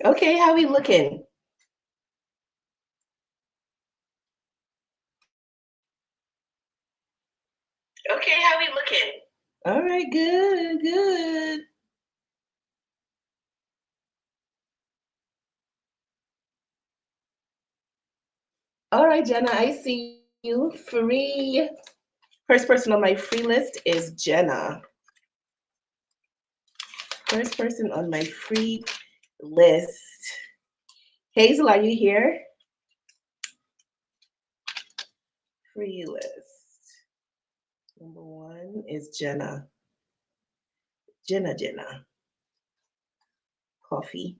Okay, how we looking? Okay, how we looking? All right, good, good. All right, Jenna, I see you. Free. First person on my free list is Jenna. First person on my free list. Hazel, are you here? Free list. Number one is Jenna. Jenna. Coffee.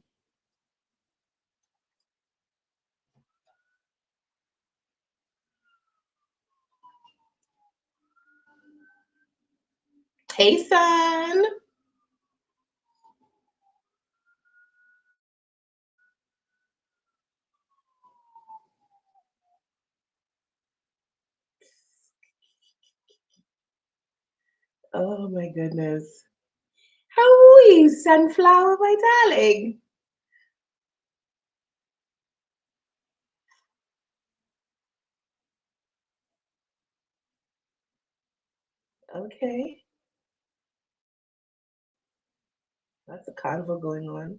Hey, son. Oh my goodness. How are you, sunflower, my darling? Okay, that's a convo going on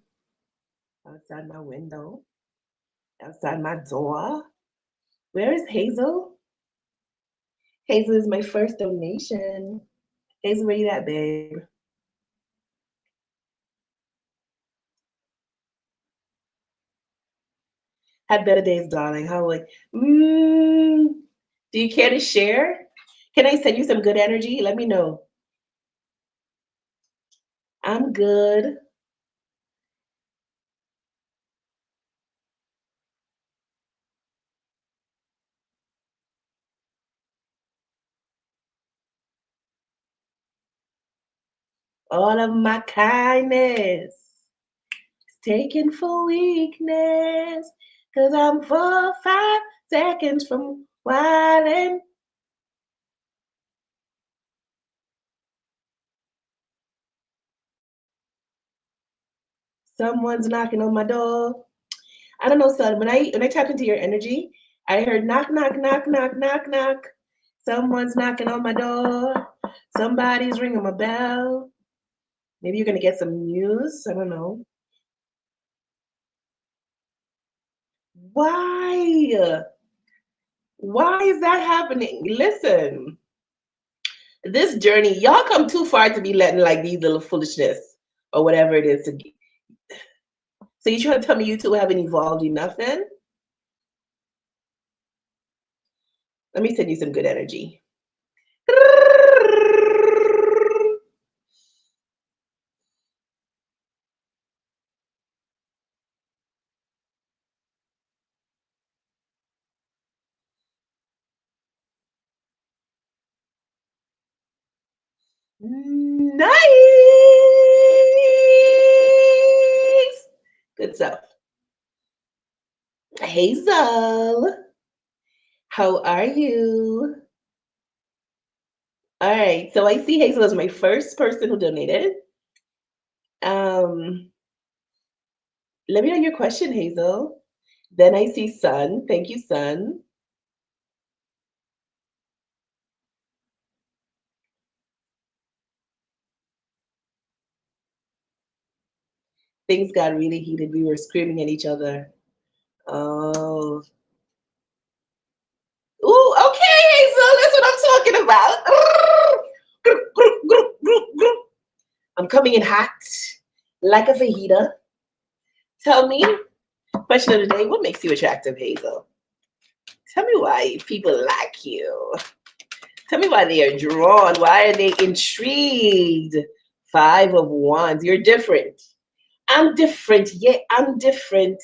outside my window, outside my door. Where is Hazel? Hazel is my first donation. Hazel, where you at, babe? Had better days, darling. How like? Do you care to share? Can I send you some good energy? Let me know. I'm good. All of my kindness is taken for weakness. Cause I'm 4 5 seconds from wildin'. Someone's knocking on my door. I don't know, son. When I tapped into your energy, I heard knock, knock, knock, knock, knock, knock. Someone's knocking on my door. Somebody's ringing my bell. Maybe you're gonna get some news. I don't know. Why? Why is that happening? Listen, this journey, y'all come too far to be letting like these little foolishness or whatever it is to. So you trying to tell me you two haven't evolved enough? Then let me send you some good energy. Nice. Good stuff. Hazel, how are you? All right. So I see Hazel as my first person who donated. Um, Let me know your question, Hazel. Then I see Sun. Thank you, Sun. Things got really heated. We were screaming at each other. Oh. Ooh, okay, Hazel. That's what I'm talking about. I'm coming in hot, like a fajita. Tell me, question of the day, what makes you attractive, Hazel? Tell me why people like you. Tell me why they are drawn. Why are they intrigued? Five of Wands. You're different. I'm different. Yeah, I'm different.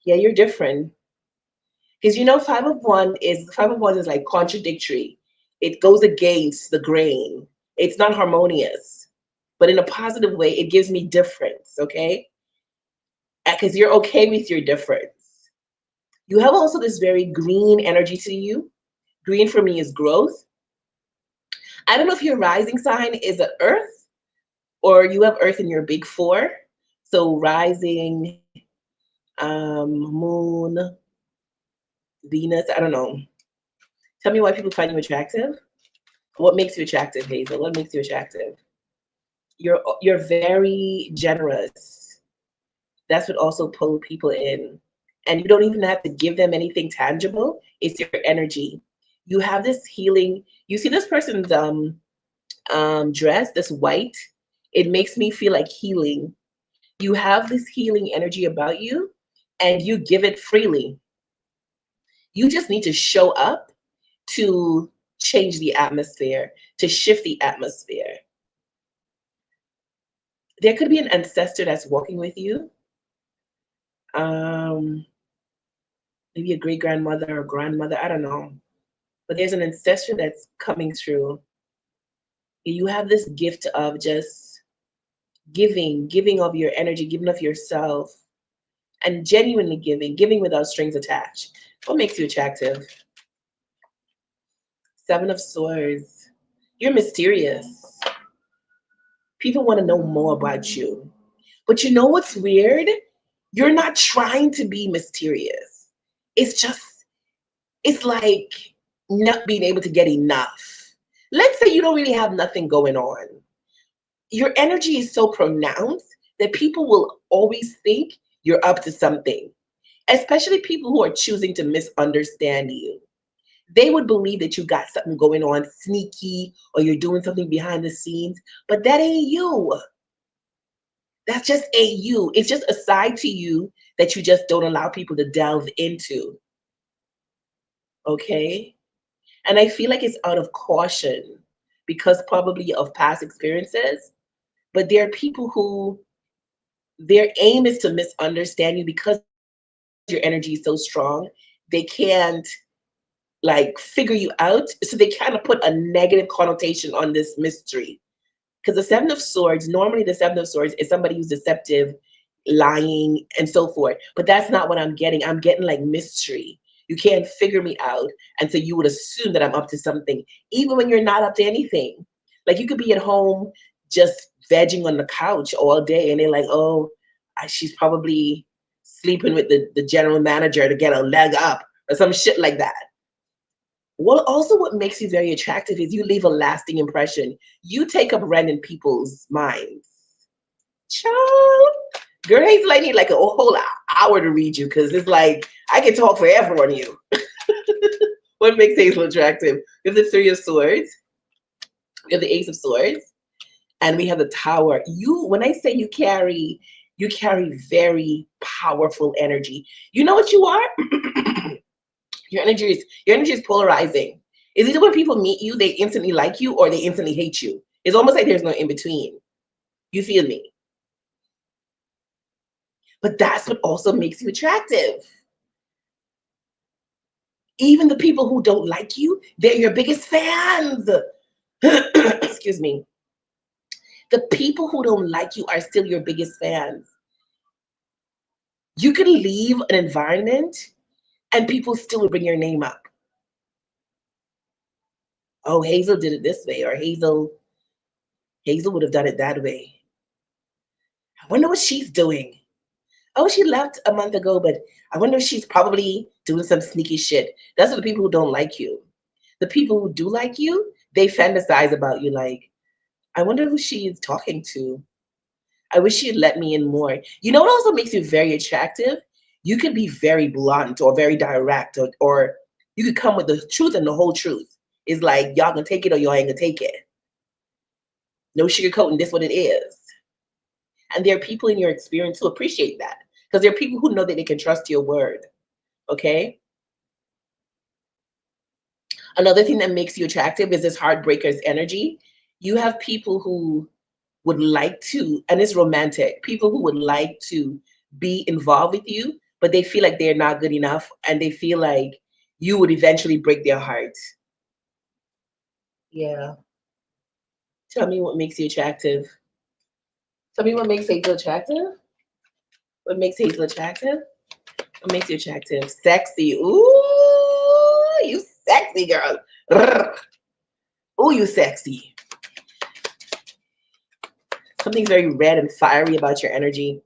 Yeah, you're different. Because you know, five of wands is like contradictory. It goes against the grain. It's not harmonious. But in a positive way, it gives me difference, okay? Because you're okay with your difference. You have also this very green energy to you. Green for me is growth. I don't know if your rising sign is a earth or you have earth in your big four. So rising, moon, Venus, I don't know. Tell me why people find you attractive. What makes you attractive, Hazel? What makes you attractive? You're very generous. That's what also pull people in. And you don't even have to give them anything tangible. It's your energy. You have this healing. You see this person's dress, this white. It makes me feel like healing. You have this healing energy about you, and you give it freely. You just need to show up to change the atmosphere, to shift the atmosphere. There could be an ancestor that's walking with you. Um, Maybe a great grandmother or grandmother, I don't know. But there's an ancestor that's coming through. You have this gift of just giving of your energy, giving of yourself, and genuinely giving without strings attached. What makes you attractive? Seven of Swords. You're mysterious. People want to know more about you. But you know what's weird? You're not trying to be mysterious. It's just, it's like not being able to get enough. Let's say you don't really have nothing going on. Your energy is so pronounced that people will always think you're up to something, especially people who are choosing to misunderstand you. They would believe that you got something going on sneaky or you're doing something behind the scenes, but that ain't you. That's just ain't you. It's just a side to you that you just don't allow people to delve into. Okay? And I feel like it's out of caution because probably of past experiences. But there are people who their aim is to misunderstand you because your energy is so strong. They can't like figure you out. So they kind of put a negative connotation on this mystery. Because the Seven of Swords, normally the Seven of Swords is somebody who's deceptive, lying, and so forth. But that's not what I'm getting. I'm getting like mystery. You can't figure me out. And so you would assume that I'm up to something, even when you're not up to anything. Like you could be at home just vegging on the couch all day, and they're like, oh, she's probably sleeping with the general manager to get a leg up or some shit like that. Well, also what makes you very attractive is you leave a lasting impression. You take up rent in people's minds. Child, girl, Hazel, I need like a whole hour to read you because it's like I can talk forever on you. What makes Hazel attractive? We have the Three of Swords, we have the Ace of Swords, and we have the Tower. You, when I say you carry very powerful energy. You know what you are? Your energy is polarizing. It's either when people meet you, they instantly like you or they instantly hate you. It's almost like there's no in between. You feel me? But that's what also makes you attractive. Even the people who don't like you, they're your biggest fans. Excuse me. The people who don't like you are still your biggest fans. You can leave an environment and people still will bring your name up. Oh, Hazel did it this way, or Hazel would have done it that way. I wonder what she's doing. Oh, she left a month ago, but I wonder if she's probably doing some sneaky shit. Those are the people who don't like you. The people who do like you, they fantasize about you like, I wonder who she is talking to. I wish she'd let me in more. You know what also makes you very attractive? You could be very blunt or very direct, or you could come with the truth and the whole truth. It's like, y'all can take it or y'all ain't gonna take it. No sugarcoating, this what it is. And there are people in your experience who appreciate that because there are people who know that they can trust your word. Okay. Another thing that makes you attractive is this heartbreaker's energy. You have people who would like to, and it's romantic, people who would like to be involved with you, but they feel like they're not good enough and they feel like you would eventually break their heart. Yeah. Tell me what makes you attractive. Tell me what makes Hazel attractive. What makes Hazel attractive? What makes you attractive? Sexy. Ooh, you sexy girl. Ooh, you sexy. Something very red and fiery about your energy.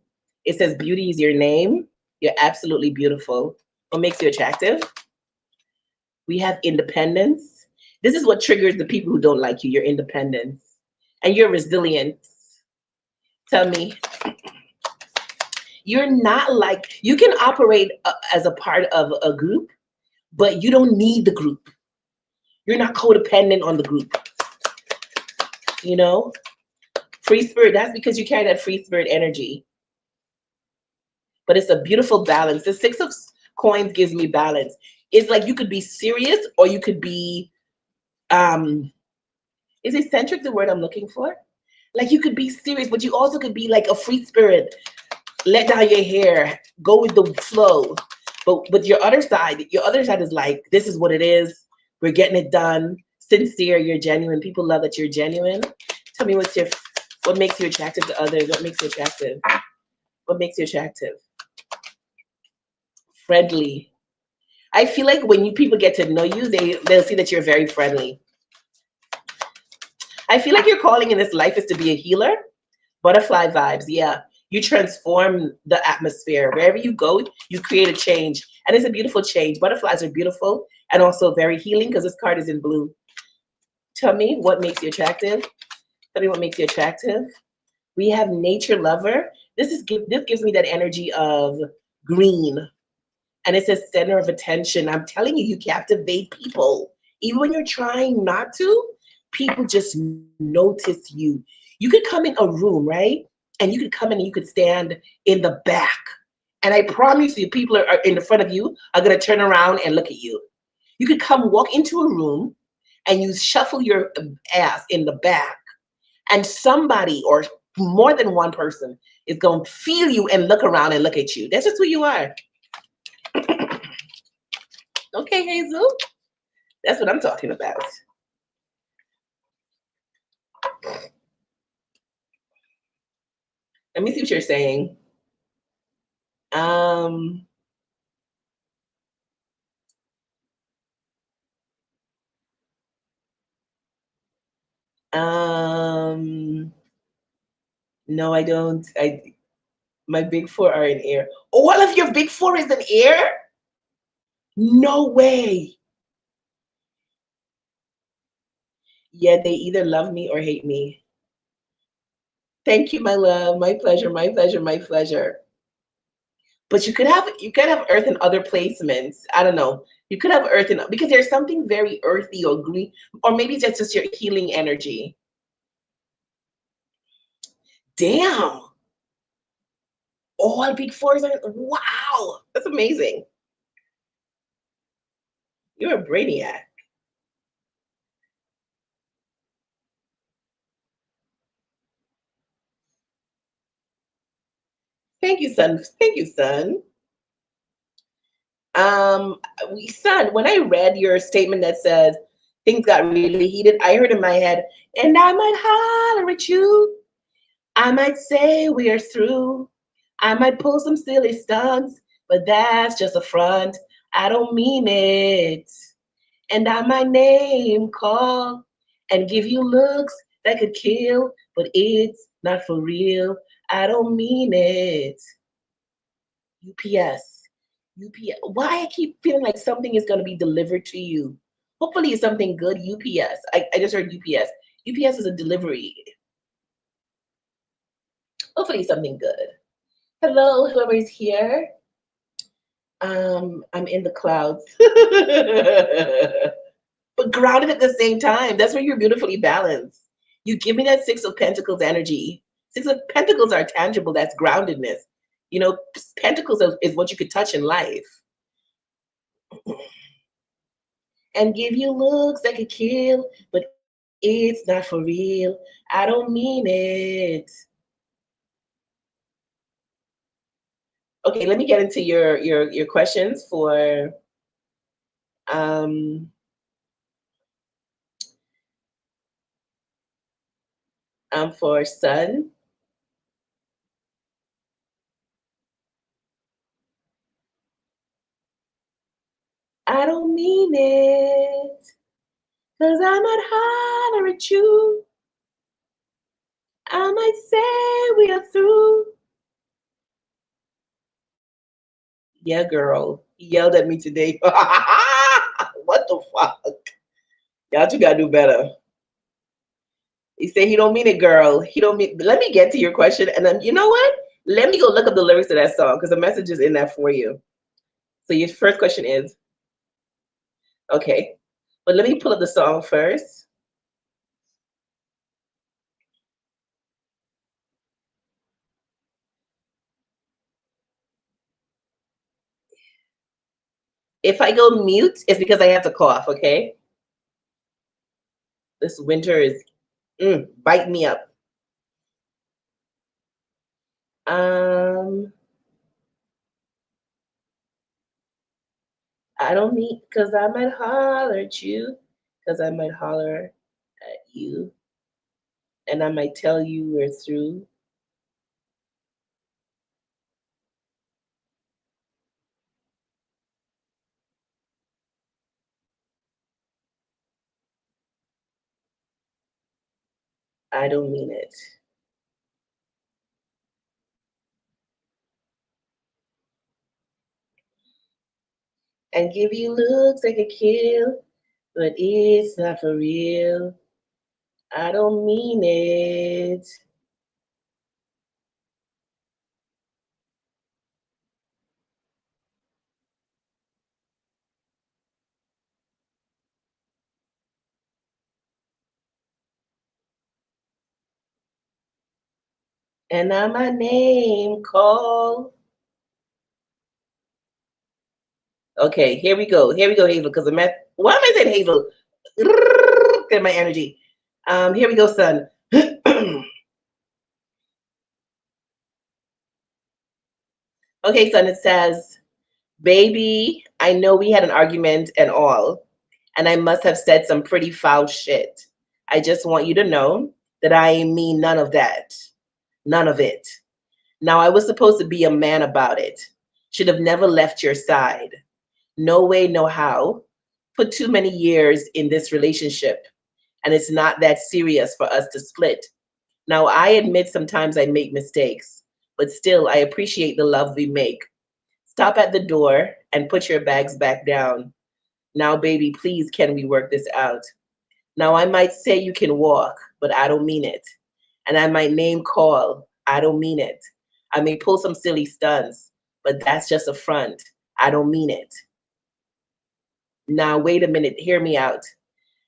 It says beauty is your name. You're absolutely beautiful. What makes you attractive? We have independence. This is what triggers the people who don't like you, your independence. And your resilience. Tell me, you're not like, you can operate as a part of a group, but you don't need the group. You're not codependent on the group. You know, free spirit, that's because you carry that free spirit energy. But it's a beautiful balance. The six of coins gives me balance. It's like you could be serious or you could be, um, is eccentric the word I'm looking for? Like you could be serious, but you also could be like a free spirit. Let down your hair, go with the flow. But your other side is like, this is what it is. We're getting it done. Sincere, you're genuine. People love that you're genuine. Tell me what makes you attractive to others? What makes you attractive? What makes you attractive? Friendly. I feel like when people get to know you, they'll see that you're very friendly. I feel like your calling in this life is to be a healer. Butterfly vibes, yeah. You transform the atmosphere. Wherever you go, you create a change. And it's a beautiful change. Butterflies are beautiful and also very healing because this card is in blue. Tell me what makes you attractive. Tell me what makes you attractive. We have nature lover. This gives me that energy of green. And it's a center of attention. I'm telling you, you captivate people. Even when you're trying not to, people just notice you. You could come in a room, right? And you could come in and you could stand in the back. And I promise you, people are in the front of you are going to turn around and look at you. You could come walk into a room and you shuffle your ass in the back, and somebody or more than one person is going to feel you and look around and look at you. That's just who you are. Okay, Hazel. That's what I'm talking about. Let me see what you're saying. Um, um, no, I don't. My big four are in air. All of your big four is in air? No way. Yeah, they either love me or hate me. Thank you, my love. My pleasure, my pleasure, my pleasure. But you could have Earth in other placements. I don't know. You could have Earth in because there's something very earthy or green, or maybe that's just your healing energy. Damn. All big fours are wow. That's amazing. You're a brainiac. Thank you, son. Thank you, son. Um, son, when I read your statement that says things got really heated, I heard in my head, and I might holler at you. I might say we are through. I might pull some silly stunts, but that's just a front. I don't mean it. And I might name call and give you looks that could kill, but it's not for real. I don't mean it. UPS. UPS. Why I keep feeling like something is going to be delivered to you? Hopefully it's something good. UPS. I just heard UPS. UPS is a delivery. Hopefully it's something good. Hello, whoever is here. I'm in the clouds. But grounded at the same time. That's where you're beautifully balanced. You give me that Six of Pentacles energy. Six of Pentacles are tangible. That's groundedness. You know, Pentacles is what you could touch in life. And give you looks that could kill, but it's not for real. I don't mean it. Okay, let me get into your questions um for Sun. I don't mean it, cause I might holler at you. I might say we are through. Yeah, girl. He yelled at me today. What the fuck? Y'all two gotta do better. He said he don't mean it, girl. He don't mean. Let me get to your question, and then you know what? Let me go look up the lyrics to that song because the message is in that for you. So your first question is okay, but let me pull up the song first. If I go mute, it's because I have to cough. Okay, this winter is bite me up. Um, I don't mean because I might holler at you, because I might holler at you, and I might tell you we're through. I don't mean it. And give you looks like a kill, but it's not for real. I don't mean it. And now my name call. Okay, here we go. Here we go, Hazel. Because I'm at. Why am I saying Hazel? Get my energy. Here we go, son. Okay, son. It says, "Baby, I know we had an argument and all, and I must have said some pretty foul shit. I just want you to know that I mean none of that. None of it. Now, I was supposed to be a man about it. Should have never left your side. No way, no how. Put too many years in this relationship, and it's not that serious for us to split. Now, I admit sometimes I make mistakes, but still, I appreciate the love we make. Stop at the door and put your bags back down. Now, baby, please, can we work this out? Now, I might say you can walk, but I don't mean it. And I might name call. I don't mean it. I may pull some silly stunts, but that's just a front. I don't mean it. Now, wait a minute. Hear me out.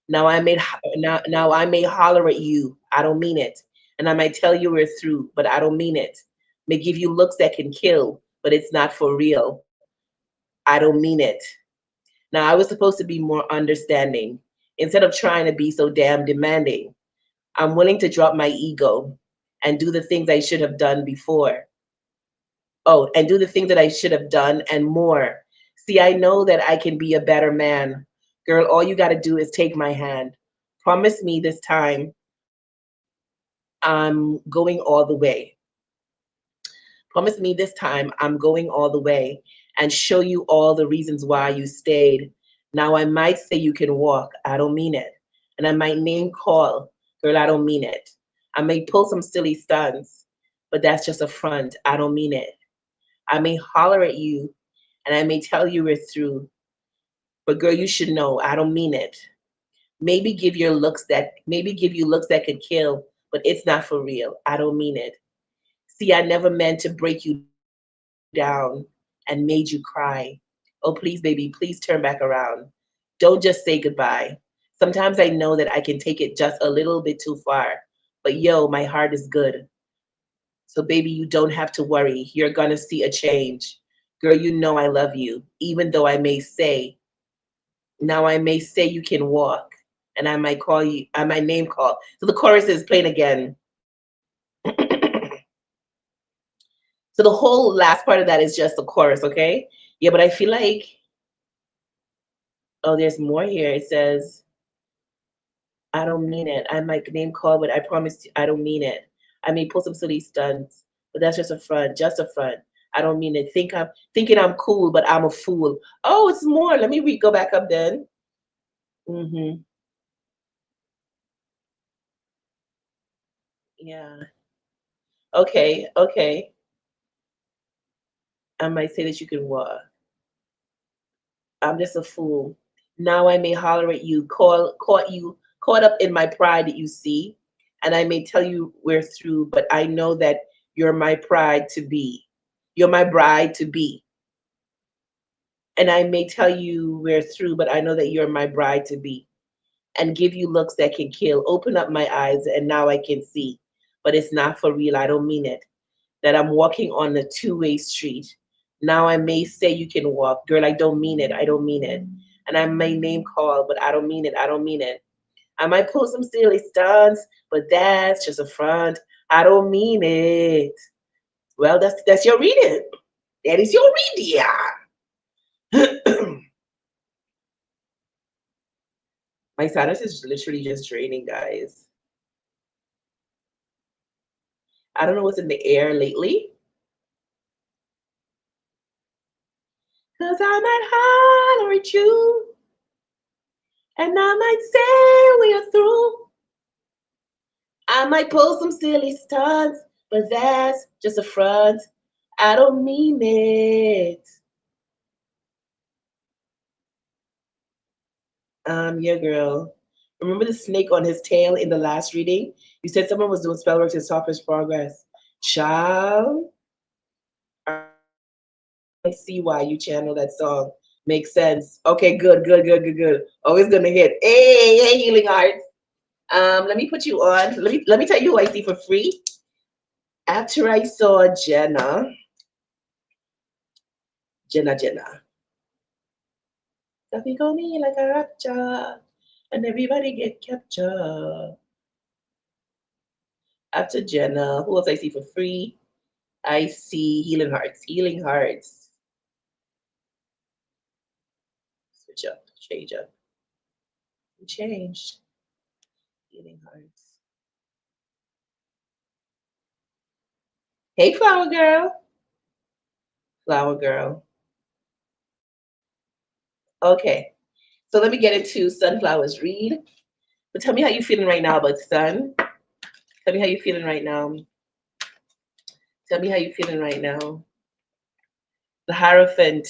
Now I may holler at you. I don't mean it. And I might tell you we're through, but I don't mean it. May give you looks that can kill, but it's not for real. I don't mean it. Now I was supposed to be more understanding instead of trying to be so damn demanding. I'm willing to drop my ego and do the things I should have done before. Oh, and do the things that I should have done and more. See, I know that I can be a better man. Girl, all you got to do is take my hand. Promise me this time I'm going all the way. Promise me this time I'm going all the way and show you all the reasons why you stayed. Now, I might say you can walk. I don't mean it. And I might name call. Girl, I don't mean it. I may pull some silly stunts, but that's just a front. I don't mean it. I may holler at you and I may tell you we're through, but girl, you should know I don't mean it. Maybe give you looks that could kill, but it's not for real. I don't mean it. See, I never meant to break you down and made you cry. Oh, please, baby, please turn back around. Don't just say goodbye. Sometimes I know that I can take it just a little bit too far, but yo, my heart is good. So, baby, you don't have to worry. You're gonna see a change. Girl, you know I love you, even though I may say you can walk, and I might name call. So the chorus is playing again. So the whole last part of that is just the chorus, okay? Yeah, but I feel like, oh, there's more here. It says, I don't mean it. I might name call, but I promise you, I don't mean it. I may pull some silly stunts, but that's just a front. I don't mean it. I'm thinking I'm cool, but I'm a fool. Oh, it's more. Let me go back up then. Mm-hmm. Yeah. Okay. Okay. I might say that you can walk. I'm just a fool. Now I may holler at you, caught up in my pride that you see, and I may tell you we're through, but I know that you're my pride to be. You're my bride to be. And I may tell you we're through, but I know that you're my bride to be. And give you looks that can kill. Open up my eyes, and now I can see. But it's not for real. I don't mean it. That I'm walking on a two-way street. Now I may say you can walk. Girl, I don't mean it. I don't mean it. And I may name call, but I don't mean it. I don't mean it. I might pull some silly stunts, but that's just a front. I don't mean it. Well, that's your reading. That is your reading. My sinus is literally just draining, guys. I don't know what's in the air lately. Cause I might holler at you, and I might say we are through. I might pull some silly stunts, but that's just a front. I don't mean it. Yeah, girl. Remember the snake on his tail in the last reading? You said someone was doing spell work to stop his progress. Child, I see why you channel that song. Makes sense. Okay, good, good, good, good, good. Always gonna hit. Hey, hey, healing hearts. Let me put you on. Let me tell you who I see for free. After I saw Jenna. Coffee call me like a rapture, and everybody get captured. After Jenna, who else I see for free? I see Healing Hearts. Healing Hearts. Switch up, change up. Changed. Healing Hearts. Hey, Flower Girl. Flower Girl. Okay. So let me get into Sunflower's read. But tell me how you feeling right now about Sun. Tell me how you feeling right now. Tell me how you feeling right now. The Hierophant.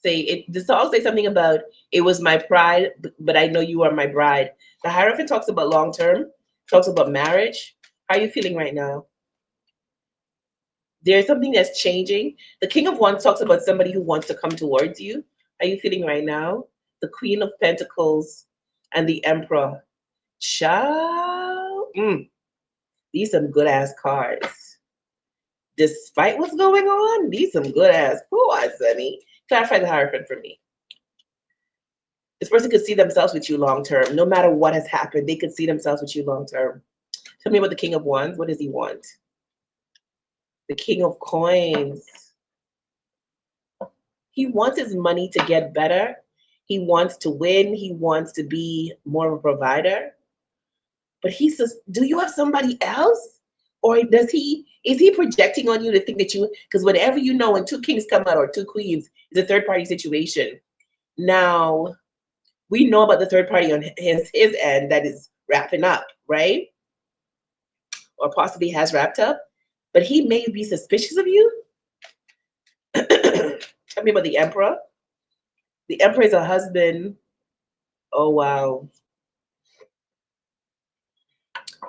Say it. The song say something about it was my pride, but I know you are my bride. The Hierophant talks about long term, talks about marriage. How are you feeling right now? There's something that's changing. The King of Wands talks about somebody who wants to come towards you. How are you feeling right now? The Queen of Pentacles and the Emperor. Child, these some good ass cards. Despite what's going on, these some good ass cards, honey. Clarify the Hierophant for me. This person could see themselves with you long term. No matter what has happened, they could see themselves with you long term. Tell me about the King of Wands. What does he want? The King of Coins. He wants his money to get better. He wants to win. He wants to be more of a provider. But he says, do you have somebody else? Or is he projecting on you to think that you, because whenever you know when two kings come out or two queens, it's a third party situation. Now, we know about the third party on his end that is wrapping up, right? Or possibly has wrapped up, but he may be suspicious of you. Tell me about the Emperor. The Emperor is a husband. Oh wow.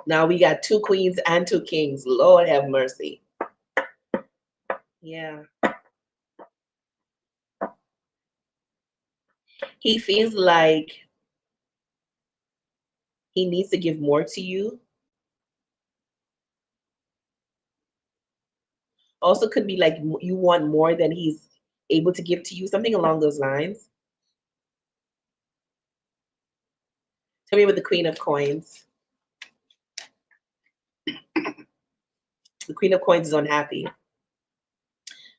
Now we got two queens and two kings. Lord have mercy. Yeah. He feels like he needs to give more to you. Also could be like you want more than he's able to give to you, something along those lines. Tell me about the Queen of Coins. The Queen of Coins is unhappy.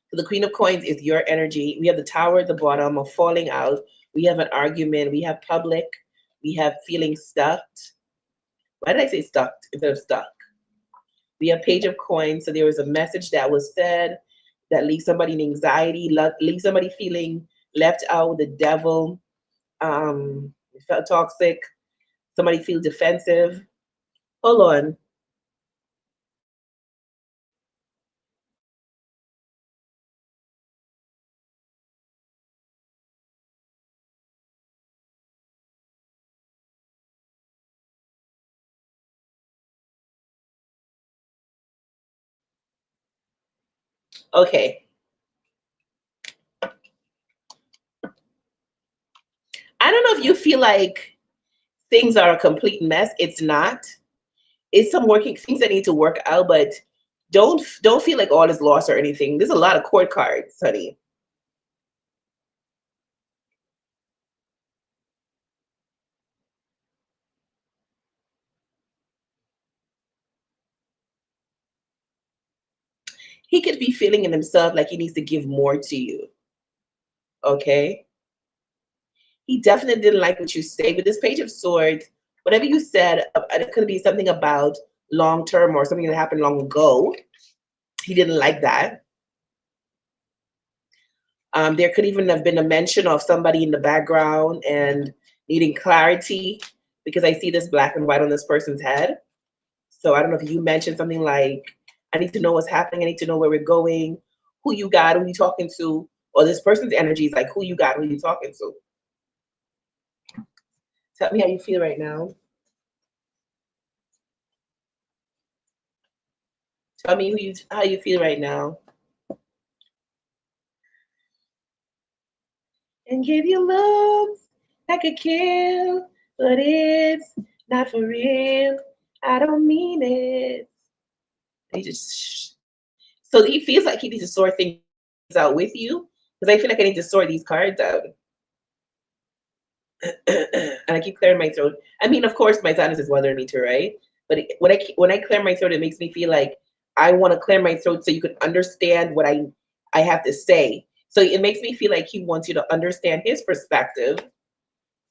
So the Queen of Coins is your energy. We have the Tower at the bottom of falling out. We have an argument. We have public. We have feeling stuck. Why did I say stuck instead of stuck? We have Page of Coins. So there was a message that was said that leaves somebody in anxiety, leaves somebody feeling left out, the devil, felt toxic. Somebody feel defensive. Hold on. Okay. I don't know if you feel like things are a complete mess. It's not. It's some working things that need to work out, but don't feel like all is lost or anything. There's a lot of court cards, honey. He could be feeling in himself like he needs to give more to you. Okay. He definitely didn't like what you say with this Page of Swords. Whatever you said, it could be something about long term or something that happened long ago. He didn't like that. There could even have been a mention of somebody in the background and needing clarity because I see this black and white on this person's head. So I don't know if you mentioned something like, I need to know what's happening. I need to know where we're going, who you got, who you talking to, or this person's energy is like, who you got, who you talking to. Tell me how you feel right now. Tell me how you feel right now. And give you looks that could kill, but it's not for real. I don't mean it. He just so he feels like he needs to sort things out with you because I feel like I need to sort these cards out. And I keep clearing my throat. I mean, of course, my sinus is bothering me too, right? But when I clear my throat, it makes me feel like I want to clear my throat so you can understand what I have to say. So it makes me feel like he wants you to understand his perspective.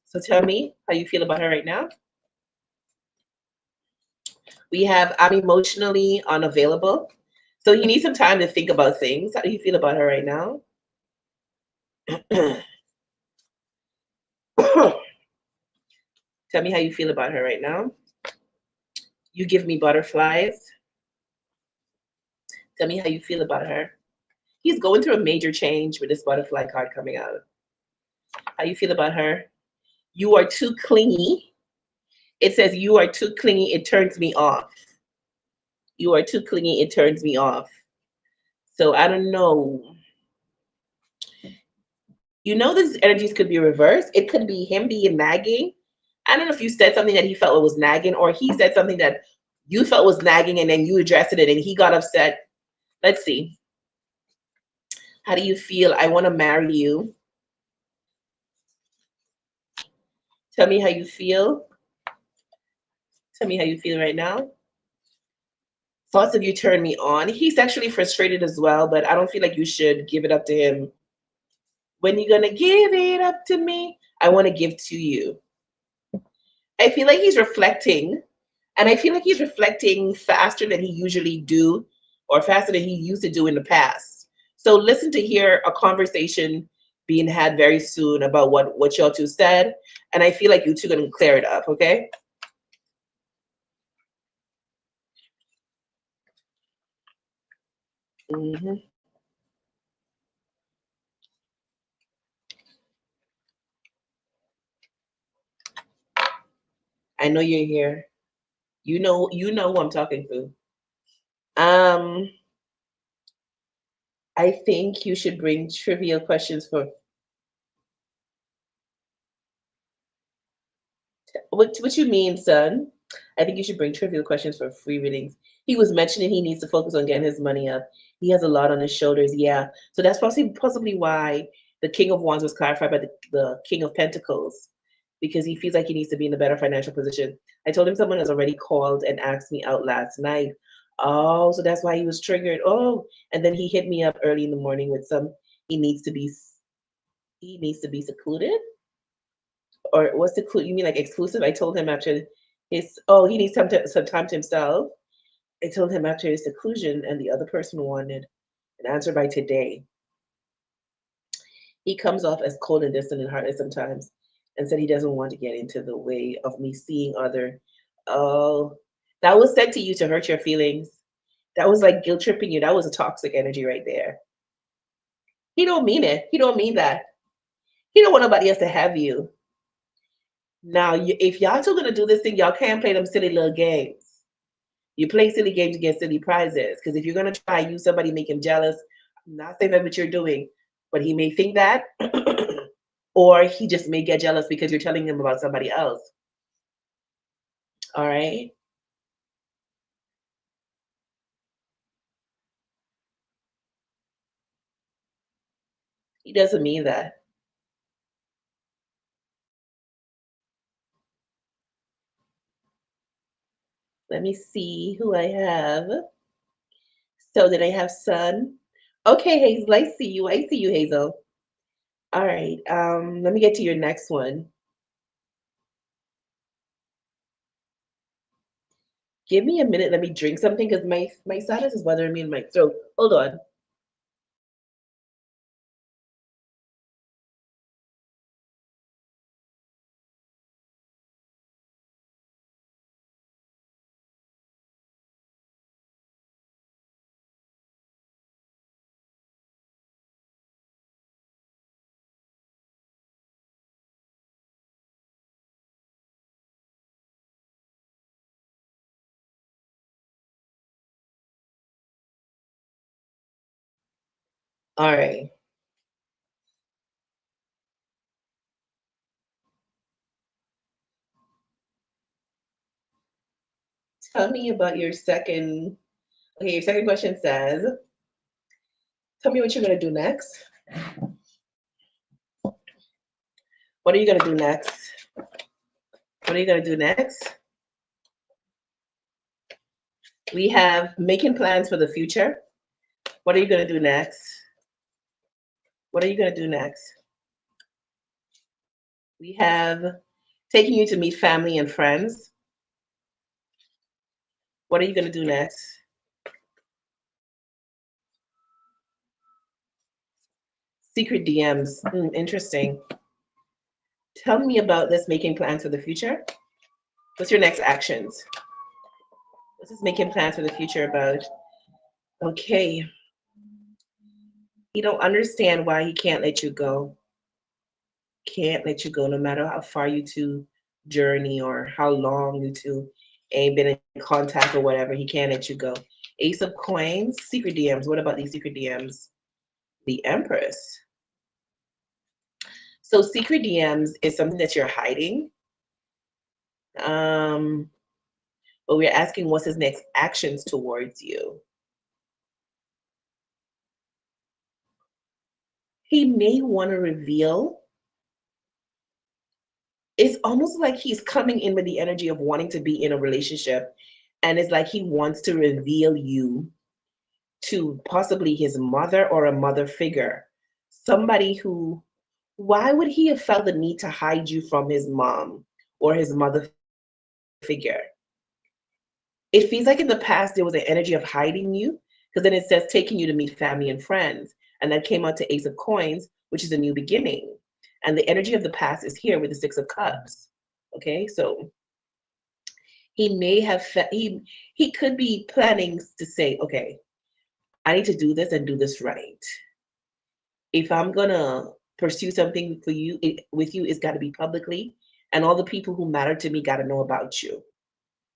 So tell me how you feel about her right now. We have I'm emotionally unavailable. So you need some time to think about things. How do you feel about her right now? Tell me how you feel about her right now. You give me butterflies. Tell me how you feel about her. He's going through a major change with this butterfly card coming out. How you feel about her? You are too clingy. It says you are too clingy. It turns me off. You are too clingy. It turns me off. So I don't know. You know, these energies could be reversed. It could be him being nagging. I don't know if you said something that he felt was nagging, or he said something that you felt was nagging, and then you addressed it, and he got upset. Let's see. How do you feel? I want to marry you. Tell me how you feel. Tell me how you feel right now. Thoughts of you turn me on. He's actually frustrated as well, but I don't feel like you should give it up to him. When you gonna give it up to me? I want to give to you. I feel like he's reflecting, and I feel like he's reflecting faster than he usually do, or faster than he used to do in the past. So listen to hear a conversation being had very soon about what y'all two said, and I feel like you two gonna clear it up. Okay. hmm I know you're here. You know who I'm talking to. Um, I think you should bring trivial questions for what you mean, son? I think you should bring trivial questions for free readings. He was mentioning he needs to focus on getting his money up. He has a lot on his shoulders. Yeah, so that's possibly why the King of Wands was clarified by the King of Pentacles, because he feels like he needs to be in a better financial position. I told him someone has already called and asked me out last night. Oh, so that's why he was triggered. Oh, and then he hit me up early in the morning with some. He needs to be he needs to be secluded, or what's the clue? You mean like exclusive? I told him after his he needs some time to himself. I told him after his seclusion, and the other person wanted an answer by today. He comes off as cold and distant and heartless sometimes, and said he doesn't want to get into the way of me seeing other. Oh, that was said to you to hurt your feelings. That was like guilt tripping you. That was a toxic energy right there. He don't mean it. He don't mean that. He don't want nobody else to have you. Now, if y'all two gonna do this thing, y'all can't play them silly little games. You play silly games to get silly prizes. Because if you're gonna try use somebody, make him jealous, Not saying that's what you're doing, but he may think that, or he just may get jealous because you're telling him about somebody else. All right. He doesn't mean that. Let me see who I have. So did I have Sun? Okay, Hazel, I see you. I see you, Hazel. All right. Let me get to your next one. Give me a minute. Let me drink something because my sinus is bothering me in my throat. Hold on. All right. Tell me about your second. Okay, your second question says, tell me what you're gonna do next. What are you gonna do next? What are you gonna do next? We have making plans for the future. What are you gonna do next? What are you gonna do next? We have taking you to meet family and friends. What are you gonna do next? Secret DMs. Interesting. Tell me about this making plans for the future. What's your next actions? What's this making plans for the future about? Okay. He don't understand why he can't let you go. Can't let you go no matter how far you two journey or how long you two ain't been in contact or whatever. He can't let you go. Ace of Coins, secret DMs. What about these secret DMs? The Empress. So secret DMs is something that you're hiding. Um, but we're asking what's his next actions towards you. He may want to reveal. It's almost like he's coming in with the energy of wanting to be in a relationship. And it's like he wants to reveal you to possibly his mother or a mother figure. Somebody who, why would he have felt the need to hide you from his mom or his mother figure? It feels like in the past there was an energy of hiding you, because then it says taking you to meet family and friends. And that came out to Ace of Coins, which is a new beginning. And the energy of the past is here with the Six of Cups. Okay, so he may have he could be planning to say, okay, I need to do this and do this right. If I'm gonna pursue something for you, with you, it's got to be publicly, and all the people who matter to me got to know about you.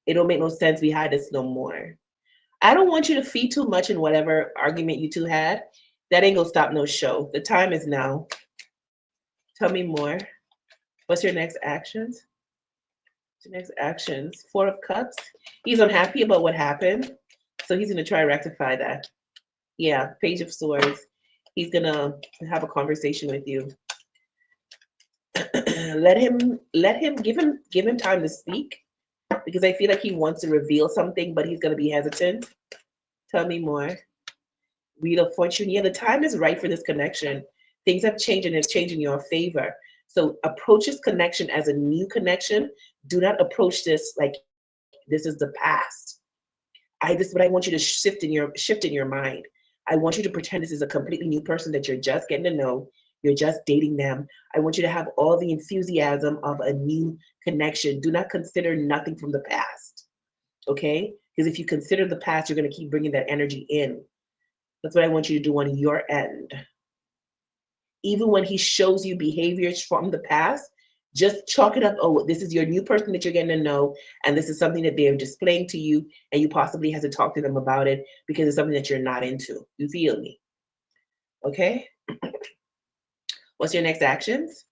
It don't make no sense we hide this no more. I don't want you to feed too much in whatever argument you two had. That ain't gonna stop no show. The time is now. Tell me more. What's your next actions? What's your next actions? Four of Cups. He's unhappy about what happened, so he's gonna try to rectify that. Yeah, Page of Swords. He's gonna have a conversation with you. Give him time to speak, because I feel like he wants to reveal something, but he's gonna be hesitant. Tell me more. Wheel of Fortune. Yeah, the time is right for this connection. Things have changed and it's changed in your favor. So approach this connection as a new connection. Do not approach this like this is the past. This is what I want you to shift in your mind. I want you to pretend this is a completely new person that you're just getting to know. You're just dating them. I want you to have all the enthusiasm of a new connection. Do not consider nothing from the past. Okay? Because if you consider the past, you're going to keep bringing that energy in. That's what I want you to do on your end. Even when he shows you behaviors from the past, just chalk it up. Oh, this is your new person that you're getting to know, and this is something that they're displaying to you, and you possibly have to talk to them about it because it's something that you're not into. You feel me? Okay? What's your next actions?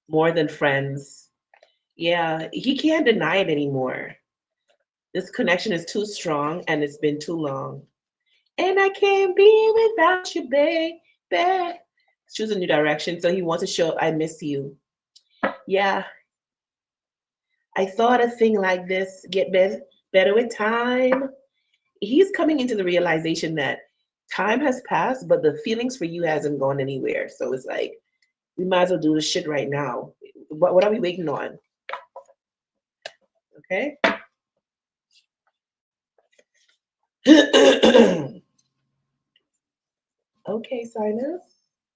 More than friends. Yeah, he can't deny it anymore. This connection is too strong and it's been too long. And I can't be without you, baby. Choose a new direction. So he wants to show I miss you. Yeah, I thought a thing like this get better with time. He's coming into the realization that time has passed, but the feelings for you hasn't gone anywhere. So it's like we might as well do this shit right now. What are we waiting on? Okay. Okay, Sinus.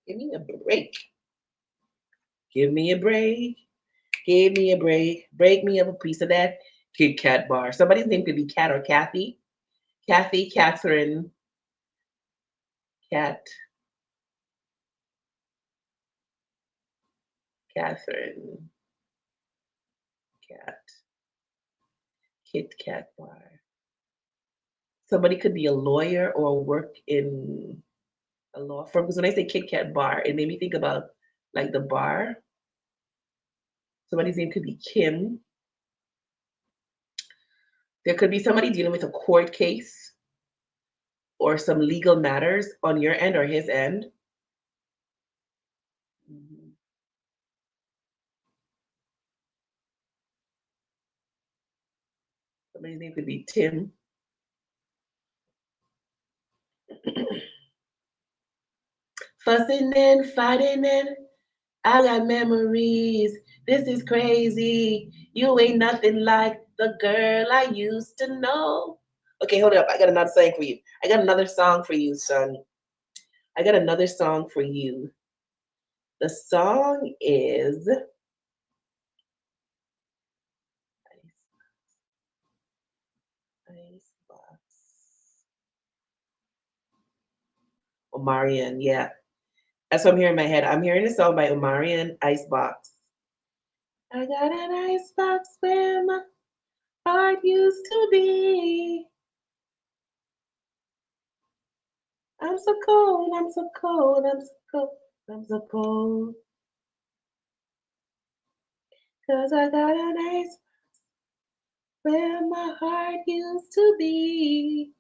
Give me a break. Give me a break. Give me a break. Break me up a piece of that Kit Kat bar. Somebody's name could be Kat or Kathy. Kathy, Catherine, Cat, Catherine, Cat, Kit Kat bar. Somebody could be a lawyer or work in a law firm. Because when I say Kit Kat bar, it made me think about like the bar. Somebody's name could be Kim. There could be somebody dealing with a court case or some legal matters on your end or his end. Mhm. Somebody's name could be Tim. Fussing and fighting and I got memories. This is crazy. You ain't nothing like the girl I used to know. Okay, hold up. I got another song for you. I got another song for you, son. I got another song for you. The song is Icebox. Omarion, yeah. That's what I'm hearing in my head. I'm hearing a song by Omarion, Icebox. I got an icebox where my heart used to be. I'm so cold, I'm so cold, I'm so cold, I'm so cold. 'Cause I got an ice where my heart used to be.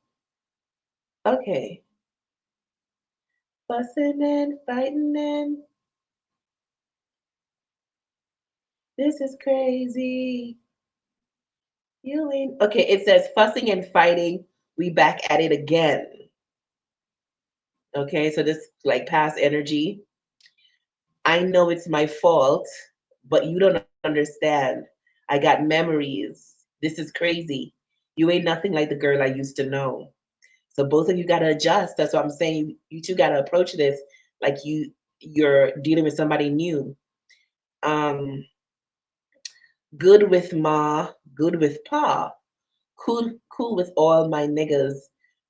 Okay. Fussing and fighting and this is crazy. You ain't okay, it says fussing and fighting, we back at it again. Okay, so this like past energy. I know it's my fault, but you don't understand. I got memories. This is crazy. You ain't nothing like the girl I used to know. So both of you gotta adjust. That's what I'm saying. You two gotta approach this like you're dealing with somebody new. Um, good with ma, good with pa, cool with all my niggas.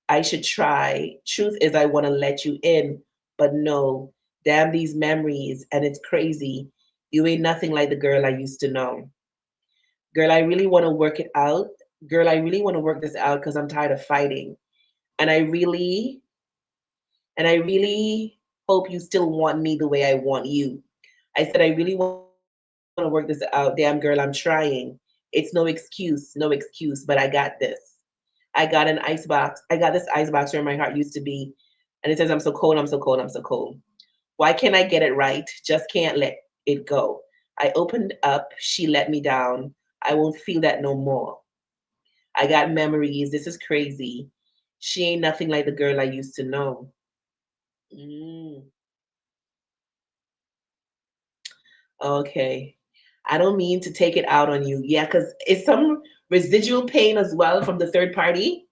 I should try. Truth is, I want to let you in, but no. Damn these memories, and it's crazy. You ain't nothing like the girl I used to know. Girl, I really want to work it out. Girl, I really want to work this out because I'm tired of fighting. And I really hope you still want me the way I want you. I said, I really want to work this out. Damn, girl, I'm trying. It's no excuse, but I got this. I got an ice box. I got this ice box where my heart used to be. And it says, I'm so cold, I'm so cold, I'm so cold. Why can't I get it right? Just can't let it go. I opened up, she let me down. I won't feel that no more. I got memories. This is crazy. She ain't nothing like the girl I used to know. Mm, okay. I don't mean to take it out on you. Yeah, because it's some residual pain as well from the third party.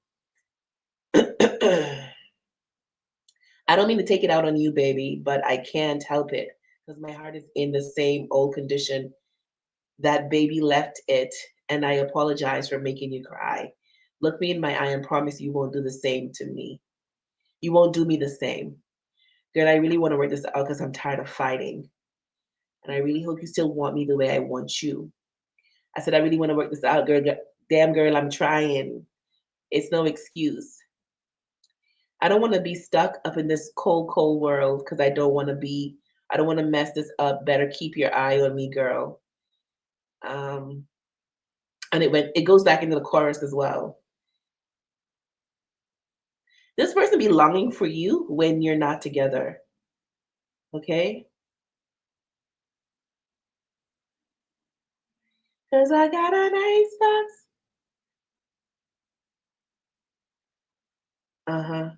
I don't mean to take it out on you, baby, but I can't help it because my heart is in the same old condition. That baby left it, and I apologize for making you cry. Look me in my eye and promise you won't do the same to me. You won't do me the same. Girl, I really want to work this out because I'm tired of fighting. And I really hope you still want me the way I want you. I said, I really want to work this out, girl. Damn, girl, I'm trying. It's no excuse. I don't want to be stuck up in this cold, cold world because I don't want to mess this up. Better keep your eye on me, girl. Um, and it goes back into the chorus as well. This person be longing for you when you're not together. Okay? Cause I got a nice box. Uh-huh.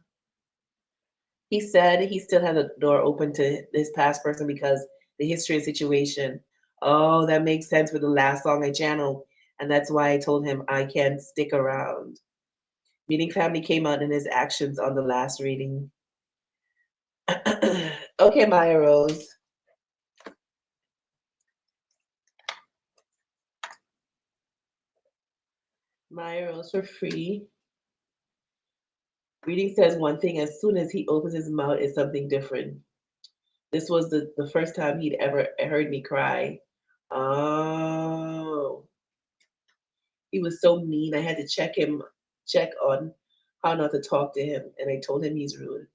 He said he still has a door open to this past person because the history and situation. Oh, that makes sense for the last song I channeled. And that's why I told him I can't stick around. Meeting family came out in his actions on the last reading. Okay, Maya Rose. Maya Rose for free. Reading says one thing, as soon as he opens his mouth, it's something different. This was the first time he'd ever heard me cry. Oh, he was so mean. I had to check on how not to talk to him, and I told him he's rude.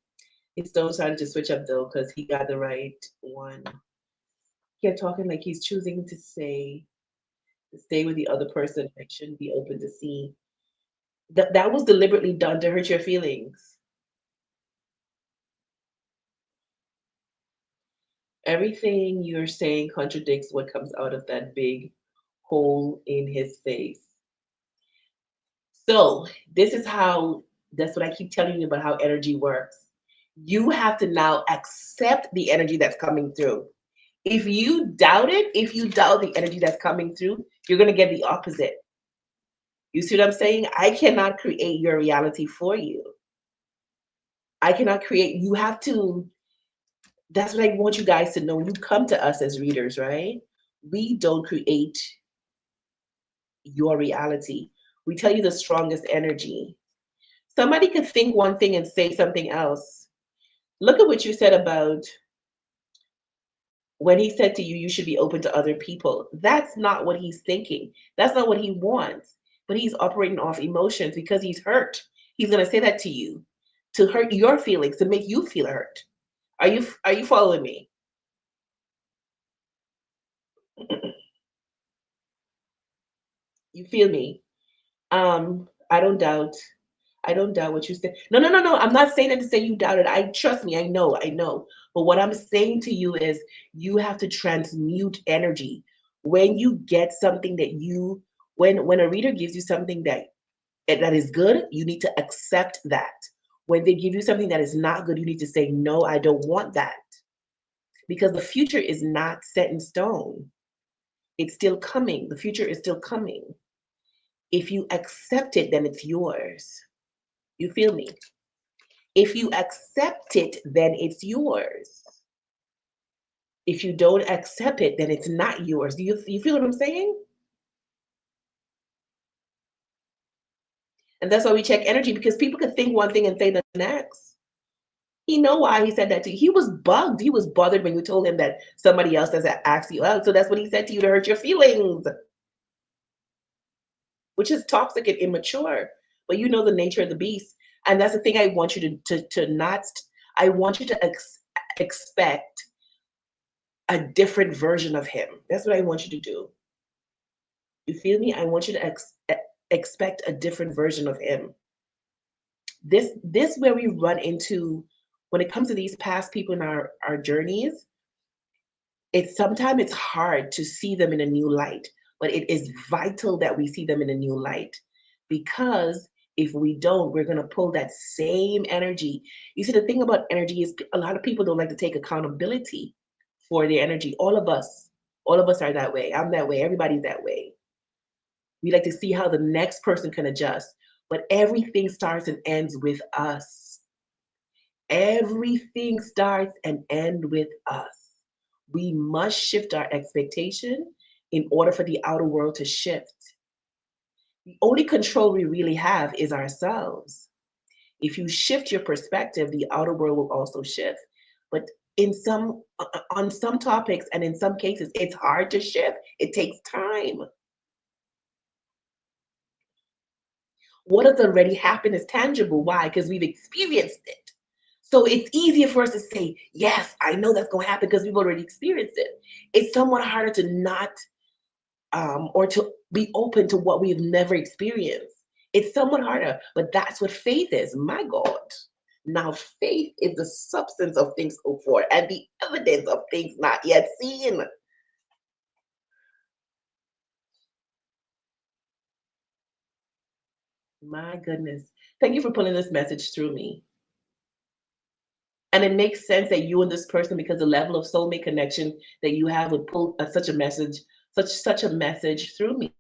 He still started to switch up though, because he got the right one. He kept talking like he's choosing to stay with the other person. I shouldn't be open to see. That was deliberately done to hurt your feelings. Everything you're saying contradicts what comes out of that big hole in his face. So, this is how, that's what I keep telling you about how energy works. You have to now accept the energy that's coming through. If you doubt it, if you doubt the energy that's coming through, you're going to get the opposite. You see what I'm saying? I cannot create your reality for you. I cannot create, you have to, that's what I want you guys to know. You come to us as readers, right? We don't create your reality. We tell you the strongest energy. Somebody could think one thing and say something else. Look at what you said about when he said to you, you should be open to other people. That's not what he's thinking. That's not what he wants. But he's operating off emotions because he's hurt. He's going to say that to you to hurt your feelings, to make you feel hurt. Are you following me? You feel me? I don't doubt. I don't doubt what you said. No, no, no, no. I'm not saying that to say you doubted. I trust me. I know. I know. But what I'm saying to you is you have to transmute energy. When you get something that you when a reader gives you something that is good, you need to accept that. When they give you something that is not good, you need to say no, I don't want that. Because the future is not set in stone. It's still coming. The future is still coming. If you accept it, then it's yours. You feel me? If you accept it, then it's yours. If you don't accept it, then it's not yours. Do you feel what I'm saying? And that's why we check energy because people could think one thing and say the next. He know why he said that to you. He was bugged. He was bothered when you told him that somebody else has asked you out. So that's what he said to you to hurt your feelings, which is toxic and immature. But you know the nature of the beast, and that's the thing I want you to not. I want you to expect a different version of him. That's what I want you to do. You feel me? I want you to expect a different version of him. This where we run into when it comes to these past people in our journeys. It's sometimes it's hard to see them in a new light, but it is vital that we see them in a new light because if we don't, we're going to pull that same energy. You see, the thing about energy is a lot of people don't like to take accountability for their energy. All of us are that way. I'm that way. Everybody's that way. We like to see how the next person can adjust, but everything starts and ends with us. Everything starts and ends with us. We must shift our expectation in order for the outer world to shift. The only control we really have is ourselves. If you shift your perspective, the outer world will also shift. But in some on some topics and in some cases, it's hard to shift. It takes time. What has already happened is tangible. Why? Because we've experienced it. So it's easier for us to say, yes, I know that's going to happen because we've already experienced it. It's somewhat harder to not or to be open to what we've never experienced. It's somewhat harder, but that's what faith is. My God. Now, faith is the substance of things hoped for and the evidence of things not yet seen. My goodness. Thank you for pulling this message through me. And it makes sense that you and this person, because the level of soulmate connection that you have, would pull such a message, such a message through me.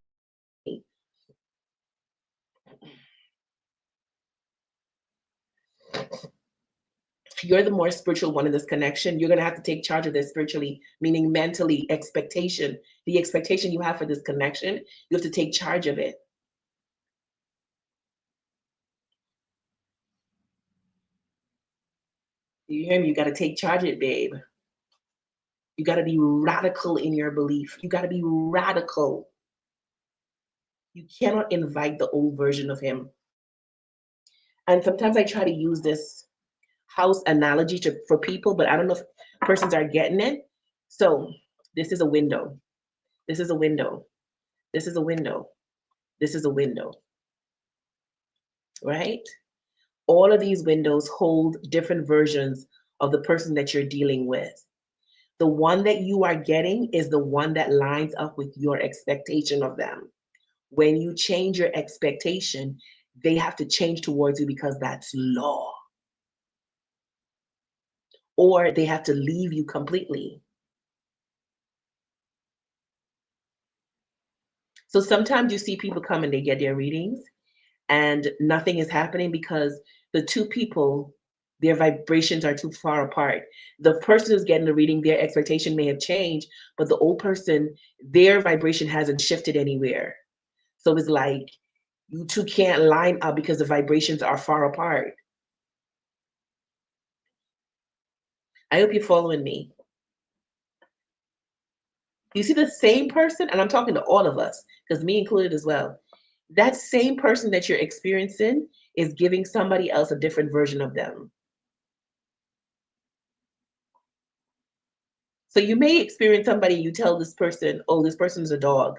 You're the more spiritual one in this connection. You're going to have to take charge of this spiritually, meaning mentally, expectation. The expectation you have for this connection, you have to take charge of it. You hear me? You got to take charge of it, babe. You got to be radical in your belief. You got to be radical. You cannot invite the old version of him. And sometimes I try to use this house analogy for people, but I don't know if persons are getting it. So this is a window. This is a window. This is a window. This is a window, right? All of these windows hold different versions of the person that you're dealing with. The one that you are getting is the one that lines up with your expectation of them. When you change your expectation, they have to change towards you because that's law. Or they have to leave you completely. So sometimes you see people come and they get their readings and nothing is happening because the two people, their vibrations are too far apart. The person who's getting the reading, their expectation may have changed, but the old person, their vibration hasn't shifted anywhere. So it's like you two can't line up because the vibrations are far apart. I hope you're following me. You see the same person, and I'm talking to all of us, because me included as well. That same person that you're experiencing is giving somebody else a different version of them. So you may experience somebody, you tell this person, oh, this person is a dog.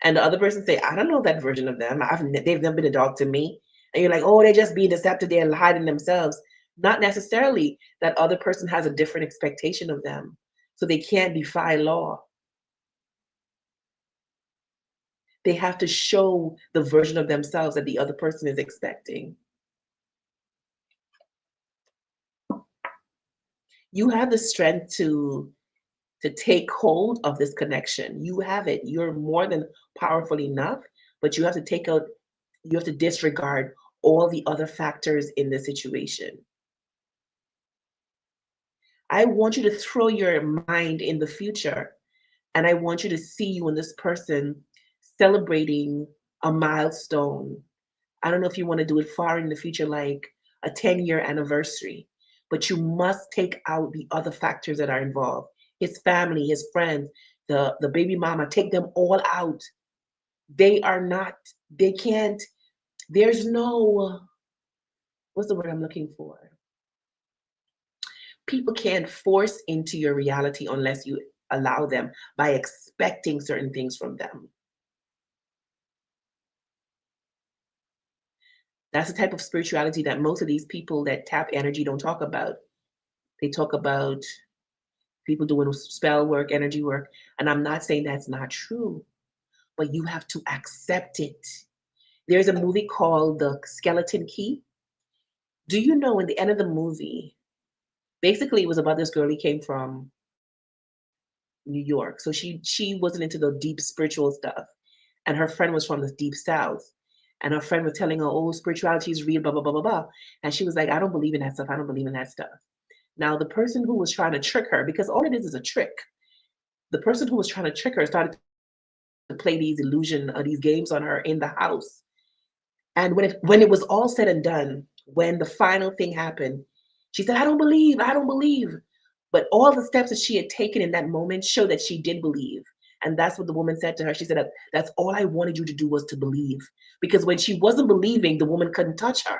And the other person say, I don't know that version of them. They've never been a dog to me. And you're like, oh, they're just being deceptive. They're hiding themselves. Not necessarily. That other person has a different expectation of them. So they can't defy law. They have to show the version of themselves that the other person is expecting. You have the strength to take hold of this connection. You have it. You're more than powerful enough, but you have to disregard all the other factors in the situation. I want you to throw your mind in the future, and I want you to see you and this person celebrating a milestone. I don't know if you want to do it far in the future, like a 10-year anniversary, but you must take out the other factors that are involved. His family, his friends, the baby mama, take them all out. They are not, they can't, there's no, what's the word I'm looking for? People can't force into your reality unless you allow them by expecting certain things from them. That's the type of spirituality that most of these people that tap energy don't talk about. They talk about people doing spell work, energy work. And I'm not saying that's not true, but you have to accept it. There's a movie called The Skeleton Key. Do you know in the end of the movie, basically it was about this girl who came from New York. So she wasn't into the deep spiritual stuff. And her friend was from the deep south. And her friend was telling her, oh, spirituality is real, blah, blah, blah, blah, blah. And she was like, I don't believe in that stuff. I don't believe in that stuff. Now, the person who was trying to trick her, because all it is a trick, the person who was trying to trick her started to play these illusion or these games on her in the house. And when it was all said and done, when the final thing happened, she said, I don't believe, I don't believe. But all the steps that she had taken in that moment showed that she did believe. And that's what the woman said to her. She said that that's all I wanted you to do was to believe. Because when she wasn't believing, the woman couldn't touch her.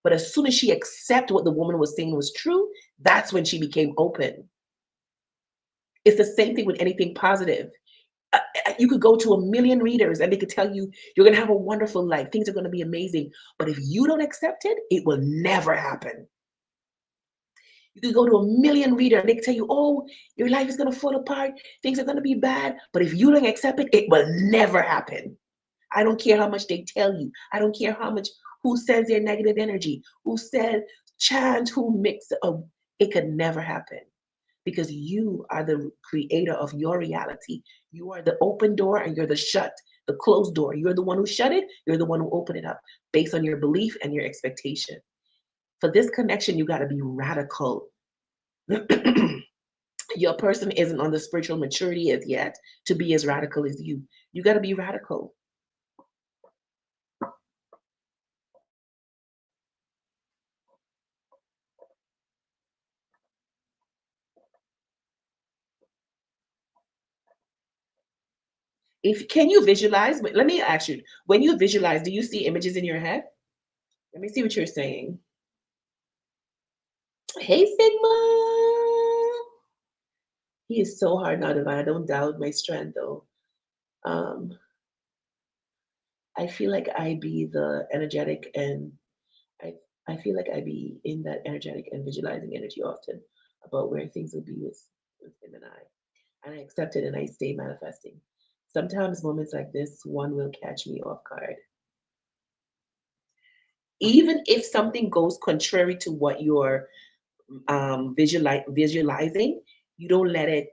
But as soon as she accepted what the woman was saying was true, that's when she became open. It's the same thing with anything positive. You could go to a million readers and they could tell you you're going to have a wonderful life. Things are going to be amazing. But if you don't accept it, it will never happen. You could go to a million readers and they can tell you, oh, your life is going to fall apart. Things are going to be bad. But if you don't accept it, it will never happen. I don't care how much they tell you. I don't care how much, who sends their negative energy, who said chant, who mix up. It could never happen because you are the creator of your reality. You are the open door and you're the closed door. You're the one who shut it. You're the one who opened it up based on your belief and your expectation. For this connection, you got to be radical. Your person isn't on the spiritual maturity as yet to be as radical as you. You got to be radical. If can you visualize? Let me ask you. When you visualize, do you see images in your head? Let me see what you're saying. Hey, Sigma. He is so hard now, Divine. I don't doubt my strength, though. Um, I feel like I be the energetic, and I I feel like I be in that energetic and visualizing energy often about where things will be with him and I accept it and I stay manifesting. Sometimes moments like this, one will catch me off guard. Even if something goes contrary to what you're visualizing, you don't let it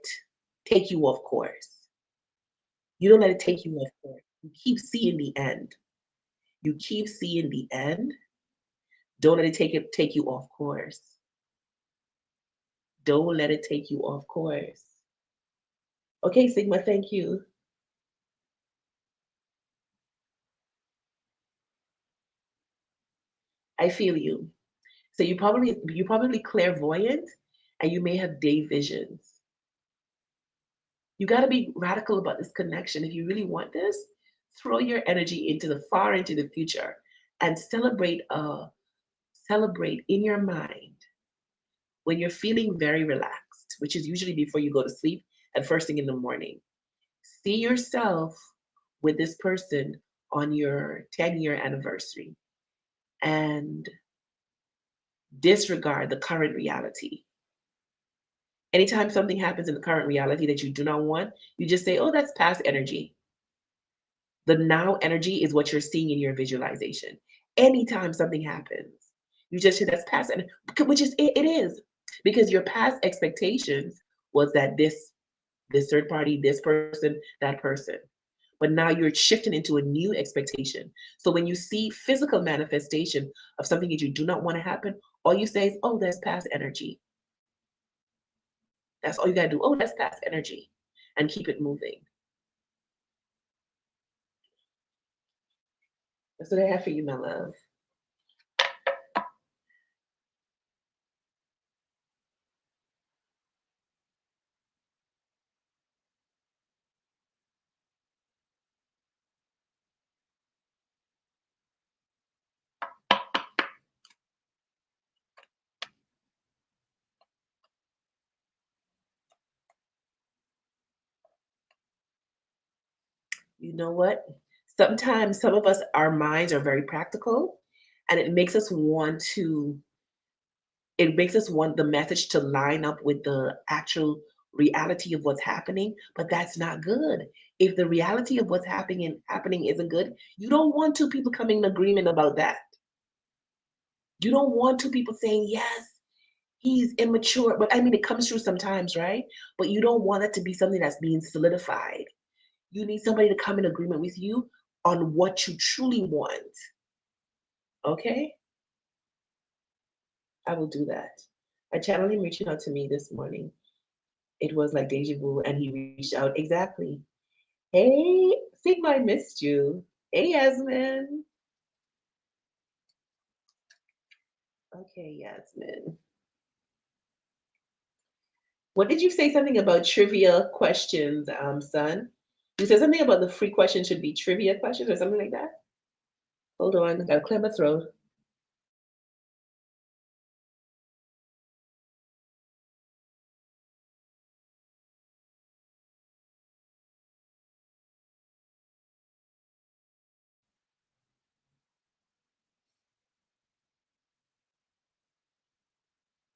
take you off course. You don't let it take you off course. You keep seeing the end. You keep seeing the end. Don't let it take you off course. Don't let it take you off course. Okay, Sigma, thank you. I feel you. So you probably clairvoyant and you may have day visions. You got to be radical about this connection. If you really want this, throw your energy into the far into the future and celebrate in your mind when you're feeling very relaxed, which is usually before you go to sleep and first thing in the morning. See yourself with this person on your 10-year anniversary and disregard the current reality. Anytime something happens in the current reality that you do not want, you just say, oh, that's past energy. The now energy is what you're seeing in your visualization. Anytime something happens, you just say that's past energy, which is it is because your past expectations was that this third party, this person, that person. But now you're shifting into a new expectation. So when you see physical manifestation of something that you do not want to happen, all you say is, oh, that's past energy. That's all you gotta do. Oh, that's past energy. And keep it moving. That's what I have for you, my love. You know what? Sometimes some of us, our minds are very practical, and it makes us want the message to line up with the actual reality of what's happening, but that's not good. If the reality of what's happening isn't good, you don't want two people coming in agreement about that. You don't want two people saying, yes, he's immature. But I mean, it comes through sometimes, right? But you don't want it to be something that's being solidified. You need somebody to come in agreement with you on what you truly want. Okay? I will do that. I channeled him reaching out to me this morning. It was like deja vu, and he reached out. Exactly. Hey, Sigma, I missed you. Hey, Yasmin. Okay, Yasmin. What did you say something about trivia questions, son? You said something about the free questions should be trivia questions or something like that? Hold on, I gotta clear my throat.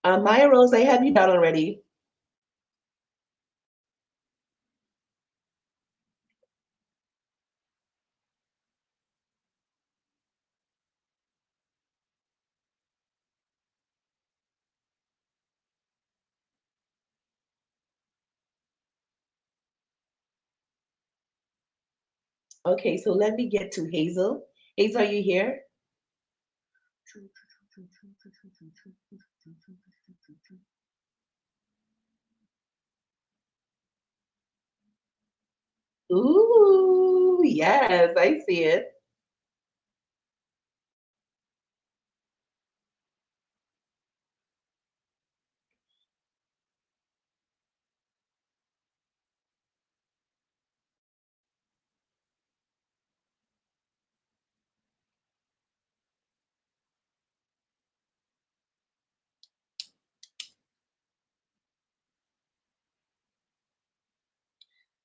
Maya Rose, I have you down already. Okay, so let me get to Hazel. Hazel, are you here? Ooh, yes, I see it.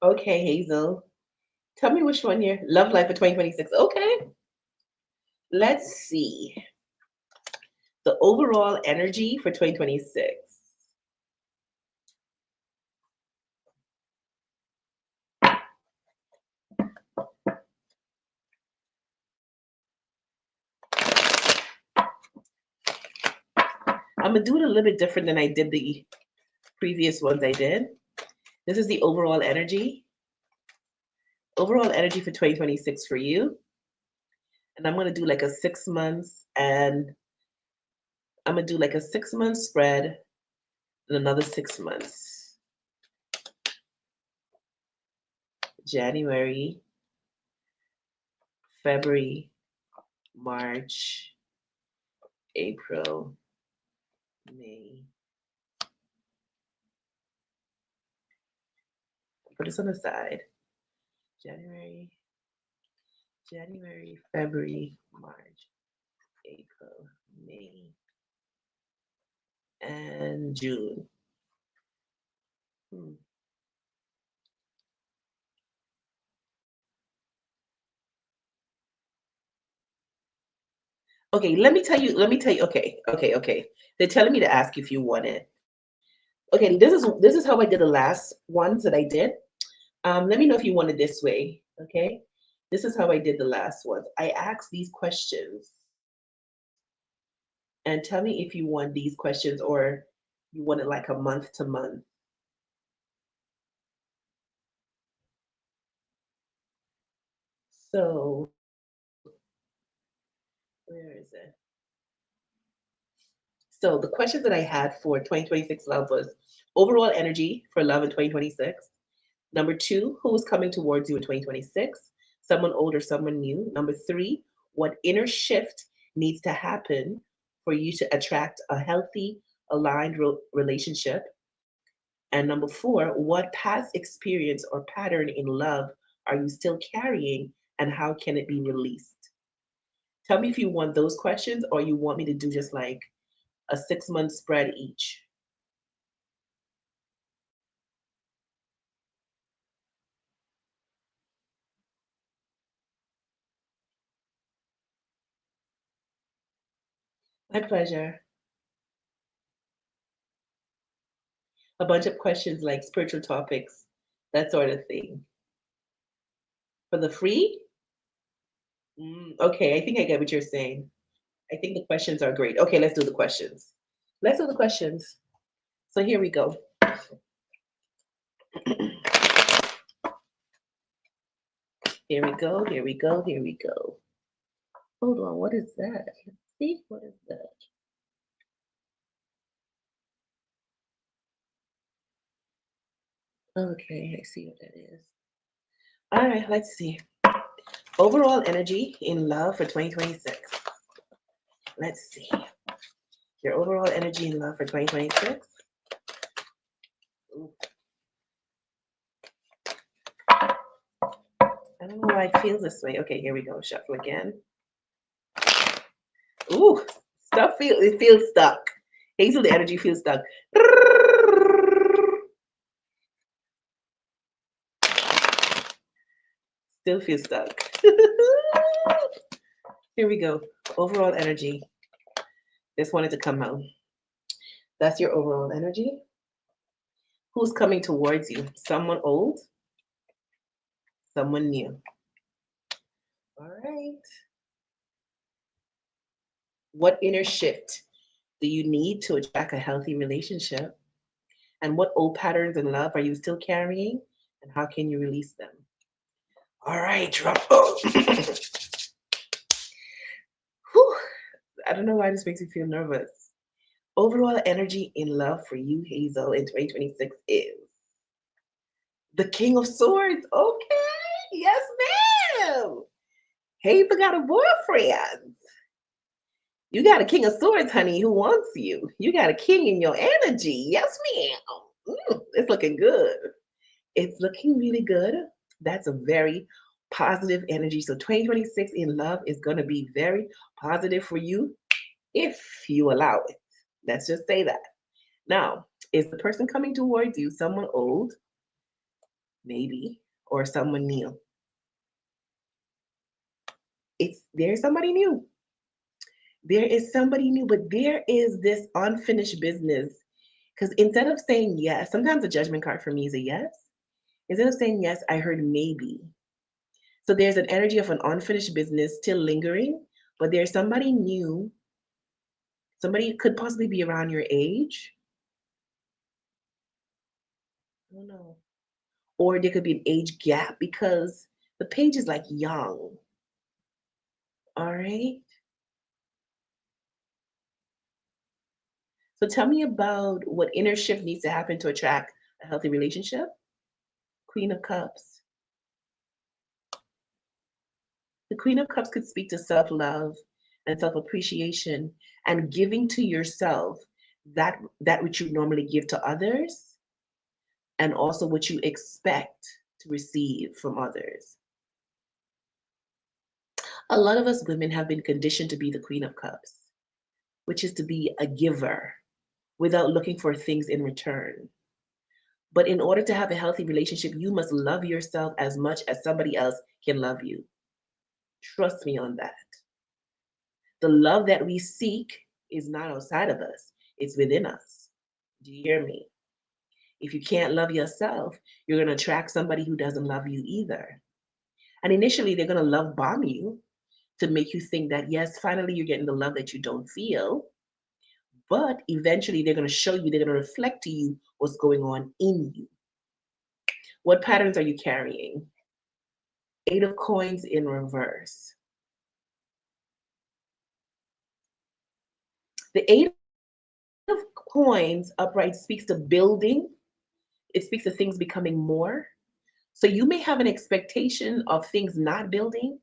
Okay, Hazel. Tell me which one you're Love Life for 2026. Okay, let's see the overall energy for 2026. I'm gonna do it a little bit different than I did the previous ones I did. This is the overall energy. Overall energy for 2026 for you. And I'm gonna do like a 6 months and I'm gonna do like a 6 month spread and another 6 months. January, February, March, April, May. Put this on the side. January, February, March, April, May, and June. Hmm. Okay, let me tell you, okay. They're telling me to ask you if you want it. Okay, this is how I did the last ones that I did. Let me know if you want it this way. Okay. This is how I did the last ones. I asked these questions and tell me if you want these questions or you want it like a month to month. So where is it? So the questions that I had for 2026 love was overall energy for love in 2026. Number two, who is coming towards you in 2026? Someone old or someone new. Number three, what inner shift needs to happen for you to attract a healthy, aligned relationship? And number four, what past experience or pattern in love are you still carrying and how can it be released? Tell me if you want those questions or you want me to do just like a 6 month spread each. My pleasure. A bunch of questions like spiritual topics, that sort of thing. For the free? Okay, I think I get what you're saying. I think the questions are great. Okay, let's do the questions. Let's do the questions. So here we go. Here we go. Here we go. Here we go. Hold on. What is that? Let's see. What is that? Okay, I see what that is. All right, let's see. Overall energy in love for 2026. Let's see. Your overall energy in love for 2026. why it feels this way. Okay, here we go. Shuffle again. Ooh, it feels stuck. Hazel, the energy feels stuck. Still feels stuck. Here we go. Overall energy. Just wanted to come out. That's your overall energy. Who's coming towards you? Someone old? Someone new? All right. What inner shift do you need to attract a healthy relationship? And what old patterns in love are you still carrying? And how can you release them? All right, drop. Oh. Whew. I don't know why this makes me feel nervous. Overall energy in love for you, Hazel, in 2026 is the King of Swords. Okay, yes, ma'am. Hazel got a boyfriend. You got a King of Swords, honey, who wants you. You got a king in your energy. Yes, ma'am. It's looking good. It's looking really good. That's a very positive energy. So 2026 in love is going to be very positive for you if you allow it. Let's just say that. Now, is the person coming towards you someone old? Maybe. Or someone new? There's somebody new. There is somebody new, but there is this unfinished business. Because instead of saying yes, sometimes the judgment card for me is a yes. Instead of saying yes, I heard maybe. So there's an energy of an unfinished business still lingering, but there's somebody new. Somebody could possibly be around your age. I don't know. Or there could be an age gap because the page is like young. All right. So tell me about what inner shift needs to happen to attract a healthy relationship. Queen of Cups. The Queen of Cups could speak to self love and self appreciation and giving to yourself that which you normally give to others and also what you expect to receive from others. A lot of us women have been conditioned to be the Queen of Cups, which is to be a giver without looking for things in return. But in order to have a healthy relationship, you must love yourself as much as somebody else can love you. Trust me on that. The love that we seek is not outside of us, it's within us. Do you hear me? If you can't love yourself, you're going to attract somebody who doesn't love you either. And initially, they're going to love bomb you to make you think that, yes, finally, you're getting the love that you don't feel. But eventually, they're going to show you, they're going to reflect to you what's going on in you. What patterns are you carrying? Eight of Coins in reverse. The Eight of Coins upright speaks to building. It speaks to things becoming more. So you may have an expectation of things not building.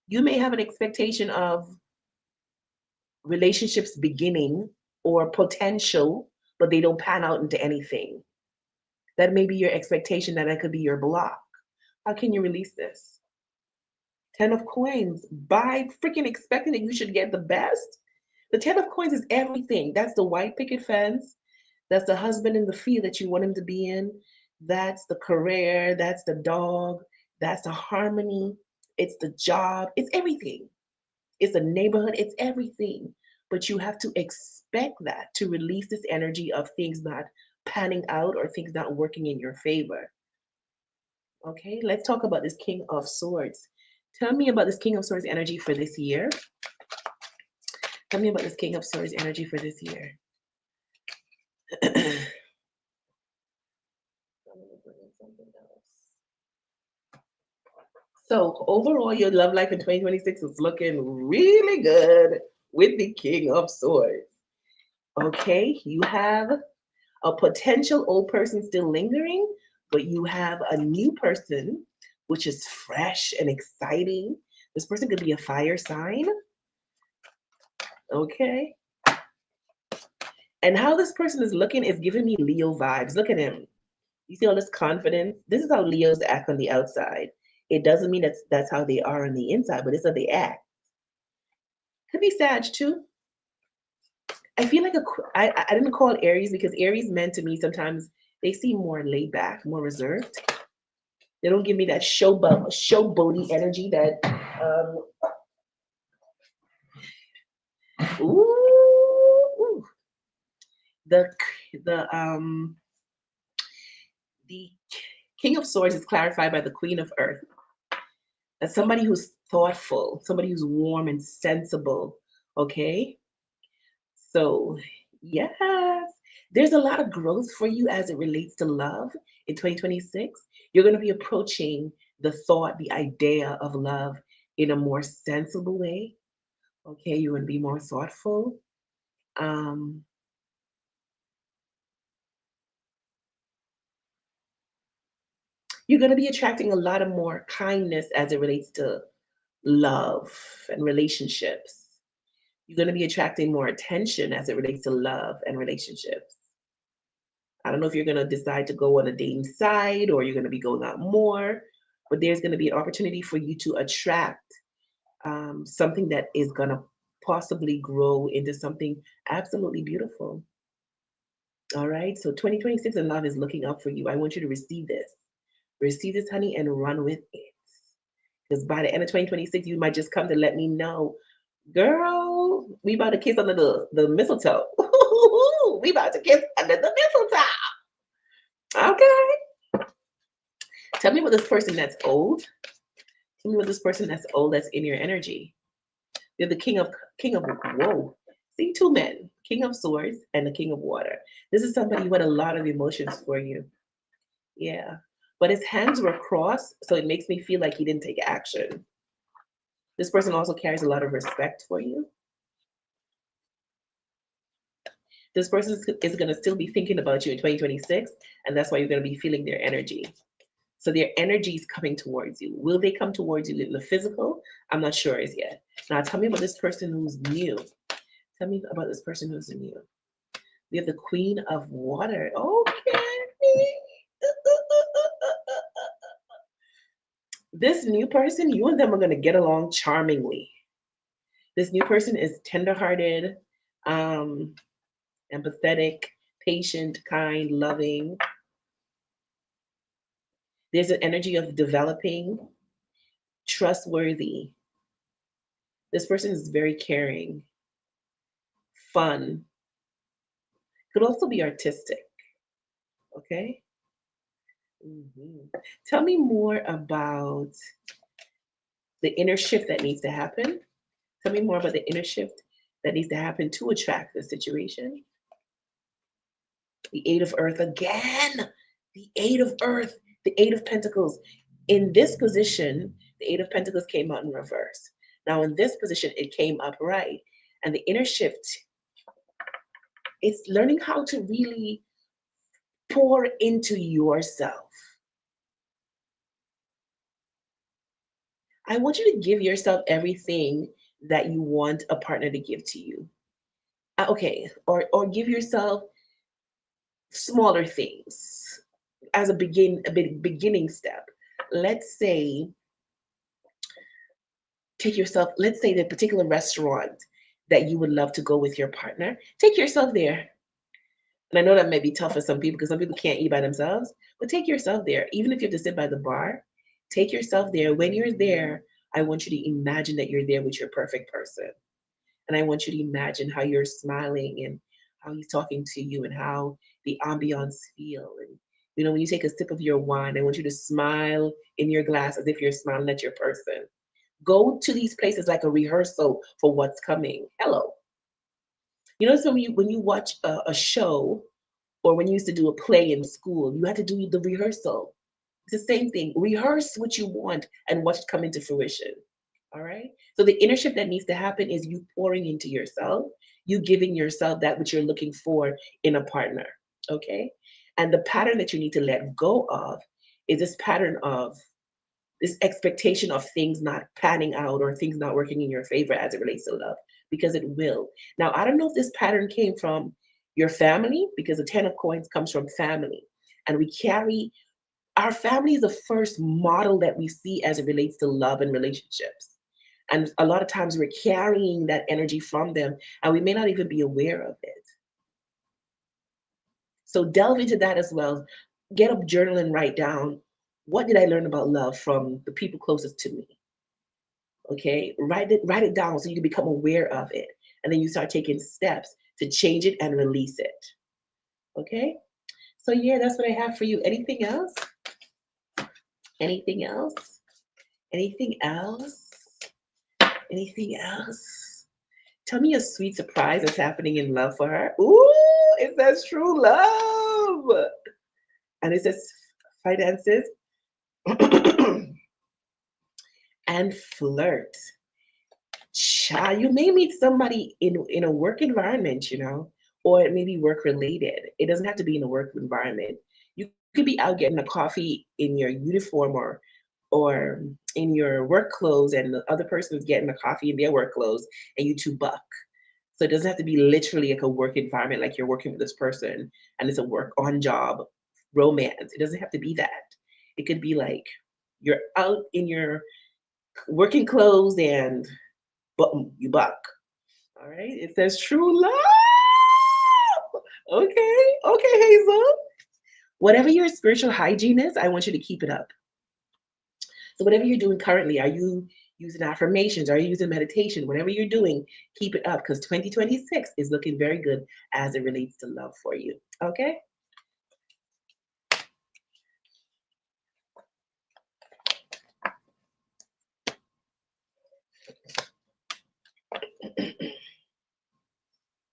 You may have an expectation of relationships beginning or potential, but they don't pan out into anything. That may be your expectation, that could be your block. How can you release this? 10 of Coins. By freaking expecting that you should get the best. The 10 of Coins is everything. That's the white picket fence. That's the husband in the field that you want him to be in. That's the career. That's the dog. That's the harmony. It's the job. It's everything. It's the neighborhood. It's everything. But you have to expect that to release this energy of things not panning out or things not working in your favor. Okay, let's talk about this King of Swords. Tell me about this King of Swords energy for this year. Tell me about this King of Swords energy for this year. So overall, your love life in 2026 is looking really good with the King of Swords. Okay, you have a potential old person still lingering, but you have a new person, which is fresh and exciting. This person could be a fire sign. Okay. And how this person is looking is giving me Leo vibes. Look at him. You see all this confidence? This is how Leos act on the outside. It doesn't mean that's how they are on the inside, but it's how they act. Could be Sag too. I feel like I didn't call Aries because Aries men to me sometimes they seem more laid back, more reserved. They don't give me that showboaty energy that ooh, the the the King of Swords is clarified by the Queen of Earth as somebody who's thoughtful, somebody who's warm and sensible. Okay, so yes, there's a lot of growth for you as it relates to love in 2026. You're going to be approaching the thought, the idea of love in a more sensible way. Okay, you're going to be more thoughtful. Um, you're going to be attracting a lot of more kindness as it relates to love and relationships. You're going to be attracting more attention as it relates to love and relationships. I don't know if you're going to decide to go on a dating site or you're going to be going out more, but there's going to be an opportunity for you to attract something that is going to possibly grow into something absolutely beautiful. All right. So 2026 and love is looking up for you. I want you to receive this. Receive this, honey, and run with it. Because by the end of 2026, you might just come to let me know, girl, we about to kiss under the mistletoe. We about to kiss under the mistletoe. Okay. Tell me what this person that's old. Tell me what this person that's old that's in your energy. You're the king of whoa. See two men, King of Swords and the King of Water. This is somebody who had a lot of emotions for you. Yeah. But his hands were crossed, so it makes me feel like he didn't take action. This person also carries a lot of respect for you. This person is going to still be thinking about you in 2026, and that's why you're going to be feeling their energy. So their energy is coming towards you. Will they come towards you in the physical? I'm not sure as yet. Now tell me about this person who's new. Tell me about this person who's new. We have the Queen of Water. Okay. This new person, you and them are going to get along charmingly. This new person is tenderhearted, um, empathetic, patient, kind, loving. There's an energy of developing, trustworthy. This person is very caring, fun, could also be artistic. Okay. Mhm. Tell me more about the inner shift that needs to happen. Tell me more about the inner shift that needs to happen to attract the situation. The Eight of Earth again. The Eight of Earth, the Eight of Pentacles. In this position, the Eight of Pentacles came out in reverse. Now, in this position, it came upright. And the inner shift is learning how to really pour into yourself. I want you to give yourself everything that you want a partner to give to you. Okay, or give yourself smaller things as a beginning step. Let's say take yourself, let's say the particular restaurant that you would love to go with your partner, take yourself there. And I know that may be tough for some people because some people can't eat by themselves, but take yourself there. Even if you have to sit by the bar, take yourself there. When you're there, I want you to imagine that you're there with your perfect person. And I want you to imagine how you're smiling and how he's talking to you and how the ambiance feel. And when you take a sip of your wine, I want you to smile in your glass as if you're smiling at your person. Go to these places like a rehearsal for what's coming. Hello. So when you watch a show or when you used to do a play in school, you had to do the rehearsal. It's the same thing. Rehearse what you want and watch it come into fruition. All right. So the inner shift that needs to happen is you pouring into yourself, you giving yourself that which you're looking for in a partner. Okay. And the pattern that you need to let go of is this pattern of this expectation of things not panning out or things not working in your favor as it relates to love, because it will. Now, I don't know if this pattern came from your family, because the 10 of coins comes from family. And we carry Our family is the first model that we see as it relates to love and relationships. And a lot of times we're carrying that energy from them and we may not even be aware of it. So delve into that as well. Get a journal and write down, what did I learn about love from the people closest to me? Okay, write it down so you can become aware of it. And then you start taking steps to change it and release it. Okay? So yeah, that's what I have for you. Anything else? Anything else? Anything else? Anything else? Tell me a sweet surprise that's happening in love for her. Ooh, it says true love. And it says finances and flirt. Child, you may meet somebody in a work environment, or it may be work related. It doesn't have to be in a work environment. You could be out getting a coffee in your uniform or in your work clothes, and the other person is getting a coffee in their work clothes, and you two buck. So it doesn't have to be literally like a work environment, like you're working with this person and it's a work on job romance. It doesn't have to be that. It could be like you're out in your working clothes and boom, you buck. All right. It says true love. Okay. Okay, Hazel. Whatever your spiritual hygiene is, I want you to keep it up. So whatever you're doing currently, are you using affirmations? Are you using meditation? Whatever you're doing, keep it up because 2026 is looking very good as it relates to love for you. Okay?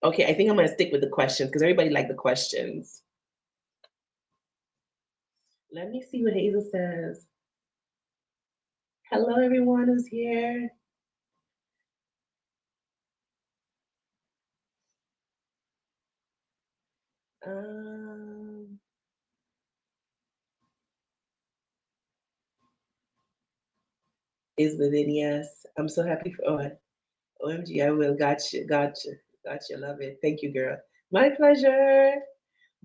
Okay, I think I'm going to stick with the questions because everybody liked the questions. Let me see what Hazel says. Hello, everyone who's here. Um, is within, yes. I'm so happy for OMG, I will. Gotcha, gotcha, gotcha. Love it. Thank you, girl. My pleasure.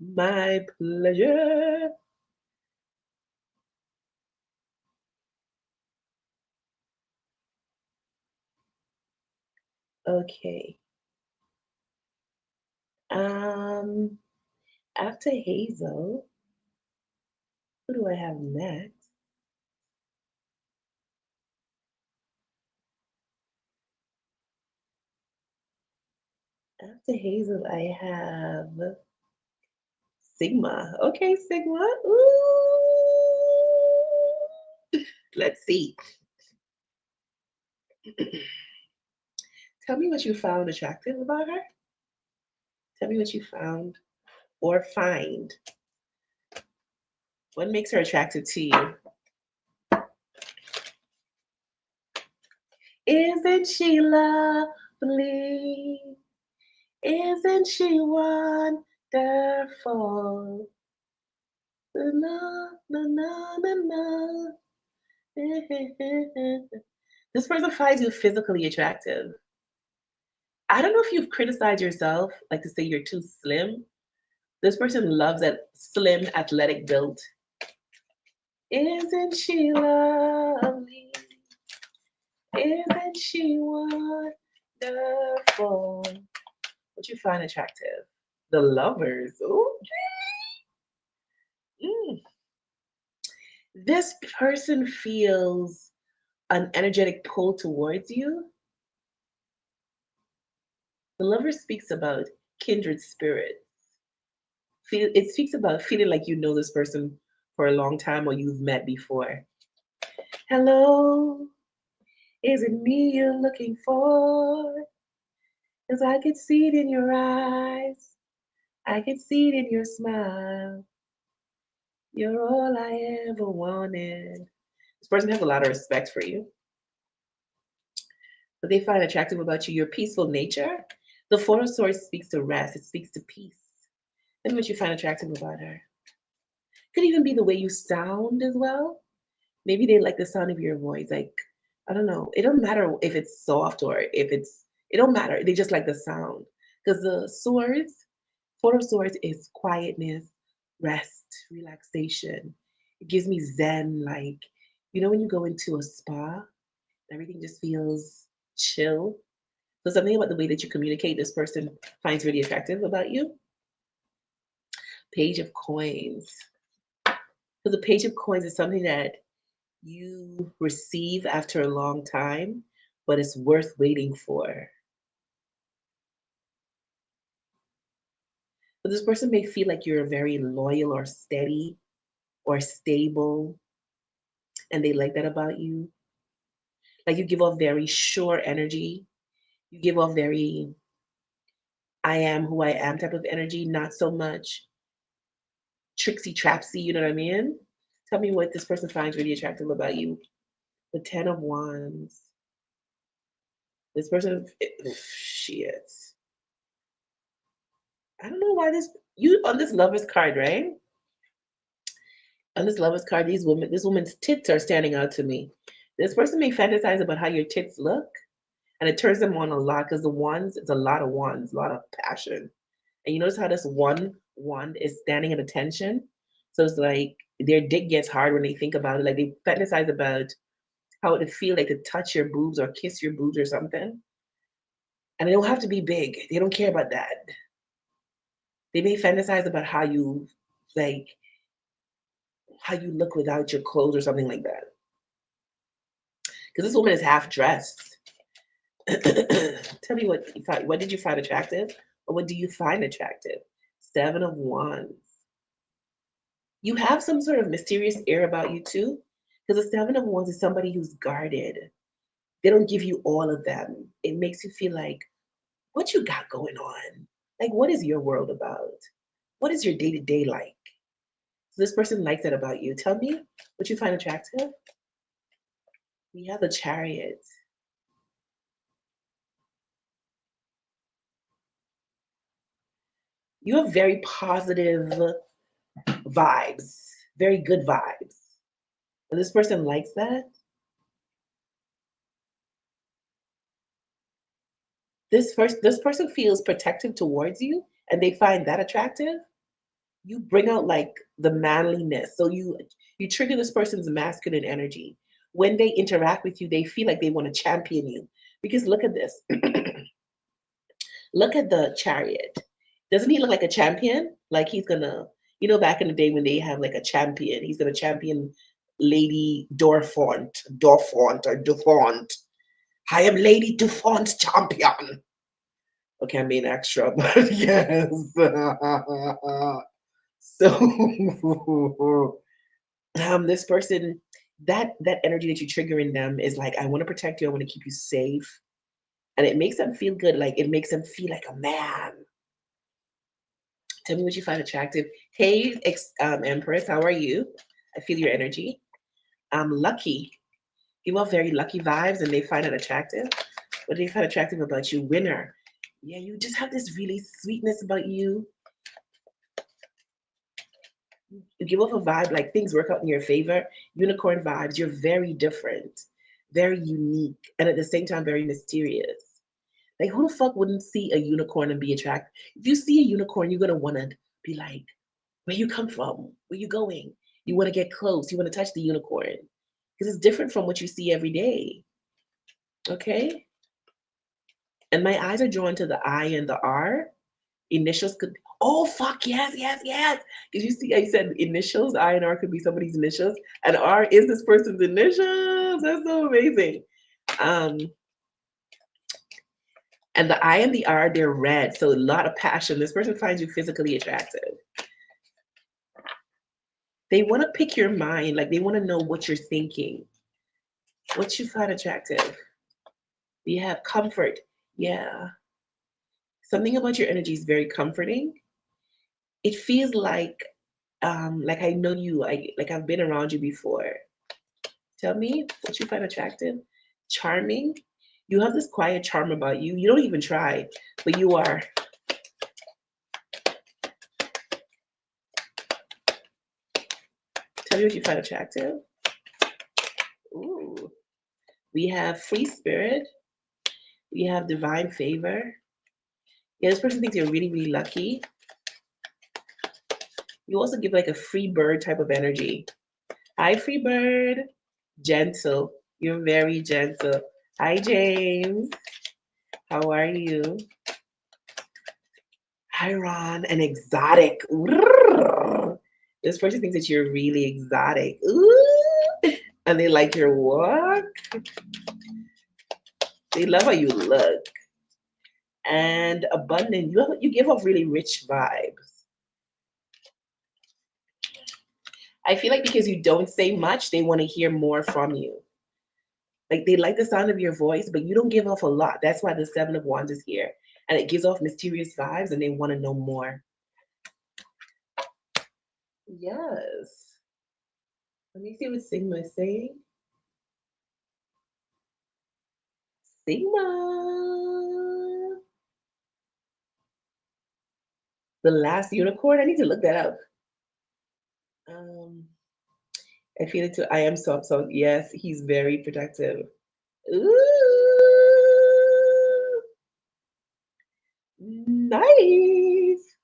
My pleasure. Okay. Um, After Hazel, who do I have next? After Hazel, I have Sigma. Okay, Sigma. Ooh. Let's see. Tell me what you found attractive about her. Tell me what you found or find. What makes her attractive to you? Isn't she lovely? Isn't she wonderful? Na, na, na, na, na. This person finds you physically attractive. I don't know if you've criticized yourself, like to say you're too slim. This person loves that slim, athletic build. Isn't she lovely? Isn't she wonderful? What you find attractive? The lovers. Ooh. Mm. This person feels an energetic pull towards you. The lover speaks about kindred spirits. It speaks about feeling like you know this person for a long time or you've met before. Hello, is it me you're looking for? Because I could see it in your eyes. I could see it in your smile. You're all I ever wanted. This person has a lot of respect for you. What they find attractive about you, your peaceful nature. The Four of Swords speaks to rest, it speaks to peace. That's what you find attractive about her. Could even be the way you sound as well. Maybe they like the sound of your voice. Like, I don't know. It don't matter if it's soft or if it don't matter. They just like the sound. Because the swords, Four of Swords is quietness, rest, relaxation. It gives me zen, like, you know, when you go into a spa, everything just feels chill. So something about the way that you communicate, this person finds really attractive about you. Page of coins. So the page of coins is something that you receive after a long time, but it's worth waiting for. But this person may feel like you're very loyal or steady or stable, and they like that about you. Like you give off very sure energy. You give off very I am who I am type of energy, not so much tricksy trapsy, you know what I mean? Tell me what this person finds really attractive about you. The Ten of Wands. This person, shit. I don't know why you on this Lover's card, right? On this Lover's card, this woman's tits are standing out to me. This person may fantasize about how your tits look, and it turns them on a lot because the wands, it's a lot of wands, a lot of passion. And you notice how this one wand is standing at attention? So it's like their dick gets hard when they think about it. Like they fantasize about how it would feel like to touch your boobs or kiss your boobs or something. And it don't have to be big. They don't care about that. They may fantasize about like how you look without your clothes or something like that. Because this woman is half dressed. Tell me what you find. What did you find attractive, or what do you find attractive? Seven of Wands. You have some sort of mysterious air about you too, because the Seven of Wands is somebody who's guarded. They don't give you all of them. It makes you feel like, what you got going on? Like, what is your world about? What is your day to day like? So this person likes that about you. Tell me what you find attractive. We have the Chariot. You have very positive vibes, very good vibes. And this person likes that. This person feels protective towards you and they find that attractive. You bring out like the manliness. So you trigger this person's masculine energy. When they interact with you, they feel like they want to champion you. Because look at this. Look at the Chariot. Doesn't he look like a champion? Like he's gonna, back in the day when they have like a champion, he's gonna champion Lady Dorfont or Dufont. I am Lady Dufont's champion. Okay, I'm being extra, but yes. So this person, that energy that you trigger in them is like, I want to protect you, I want to keep you safe. And it makes them feel good, like it makes them feel like a man. Tell me what you find attractive. Hey, Empress, how are you? I feel your energy. I'm lucky. You have very lucky vibes and they find it attractive. What do they find attractive about you? Winner. Yeah, you just have this really sweetness about you. You give off a vibe like things work out in your favor. Unicorn vibes. You're very different, very unique, and at the same time, very mysterious. Like, who the fuck wouldn't see a unicorn and be attracted? If you see a unicorn, you're gonna wanna be like, where you come from? Where you going? You wanna get close. You wanna touch the unicorn because it's different from what you see every day. Okay. And my eyes are drawn to the I and the R. Initials could. Oh fuck yes, yes, yes. Did you see? I said initials. I and R could be somebody's initials, and R is this person's initials. That's so amazing. Um, and the I and the R, they're red, so a lot of passion. This person finds you physically attractive. They want to pick your mind, like they want to know what you're thinking, what you find attractive. You have comfort. Yeah, something about your energy is very comforting. It feels like I know you, like I've been around you before. Tell me what you find attractive, charming. You have this quiet charm about you. You don't even try, but you are. Tell me what you find attractive. Ooh. We have free spirit. We have divine favor. Yeah, this person thinks you're really, really lucky. You also give like a free bird type of energy. Hi, Freebird. Gentle. You're very gentle. Hi, James. How are you? Hi, Ron. An exotic. This person thinks that you're really exotic. Ooh. And they like your walk. They love how you look. And abundant. You give off really rich vibes. I feel like because you don't say much, they want to hear more from you. Like they like the sound of your voice, but you don't give off a lot. That's why the Seven of Wands is here. And it gives off mysterious vibes and they want to know more. Yes. Let me see what Sigma is saying. Sigma. The last unicorn. I need to look that up. Um, I feel it too. I am so yes, he's very protective. Ooh, nice.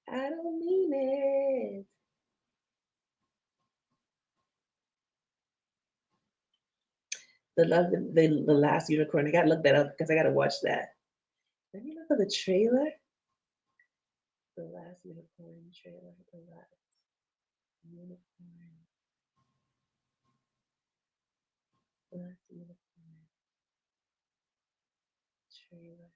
I don't mean it. The last unicorn. I gotta look that up because I gotta watch that. Let me look at the trailer. The last unicorn trailer. The last unicorn. The last unicorn trailer.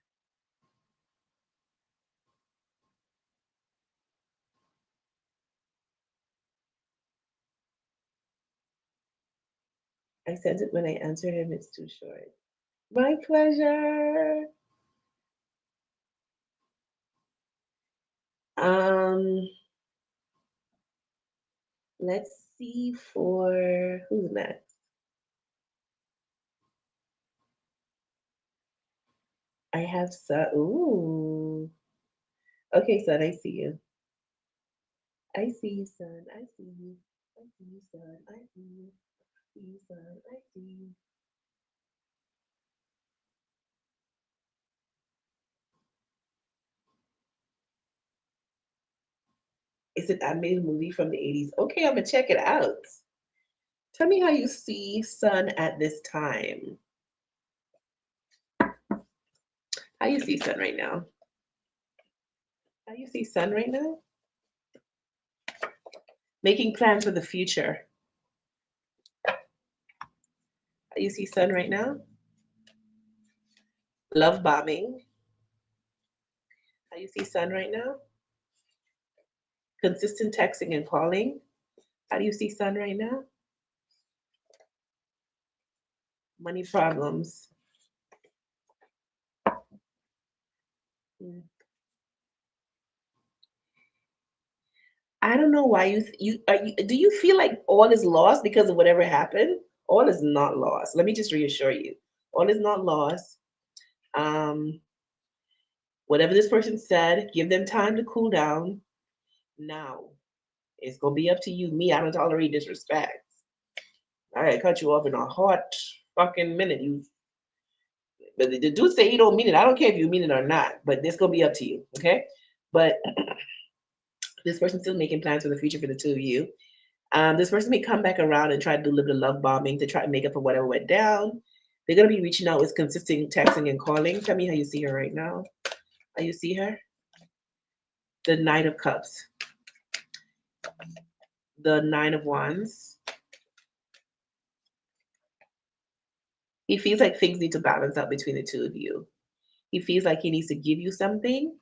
I sent it when I answered him. It's too short. My pleasure. Um, let's see for who's next. I have Sun. Ooh. Okay, Sun, I see you. I see you, Sun. I see you. I see you, Sun. I see you. I see you, Sun. I see you. It's an animated movie from the 80s. Okay, I'm gonna check it out. Tell me how you see Sun at this time. How you see Sun right now? How you see Sun right now? Making plans for the future. How you see Sun right now? Love bombing. How you see Sun right now? Consistent texting and calling. How do you see Sun right now? Money problems. Mm. I don't know why do you feel like all is lost because of whatever happened? All is not lost. Let me just reassure you. All is not lost. Um, whatever this person said, give them time to cool down. Now, it's gonna be up to you. Me, I don't tolerate disrespect. I cut you off in a hot fucking minute. You, but the dude say he don't mean it. I don't care if you mean it or not. But this gonna be up to you, okay? But this person's still making plans for the future for the two of you. This person may come back around and try to do a little bit of love bombing to try to make up for whatever went down. They're gonna be reaching out with consistent texting and calling. Tell me how you see her right now. How you see her? The Knight of Cups, the Nine of Wands. He feels like things need to balance out between the two of you. He feels like he needs to give you something,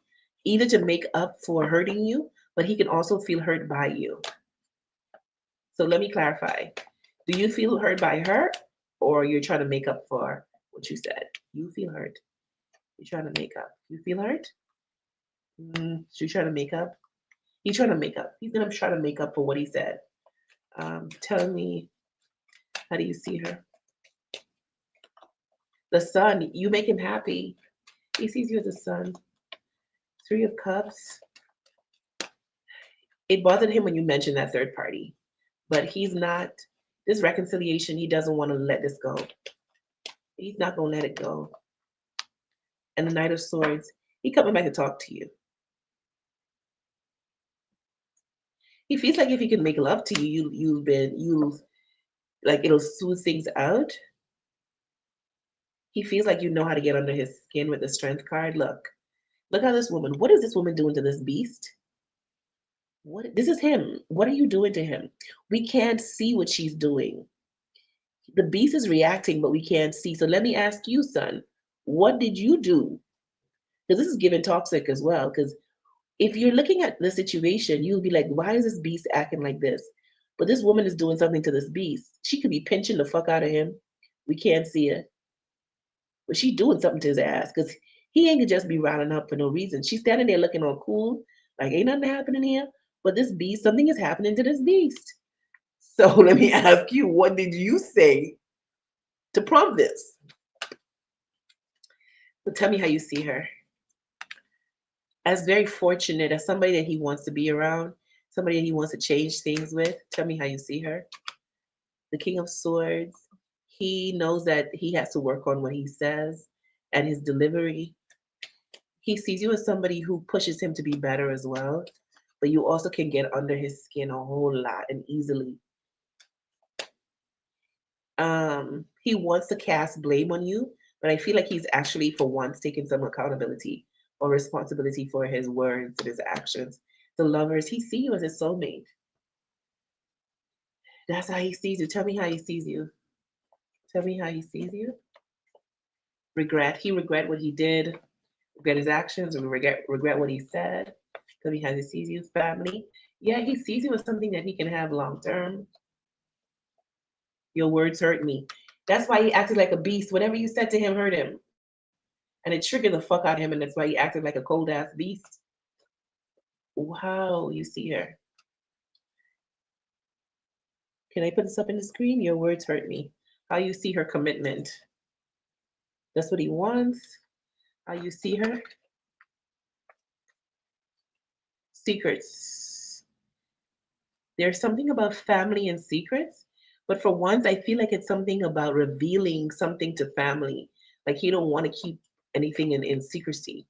either to make up for hurting you, but he can also feel hurt by you. So let me clarify. Do you feel hurt by her, or you're trying to make up for what you said? You feel hurt. You're trying to make up. You feel hurt? So you're trying to make up? He's trying to make up. He's gonna try to make up for what he said. Tell me, how do you see her? The sun, you make him happy. He sees you as a sun. Three of Cups. It bothered him when you mentioned that third party, but he's not. This reconciliation, he doesn't want to let this go. He's not gonna let it go. And the Knight of Swords. He coming back to talk to you. He feels like if he can make love to you, you like it'll soothe things out. He feels like you know how to get under his skin with the strength card. Look how this woman. What is this woman doing to this beast? What this is him. What are you doing to him? We can't see what she's doing. The beast is reacting, but we can't see. So let me ask you, son, what did you do? Because this is giving toxic as well. Because if you're looking at the situation, you'll be like, why is this beast acting like this? But this woman is doing something to this beast. She could be pinching the fuck out of him. We can't see it. But she doing something to his ass because he ain't gonna just be riling up for no reason. She's standing there looking all cool, like ain't nothing happening here. But this beast, something is happening to this beast. So let me ask you, what did you say to prompt this? But tell me how you see her. As very fortunate, as somebody that he wants to be around, somebody that he wants to change things with. Tell me how you see her. The King of Swords. He knows that he has to work on what he says and his delivery. He sees you as somebody who pushes him to be better as well, but you also can get under his skin a whole lot and easily. He wants to cast blame on you, but I feel like he's actually for once taking some accountability or responsibility for his words and his actions. The lovers, he sees you as his soulmate. That's how he sees you. Tell me how he sees you. Tell me how he sees you. Regret. He regret what he did, regret his actions, or regret what he said. Tell me how he sees you. Family. Yeah, he sees you as something that he can have long term. Your words hurt me. That's why he acted like a beast. Whatever you said to him hurt him. And it triggered the fuck out of him, and that's why he acted like a cold ass beast. Wow, you see her. Can I put this up in the screen? Your words hurt me. How you see her commitment. That's what he wants. How you see her. Secrets. There's something about family and secrets, but for once, I feel like it's something about revealing something to family. Like he don't want to keep anything in secrecy.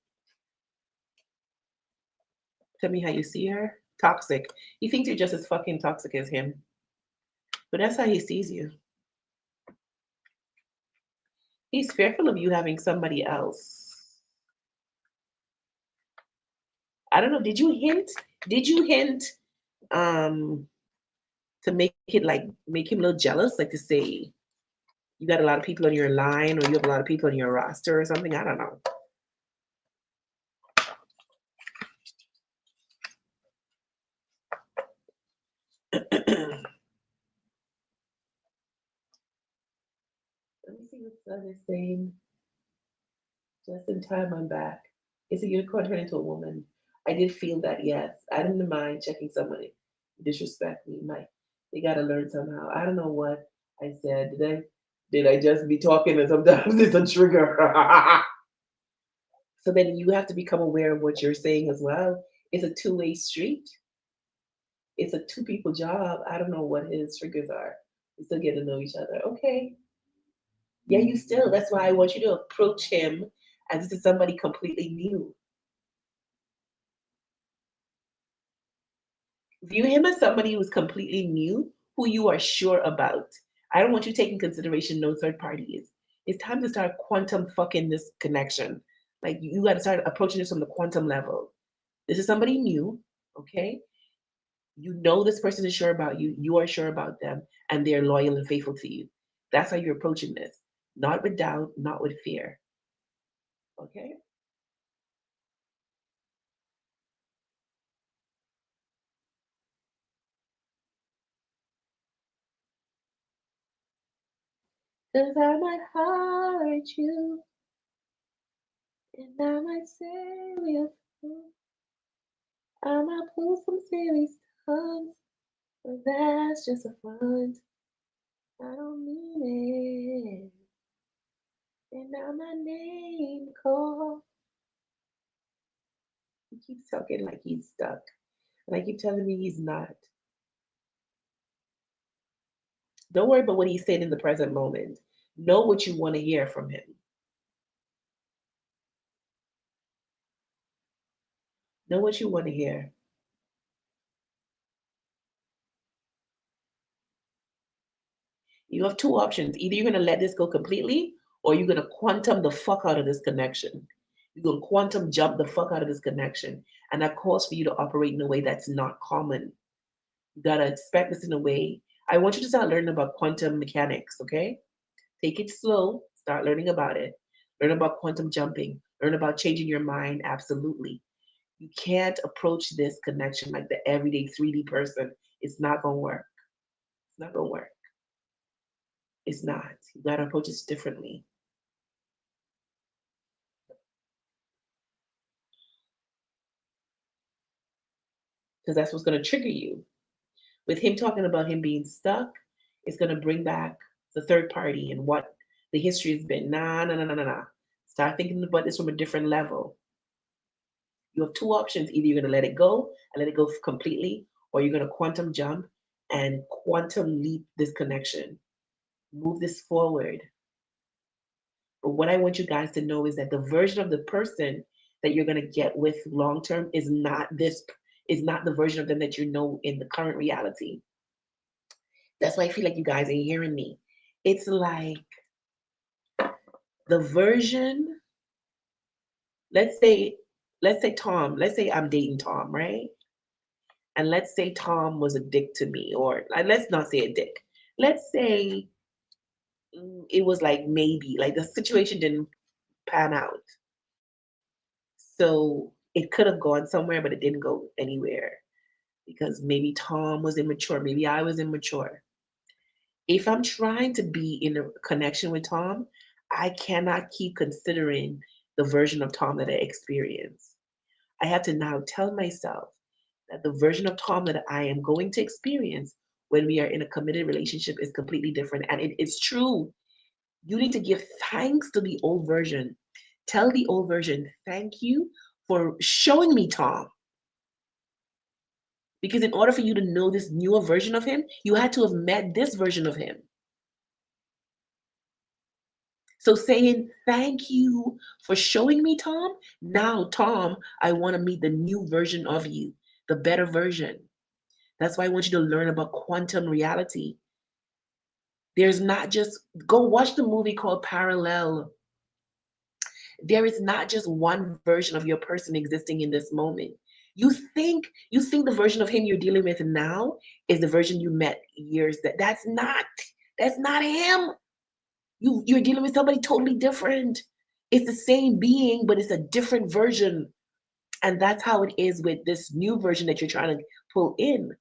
Tell me how you see her. Toxic. He thinks you're just as fucking toxic as him, but that's how he sees you. He's fearful of you having somebody else. I don't know. Did you hint um to make it like make him a little jealous, like to say you got a lot of people on your line or you have a lot of people on your roster or something? I don't know. Let me see what the other saying. Just in time, I'm back. Is a unicorn turned into a woman? I did feel that, yes. I didn't mind checking somebody disrespect me. They gotta learn somehow. I don't know what I said. Did I just be talking and sometimes it's a trigger? So then you have to become aware of what you're saying as well. It's a two-way street. It's a two people job. I don't know what his triggers are. We still get to know each other. Okay. Yeah, you still. That's why I want you to approach him as this is somebody completely new. View him as somebody who's completely new, who you are sure about. I don't want you taking consideration no third parties. It's time to start quantum fucking this connection. Like you got to start approaching this from the quantum level. This is somebody new, okay? You know this person is sure about you. You are sure about them, and they're loyal and faithful to you. That's how you're approaching this. Not with doubt, not with fear. Okay? Cause I might hurt you, and I might say we are through. I might pull some serious stunts, but that's just a front. I don't mean it. And now my name call. He keeps talking like he's stuck. And I keep telling me he's not. Don't worry about what he's saying in the present moment. Know what you want to hear from him. Know what you want to hear. You have two options. Either you're going to let this go completely, or you're going to quantum the fuck out of this connection. You're going to quantum jump the fuck out of this connection. And that calls for you to operate in a way that's not common. You got to expect this in a way. I want you to start learning about quantum mechanics, okay? Take it slow. Start learning about it. Learn about quantum jumping. Learn about changing your mind. Absolutely. You can't approach this connection like the everyday 3D person. It's not going to work. It's not going to work. It's not. You got to approach this differently. Because that's what's going to trigger you. With him talking about him being stuck, it's going to bring back the third party and what the history has been. Nah, nah, nah, nah, nah, nah. Start thinking about this from a different level. You have two options. Either you're going to let it go and let it go completely, or you're going to quantum jump and quantum leap this connection. Move this forward. But what I want you guys to know is that the version of the person that you're going to get with long term is not the version of them that you know in the current reality. That's why I feel like you guys ain't hearing me. It's like the version, let's say, let's say I'm dating Tom, right? And let's say Tom was a dick to me, or let's not say a dick. Let's say it was like maybe, like the situation didn't pan out. So it could have gone somewhere, but it didn't go anywhere because maybe Tom was immature, maybe I was immature. If I'm trying to be in a connection with Tom, I cannot keep considering the version of Tom that I experienced. I have to now tell myself that the version of Tom that I am going to experience when we are in a committed relationship is completely different. And it is true. You need to give thanks to the old version. Tell the old version, thank you for showing me Tom. Because in order for you to know this newer version of him, you had to have met this version of him. So saying, thank you for showing me Tom. Now, Tom, I want to meet the new version of you, the better version. That's why I want you to learn about quantum reality. There's not just, go watch the movie called Parallel. There is not just one version of your person existing in this moment. You think the version of him you're dealing with now is the version you met years that's not him. You're dealing with somebody totally different. It's the same being, but it's a different version. And that's how it is with this new version that you're trying to pull in.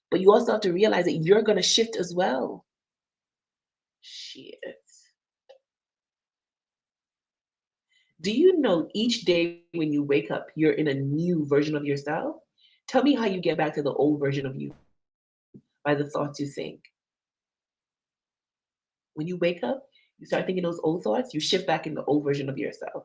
But you also have to realize that you're going to shift as well. Shit. Do you know each day when you wake up, you're in a new version of yourself? Tell me how you get back to the old version of you by the thoughts you think. When you wake up, you start thinking those old thoughts, you shift back in the old version of yourself.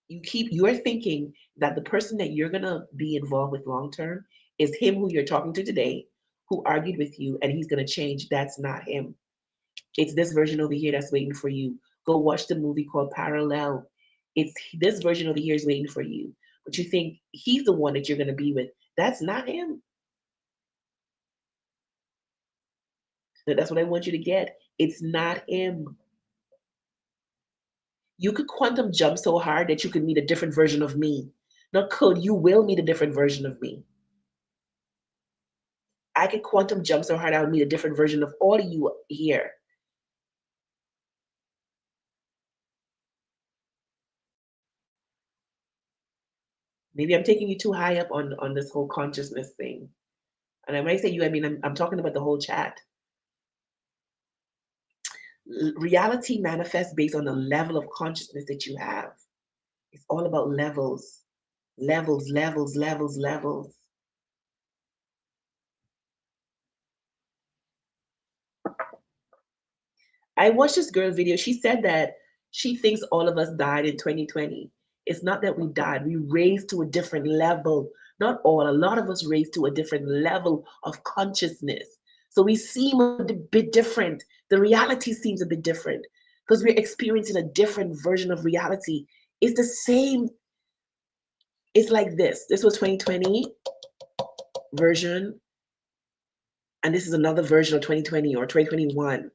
You're thinking that the person that you're gonna be involved with long term is him who you're talking to today, who argued with you, and he's gonna change. That's not him. It's this version over here that's waiting for you. Go watch the movie called Parallel. It's this version over here is waiting for you. But you think he's the one that you're gonna be with. That's not him. So that's what I want you to get. It's not him. You could quantum jump so hard that you could meet a different version of me. Not could, you will meet a different version of me. I could quantum jump so hard I would meet a different version of all of you here. Maybe I'm taking you too high up on this whole consciousness thing. And I might say you, I mean, I'm talking about the whole chat. Reality manifests based on the level of consciousness that you have. It's all about levels, levels, levels, levels, levels. I watched this girl video. She said that she thinks all of us died in 2020. It's not that we died, we raised to a different level. Not all, a lot of us raised to a different level of consciousness. So we seem a bit different. The reality seems a bit different because we're experiencing a different version of reality. It's the same. It's like this. This was 2020 version, and this is another version of 2020 or 2021.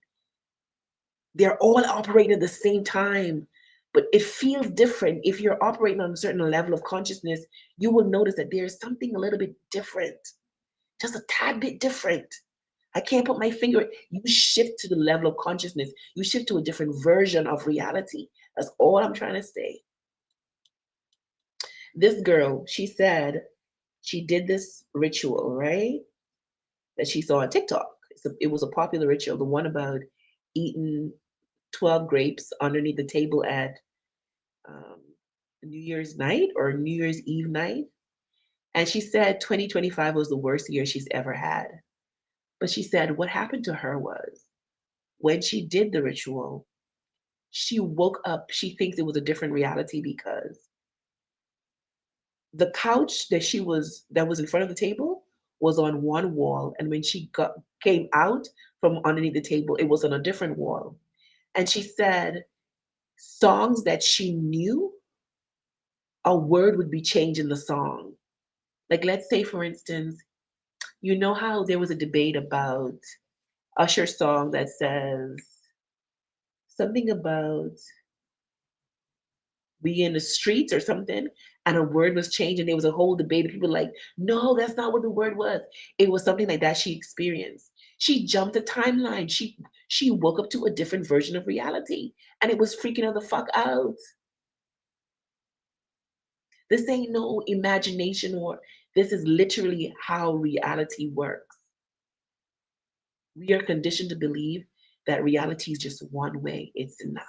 They're all operating at the same time, but it feels different. If you're operating on a certain level of consciousness, you will notice that there's something a little bit different, just a tad bit different. I can't put my finger. You shift to the level of consciousness. You shift to a different version of reality. That's all I'm trying to say. This girl, she said she did this ritual, right? That she saw on TikTok. It was a popular ritual, the one about eating 12 grapes underneath the table at um, New Year's night or New Year's Eve night. And she said 2025 was the worst year she's ever had. But she said what happened to her was when she did the ritual, she woke up. She thinks it was a different reality because the couch that was in front of the table was on one wall, and when she came out from underneath the table, it was on a different wall. And she said songs that she knew, a word would be changed in the song. Like, let's say, for instance, you know how there was a debate about Usher's song that says something about we in the streets or something, and a word was changed, and there was a whole debate. People were like, no, that's not what the word was. It was something like that she experienced. She jumped the timeline. She woke up to a different version of reality, and it was freaking her the fuck out. This ain't no imagination, or this is literally how reality works. We are conditioned to believe that reality is just one way. It's not.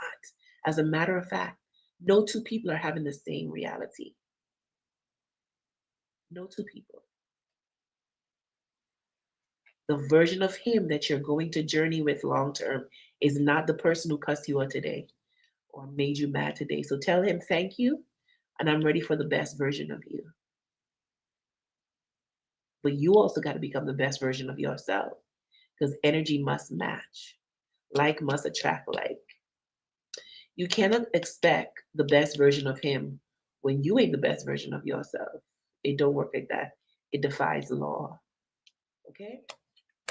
As a matter of fact, no two people are having the same reality. No two people. The version of him that you're going to journey with long term is not the person who cussed you out today or made you mad today. So tell him thank you, and I'm ready for the best version of you. But you also got to become the best version of yourself because energy must match. Like must attract like. You cannot expect the best version of him when you ain't the best version of yourself. It don't work like that. It defies law. Okay?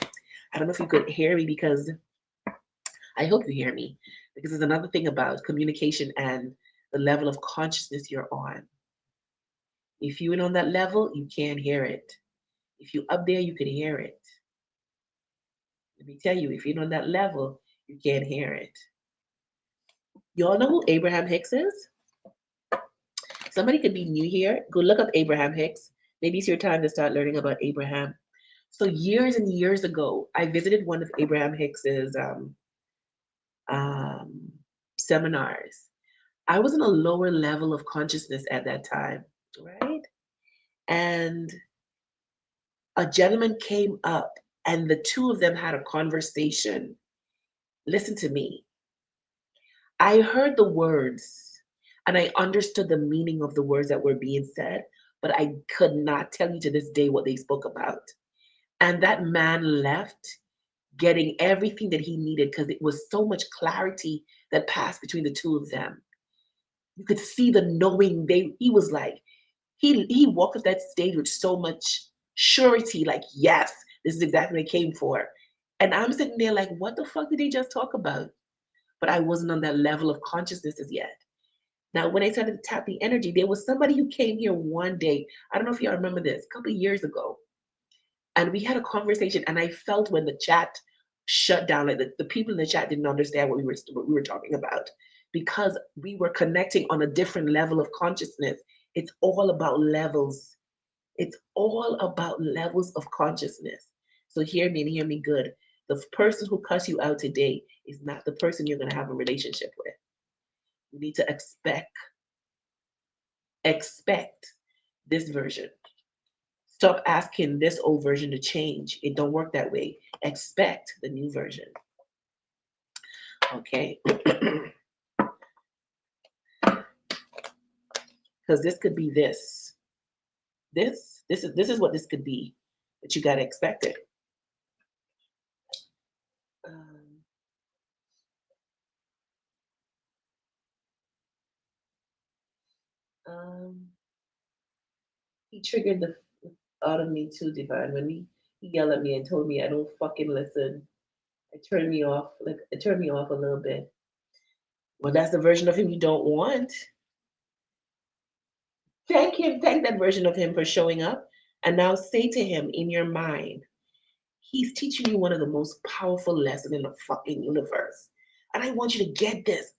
I don't know if you could hear me because I hope you hear me because there's another thing about communication and the level of consciousness you're on. If you ain't on that level, you can't hear it. If you up there, you can hear it. Let me tell you, if you're on that level, you can't hear it. Y'all know who Abraham Hicks is? Somebody could be new here. Go look up Abraham Hicks. Maybe it's your time to start learning about Abraham. So years and years ago, I visited one of Abraham Hicks's um, seminars. I was in a lower level of consciousness at that time, right? And a gentleman came up, and the two of them had a conversation. Listen to me. I heard the words and I understood the meaning of the words that were being said, but I could not tell you to this day what they spoke about. And that man left getting everything that he needed because it was so much clarity that passed between the two of them. You could see the knowing. He was like, he walked up that stage with so much surety, like, yes, this is exactly what I came for. And I'm sitting there like, what the fuck did they just talk about? But I wasn't on that level of consciousness as yet. Now, when I started to tap the energy, there was somebody who came here one day. I don't know if y'all remember this, a couple of years ago. And we had a conversation, and I felt when the chat shut down, like the people in the chat didn't understand what we were talking about because we were connecting on a different level of consciousness. It's all about levels. It's all about levels of consciousness. So hear me and hear me good. The person who cussed you out today is not the person you're going to have a relationship with. You need to expect this version. Stop asking this old version to change. It don't work that way. Expect the new version. Okay? Because this could be this. This is what this could be. But you gotta expect it. Um, um, He triggered the out of me too, Divine. When he yelled at me and told me I don't fucking listen. It turned me off. Like it turned me off a little bit. Well, that's the version of him you don't want. Thank him. Thank that version of him for showing up. And now say to him in your mind, he's teaching you one of the most powerful lessons in the fucking universe. And I want you to get this.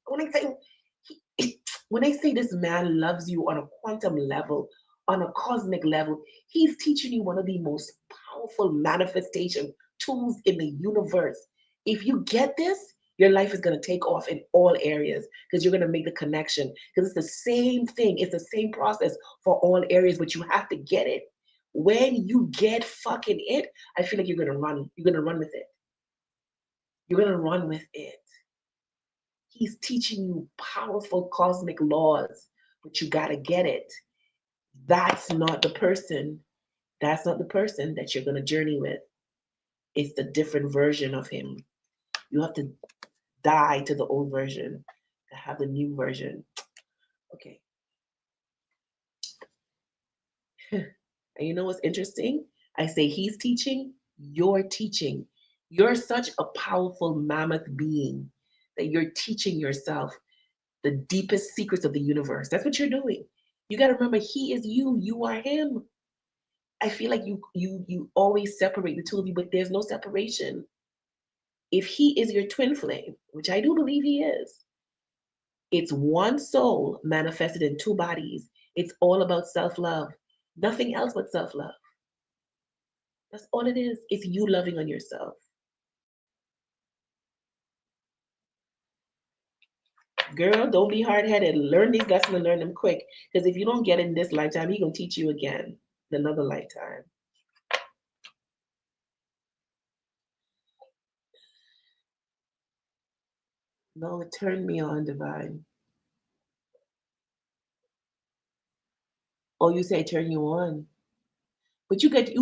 When I say this man loves you on a quantum level, on a cosmic level, he's teaching you one of the most powerful manifestation tools in the universe. If you get this, your life is going to take off in all areas because you're going to make the connection. Because it's the same thing, it's the same process for all areas, but you have to get it. When you get fucking it, I feel like you're going to run. You're going to run with it. You're going to run with it. He's teaching you powerful cosmic laws, but you got to get it. That's not the person. That's not the person that you're going to journey with. It's the different version of him. You have to die to the old version to have the new version. Okay. And you know what's interesting? I say he's teaching, you're teaching. You're such a powerful mammoth being that you're teaching yourself the deepest secrets of the universe. That's what you're doing. You got to remember, he is you. You are him. I feel like you always separate the two of you, but there's no separation. If he is your twin flame, which I do believe he is, it's one soul manifested in two bodies. It's all about self love. Nothing else but self love. That's all it is. It's you loving on yourself. Girl, don't be hard headed. Learn these lessons and learn them quick. Because if you don't get it in this lifetime, he gonna teach you again in another lifetime. No, it turned me on, Divine. Oh, you say turn you on. But you heard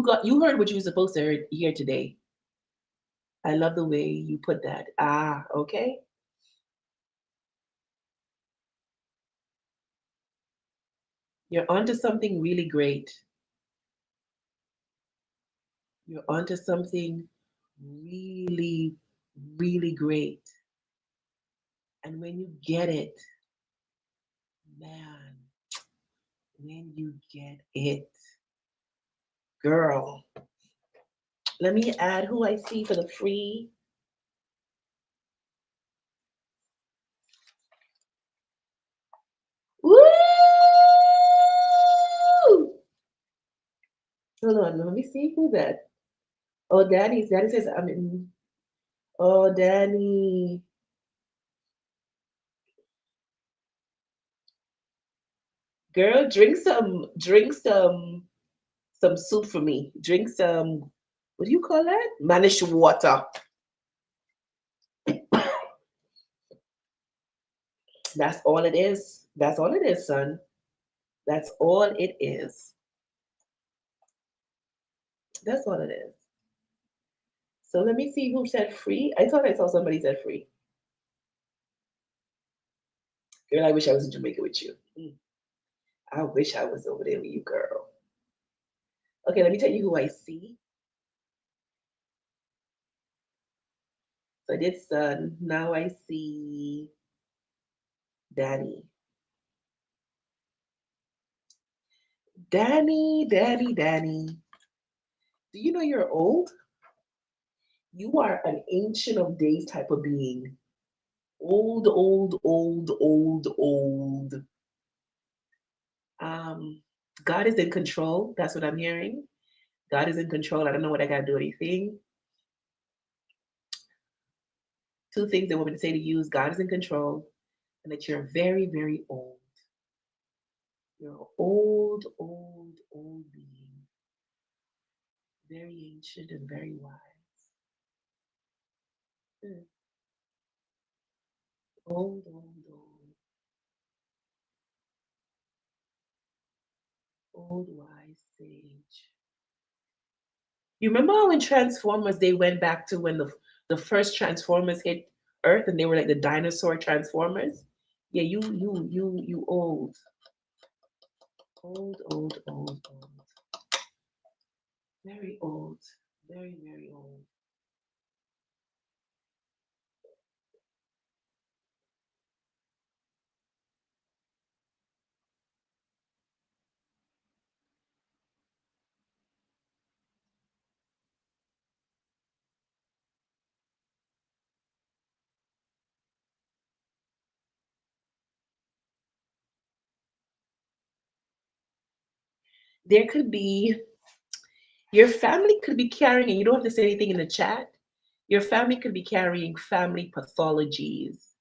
what you were supposed to hear today. I love the way you put that. Ah, okay. You're onto something really great. You're onto something really, really great. And when you get it, man, when you get it, girl, let me add who I see for the free. Woo! Hold on, let me see who's that. Oh, Danny says I'm in. Oh, Danny. Girl, drink some soup for me. Drink some, what do you call that? Manish water. That's all it is. That's all it is, son. That's all it is. That's all it is. So let me see who said free. I thought I saw somebody said free. Girl, I wish I was in Jamaica with you. I wish I was over there with you, girl. Okay, let me tell you who I see. So I did son. Now I see Danny. Danny. Do you know you're old? You are an ancient of days type of being. Old. Um, God is in control. That's what I'm hearing. God is in control. I don't know what I got to do anything. Two things they want me to say to you is God is in control and that you're very, very old. You're an old being. Very ancient and very wise. Mm. Old wise sage. You remember how in Transformers they went back to when the first Transformers hit Earth and they were like the dinosaur Transformers? Yeah, you old. Old. Very old. Very, very old. There could be your family could be carrying, and you don't have to say anything in the chat. Your family could be carrying family pathologies.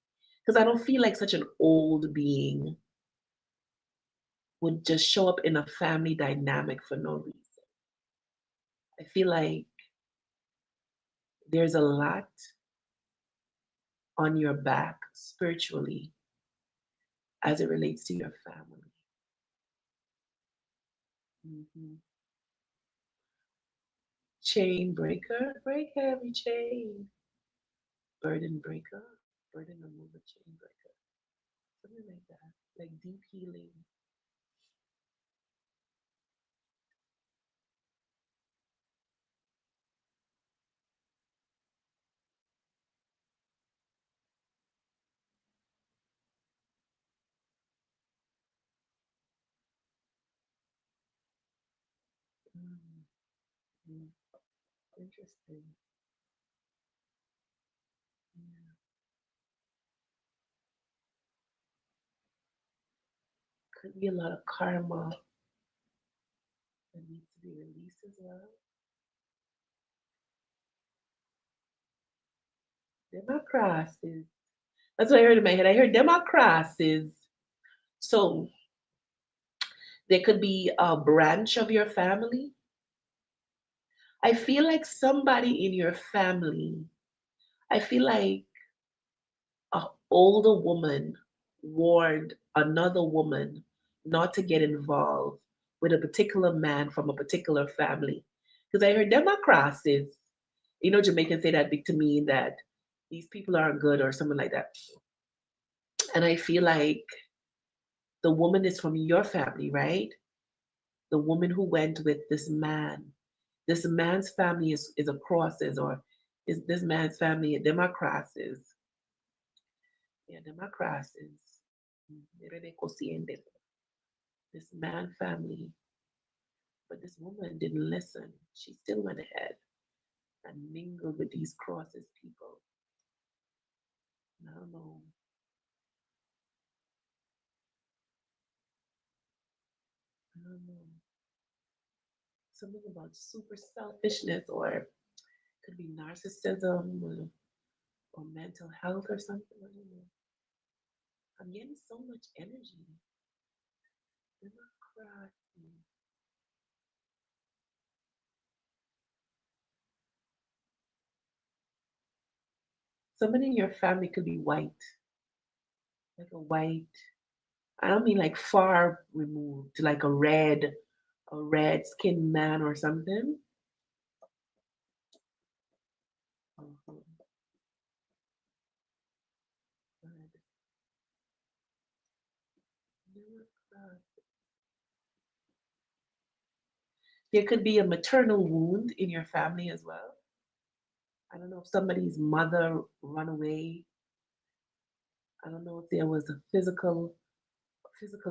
Because I don't feel like such an old being would just show up in a family dynamic for no reason. I feel like there's a lot on your back spiritually as it relates to your family. Mhm. Chain breaker, break every chain. Burden breaker, burden remover, chain breaker. Something like that. Like deep healing. Mm, mm, interesting. Yeah. Could be a lot of karma that needs to be released as well. Democracies. That's what I heard in my head. I heard democracies. So there could be a branch of your family. I feel like somebody in your family, I feel like a older woman warned another woman not to get involved with a particular man from a particular family. Because I heard democracies, Jamaicans say that big to me that these people aren't good or something like that. And I feel like the woman is from your family, right? The woman who went with this man. This man's family is a crosses, or is this man's family a democracies? Yeah, democracies. This man family, but this woman didn't listen. She still went ahead and mingled with these crosses people. And I don't know. I don't know. Something about super selfishness, or could be narcissism, or mental health or something. I don't know. I'm getting so much energy. Democracy. Somebody in your family could be white, like a white. I don't mean like far removed, like a red skinned man or something. Mhm. Red. Democrat. There could be a maternal wound in your family as well. I don't know if somebody's mother run away. I don't know if there was a physical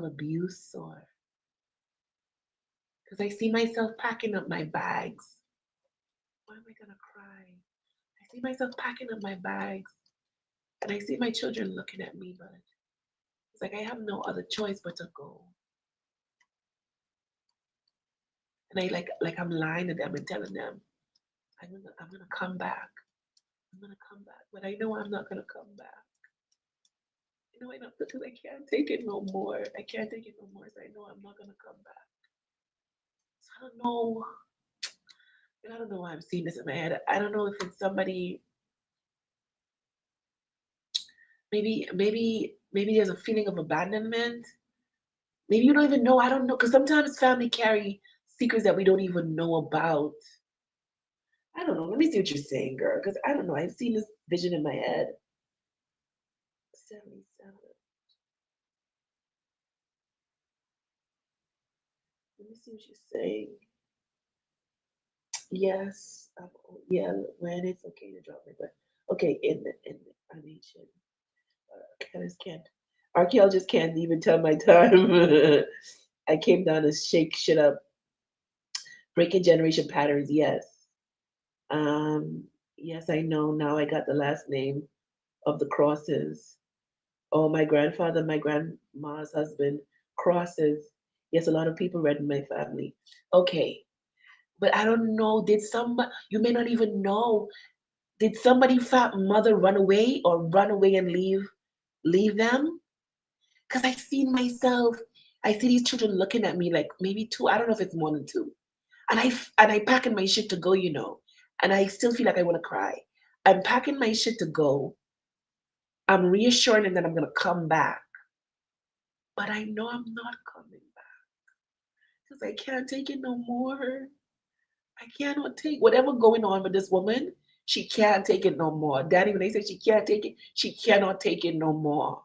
abuse, or because I see myself packing up my bags. Why am I gonna cry? I see myself packing up my bags, and I see my children looking at me, but it's like I have no other choice but to go. And I like I'm lying to them and telling them I'm gonna come back. I'm gonna come back, but I know I'm not gonna come back. I know because I can't take it no more. I can't take it no more. So I know I'm not gonna come back. So I don't know. I don't know why I'm seeing this in my head. I don't know if it's somebody. Maybe there's a feeling of abandonment. Maybe you don't even know. I don't know, because sometimes family carry secrets that we don't even know about. I don't know. Let me see what you're saying, girl. Because I don't know. I've seen this vision in my head. 77. Let me see what you're saying. Yes. Yeah. When it's okay to drop it, but okay. In I mentioned archaeologists can't. Archaeologists can't even tell my time. I came down to shake shit up, breaking generation patterns. Yes. Yes, I know. Now I got the last name of the crosses. Oh, my grandfather, my grandma's husband, crosses. Yes, a lot of people read in my family. Okay, but I don't know. Did somebody? You may not even know. Did somebody fat mother run away or run away and leave them? Because I seen myself. I see these children looking at me like maybe two. I don't know if it's more than two. And I packing my shit to go. And I still feel like I want to cry. I'm packing my shit to go. I'm reassuring them that I'm gonna come back, but I know I'm not coming back because I can't take it no more. I cannot take whatever going on with this woman. She can't take it no more. Daddy, when they say she can't take it, she cannot take it no more.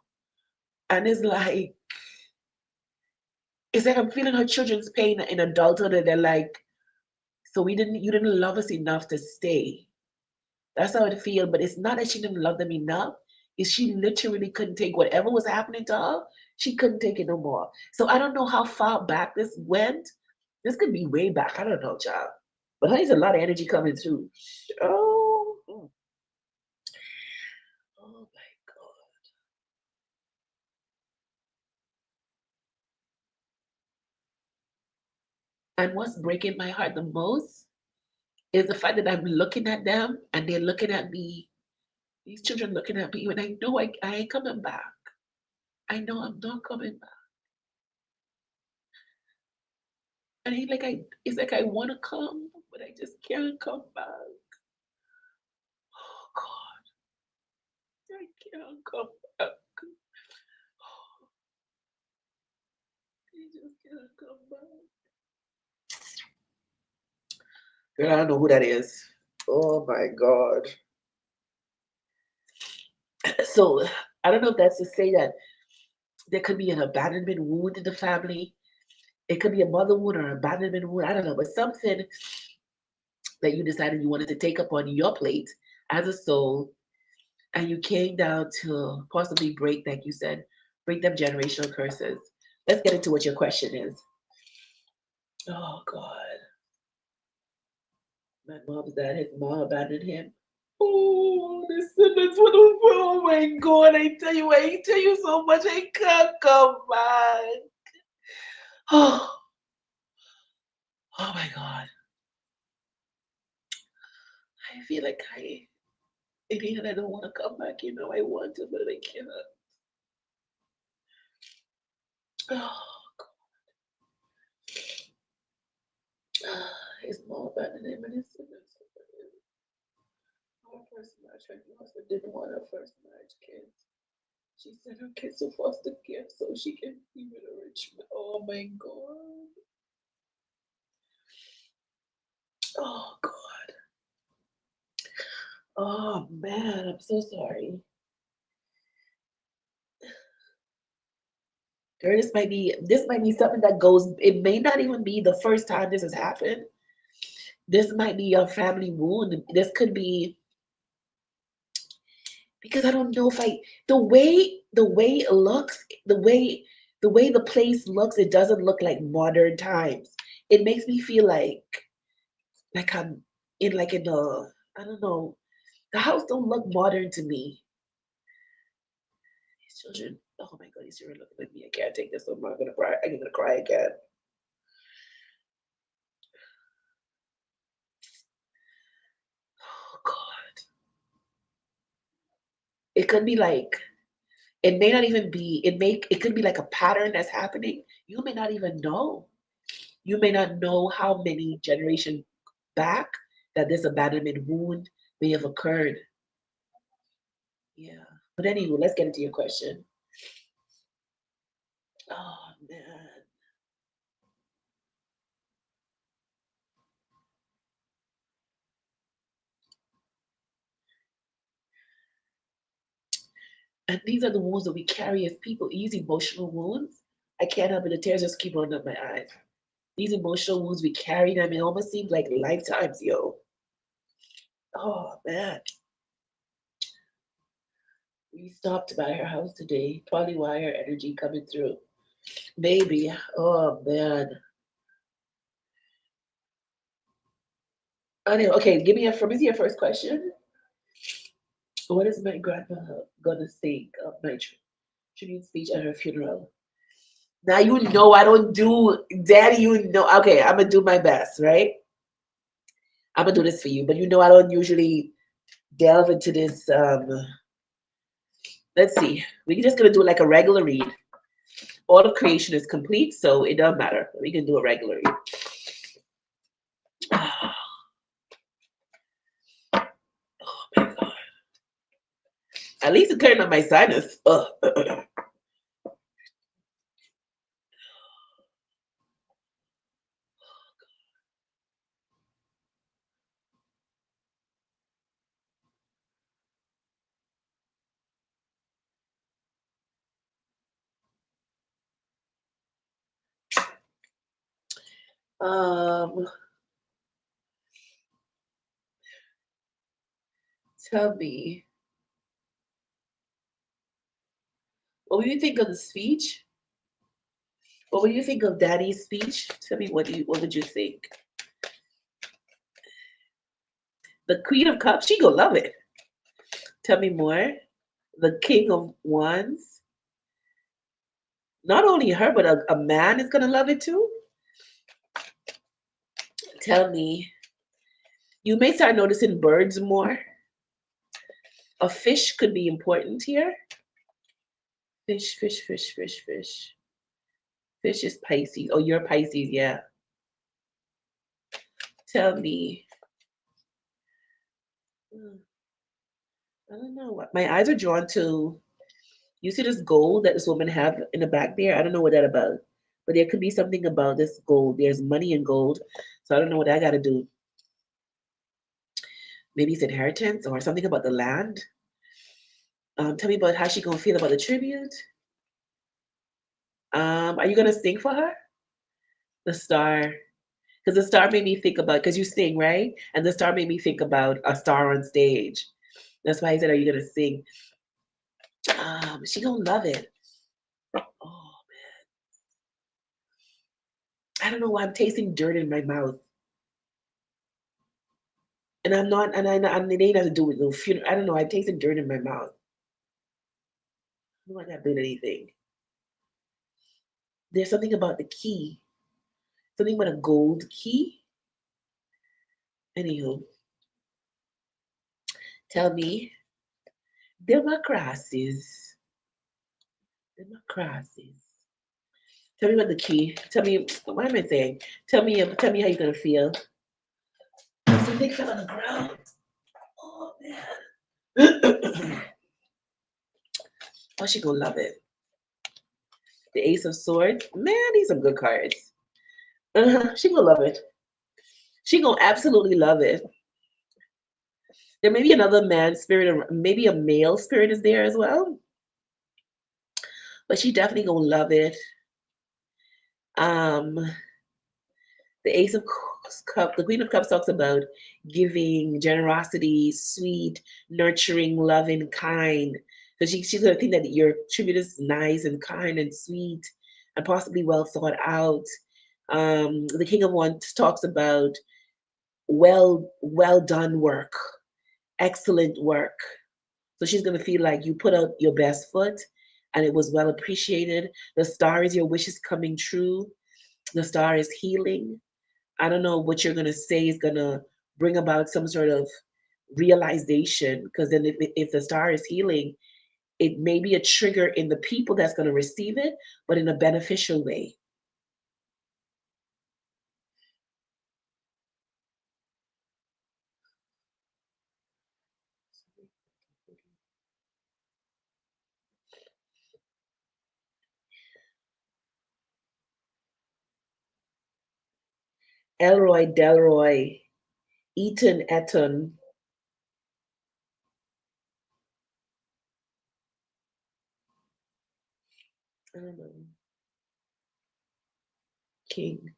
And it's like I'm feeling her children's pain in adulthood, and they're like, so you didn't love us enough to stay. That's how it feels. But it's not that she didn't love them enough. Is she literally couldn't take whatever was happening to her. She couldn't take it no more. So I don't know how far back this went. This could be way back. I don't know, child. But honey's a lot of energy coming through. Oh, oh my God. And what's breaking my heart the most is the fact that I'm looking at them and they're looking at me. These children looking at me, and I know I ain't coming back. I know I'm not coming back. And it's like I want to come, but I just can't come back. Oh God, I can't come back. I just can't come back. Girl, I don't know who that is. Oh my God. So I don't know if that's to say that there could be an abandonment wound in the family. It could be a mother wound or an abandonment wound. I don't know, but something that you decided you wanted to take up on your plate as a soul, and you came down to possibly break, like you said, break them generational curses. Let's get into what your question is. Oh God, my mom's dad, his mom abandoned him. Oh, that's what. Oh my God, I tell you so much. I can't come back. Oh, oh my God, I feel like it ain't that I don't want to come back. I want to, but I cannot. Oh, God. His mom abandoned him and his siblings. Our first marriage, her husband didn't want her first marriage kids. She sent her kids to foster care so she can be with a rich man. Oh my God. Oh God. Oh man, I'm so sorry. Girl, this might be something that goes, it may not even be the first time this has happened. This might be your family wound. This could be because I don't know if I the way it looks, the way the place looks, it doesn't look like modern times. It makes me feel like I'm in a, I don't know. The house don't look modern to me. These children, oh my God, these children looking at me. I can't take this no more. I'm gonna cry. I'm gonna cry again. Oh God. It could be like it may not even be it could be like a pattern that's happening. You may not even know. You may not know how many generations back that this abandonment wound may have occurred. Yeah. But anyway, let's get into your question. Oh man. And these are the wounds that we carry as people, easy emotional wounds. I can't help it. The tears just keep running up my eyes. These emotional wounds, we carry them. It almost seems like lifetimes, yo. Oh man. We stopped by her house today. Probably why her energy coming through. Maybe. Oh man. Anyway, okay, give me a from your first question. What is my grandma gonna think of my tribute speech at her funeral? Now you know I don't do daddy, you know. Okay, I'm gonna do my best, right? I'm gonna do this for you, but you know I don't usually delve into this. Let's see. We're just gonna do like a regular read. All of creation is complete, so it doesn't matter. We can do a regular read. Oh my god. At least it cleared up my sinus. Ugh. Um, tell me, what do you think of the speech? What would you think of Daddy's speech? Tell me what would you think? The Queen of Cups, she gonna love it. Tell me more. The King of Wands. Not only her, but a man is gonna love it too. Tell me, you may start noticing birds more. A fish could be important here. Fish, fish, fish, fish, fish. Fish is Pisces. Oh, you're Pisces, yeah. Tell me. Hmm, I don't know what my eyes are drawn to. You see this gold that this woman have in the back there? I don't know what that about. But there could be something about this gold. There's money in gold. So I don't know what I gotta do. Maybe it's inheritance or something about the land. Tell me about how she gonna feel about the tribute. Are you gonna sing for her? The star. Because the star made me think about because you sing, right? And the star made me think about a star on stage. That's why I said, "Are you gonna sing?" She gonna love it. Oh, I don't know why I'm tasting dirt in my mouth, and I'm not, and it ain't nothing to do with the funeral. I don't know. I'm tasting dirt in my mouth. I don't want that doing anything. There's something about the key, something about a gold key. Anywho, tell me, democracies, democracies. Tell me about the key. Tell me, what am I saying? Tell me how you're gonna feel. Something fell on the ground. Oh man. Oh, she gonna love it. The Ace of Swords. Man, these are good cards. She gonna love it. She gonna absolutely love it. There may be another man spirit, or maybe a male spirit is there as well, but she definitely gonna love it. Um, the Ace of Cups, the Queen of Cups talks about giving, generosity, sweet, nurturing, loving, kind. So she's gonna think that your tribute is nice and kind and sweet, and possibly well thought out. The King of Wands talks about well done work, excellent work. So she's gonna feel like you put out your best foot and it was well appreciated. The star is your wishes coming true. The star is healing. I don't know what you're gonna say is gonna bring about some sort of realization, because then if the star is healing, it may be a trigger in the people that's gonna receive it, but in a beneficial way. Elroy, Delroy, Eaton, Eton. I don't know. King.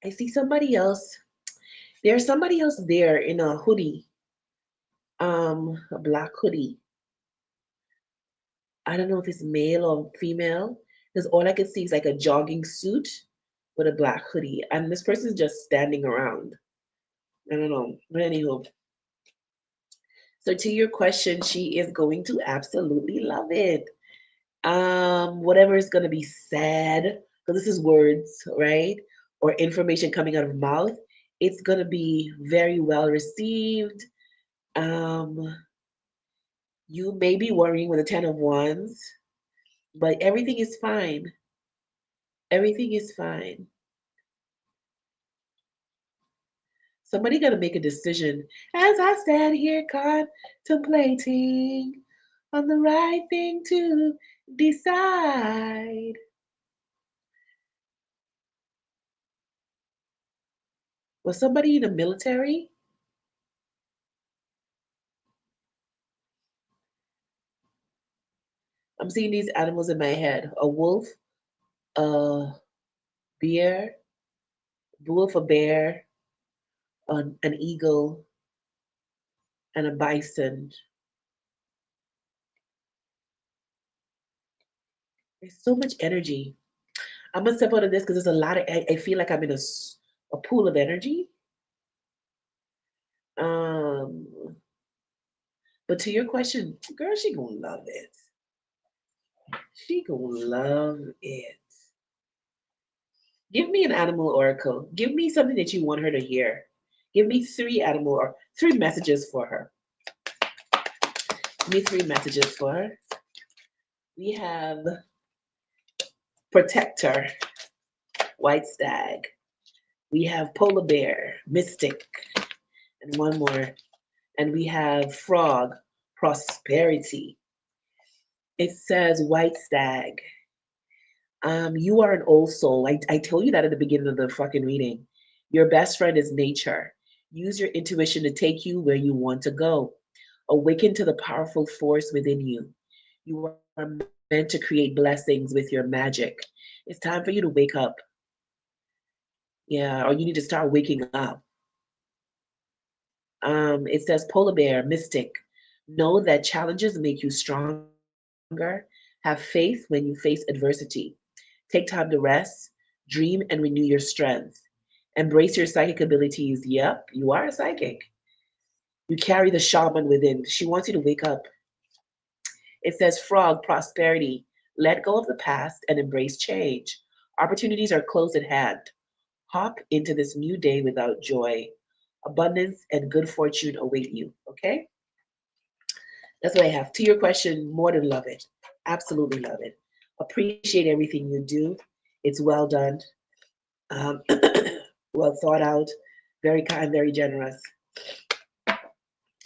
I see somebody else. There's somebody else there in a hoodie, a black hoodie. I don't know if it's male or female, because all I can see is like a jogging suit with a black hoodie, and this person's just standing around. I don't know. But anywho, so to your question, she is going to absolutely love it. Whatever is gonna be said, because this is words, right? Or information coming out of mouth, it's gonna be very well received. Um, you may be worrying with a 10 of Wands, but everything is fine. Everything is fine. Somebody got to make a decision. As I stand here contemplating on the right thing to decide. Was somebody in the military? I'm seeing these animals in my head: a wolf, a bear, wolf, a bear, an eagle, and a bison. There's so much energy. I'm gonna step out of this because there's a lot of. I feel like I'm in a pool of energy. Um, but to your question, girl, she gonna love it. She gonna love it. Give me an animal oracle. Give me something that you want her to hear. Give me three animal or three messages for her. Give me three messages for her. We have protector, white stag. We have polar bear, mystic, and one more. And we have frog, prosperity. It says white stag. You are an old soul. I told you that at the beginning of the fucking reading. Your best friend is nature. Use your intuition to take you where you want to go. Awaken to the powerful force within you. You are meant to create blessings with your magic. It's time for you to wake up. Yeah, or you need to start waking up. It says polar bear, mystic. Know that challenges make you stronger. Have faith when you face adversity. Take time to rest, dream, and renew your strength. Embrace your psychic abilities. Yep, you are a psychic. You carry the shaman within. She wants you to wake up. It says frog, prosperity. Let go of the past and embrace change. Opportunities are close at hand. Hop into this new day without joy. Abundance and good fortune await you. Okay? That's what I have. To your question, more than love it. Absolutely love it. Appreciate everything you do. It's well done, um, well thought out, very kind, very generous.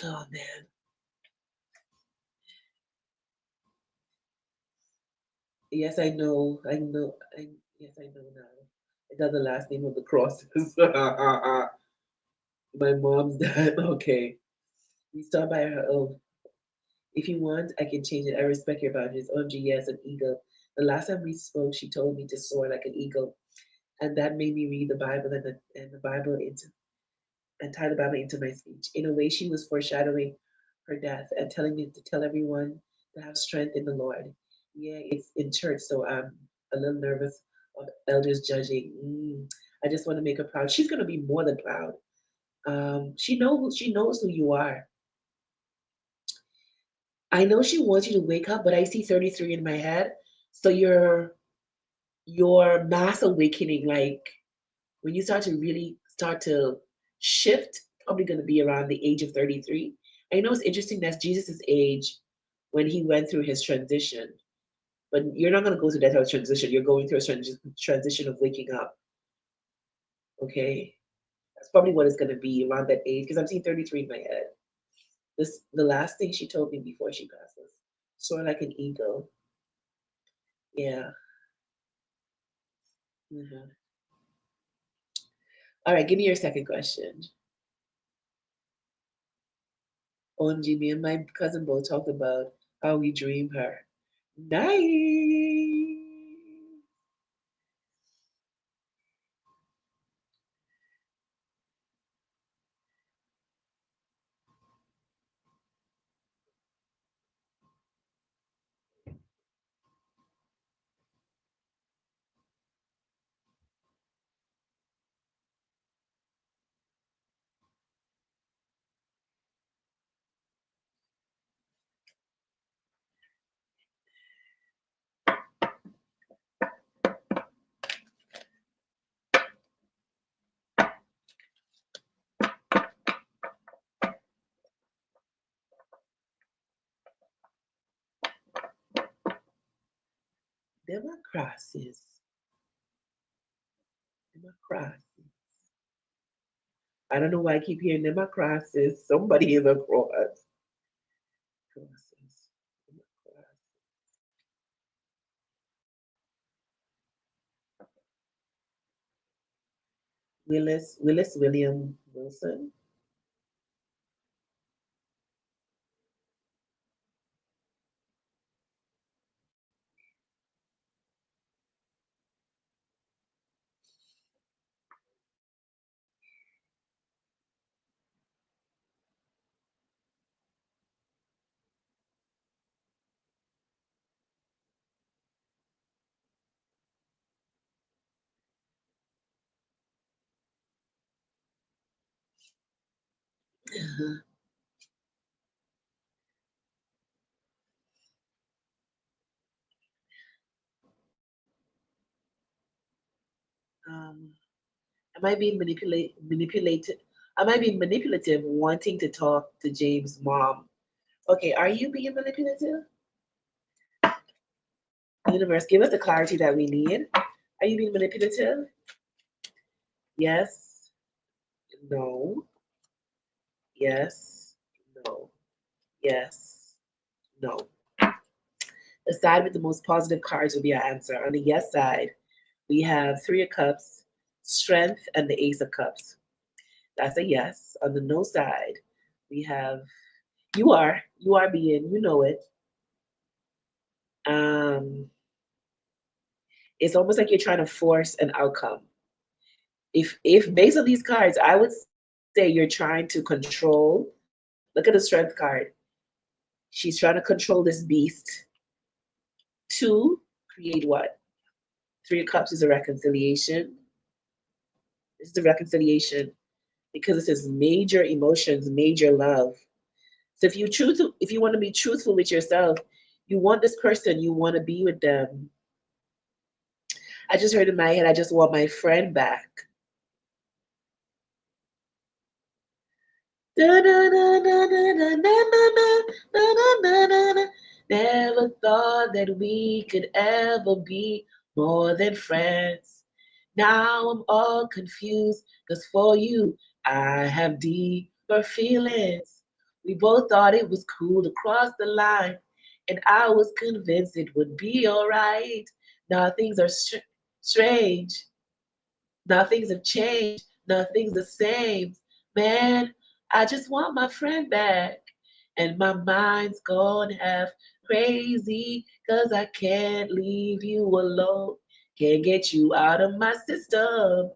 Oh man. Yes, I know. I know. Yes, I know now. I got the last name of the crosses. My mom's dad. Okay. We start by her. Oh, if you want, I can change it. I respect your boundaries. OMG, yes, an eagle. The last time we spoke, she told me to soar like an eagle, and that made me read the Bible and the Bible into and tie the Bible into my speech. In a way, she was foreshadowing her death and telling me to tell everyone to have strength in the Lord. Yeah, it's in church, so I'm a little nervous of elders judging. I just want to make her proud. She's gonna be more than proud. She knows who you are. I know she wants you to wake up, but I see 33 in my head. So your mass awakening, like when you start to really start to shift, probably going to be around the age of 33. I know it's interesting that's Jesus' age when he went through his transition, but you're not going to go through that type of transition. You're going through a transition of waking up. Okay, that's probably what it's going to be around that age because I'm seeing 33 in my head. This the last thing she told me before she passed was soar like an eagle. Yeah. Mhm. All right, give me your second question. OMG, me and my cousin both talked about how we dream her. Nice. Democracies. Democracies. I don't know why I keep hearing democracies. Somebody is across. Crosses. Democracies. Willis William Wilson. Um, am I being manipulated? Am I being manipulative wanting to talk to James' mom? Okay, are you being manipulative? Universe, give us the clarity that we need. Are you being manipulative? Yes, no, yes, no, yes, no. The side with the most positive cards will be our answer. On the yes side, we have Three of Cups, Strength, and the Ace of Cups. That's a yes. On the no side, we have you are being, you know it. Um, it's almost like you're trying to force an outcome. If based on these cards, I would say you're trying to control. Look at the strength card. She's trying to control this beast to create what? Three of Cups is a reconciliation. This is a reconciliation because it says major emotions, major love. So if you want to be truthful with yourself, you want this person, you want to be with them. I just heard in my head, I just want my friend back. Never thought that we could ever be more than friends. Now I'm all confused, cause for you, I have deeper feelings. We both thought it was cool to cross the line, and I was convinced it would be alright. Now things are strange. Now things have changed. Nothing's the same. Man, I just want my friend back. And my mind's gone half crazy because I can't leave you alone. Can't get you out of my system.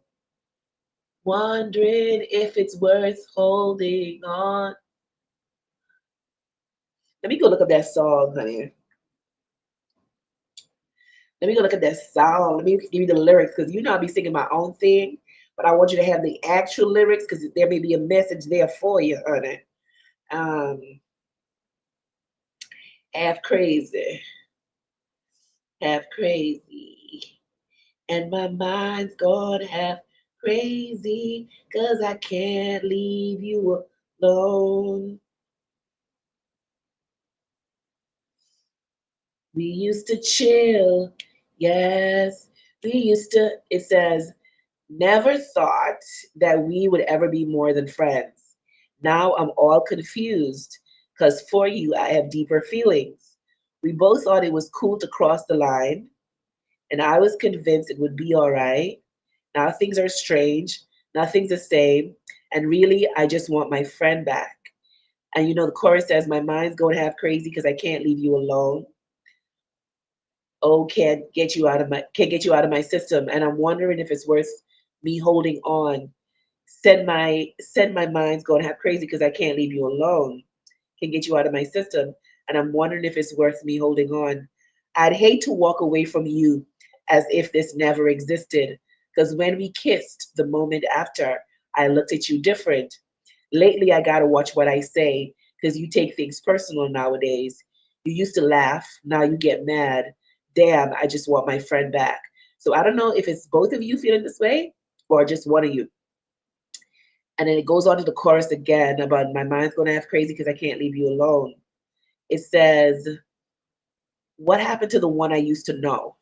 Wondering if it's worth holding on. Let me go look up that song, honey. Let me go look at that song. Let me give you the lyrics because you know I'll be singing my own thing, but I want you to have the actual lyrics because there may be a message there for you, honey. Um, half crazy, half crazy, and my mind's gone half crazy because I can't leave you alone. We used to chill, yes. We used to. It says never thought that we would ever be more than friends. Now I'm all confused because for you, I have deeper feelings. We both thought it was cool to cross the line, and I was convinced it would be all right. Now things are strange, nothing's the same, and really, I just want my friend back. And you know, the chorus says, my mind's going half crazy because I can't leave you alone. Oh, can't get you out of my system. And I'm wondering if it's worth me holding on. Said my mind's going half crazy because I can't leave you alone. Can get you out of my system. And I'm wondering if it's worth me holding on. I'd hate to walk away from you as if this never existed. Because when we kissed the moment after, I looked at you different. Lately, I gotta watch what I say because you take things personal nowadays. You used to laugh, now you get mad. Damn, I just want my friend back. So I don't know if it's both of you feeling this way or just one of you. And then it goes on to the chorus again about my mind's gonna have crazy because I can't leave you alone. It says, what happened to the one I used to know?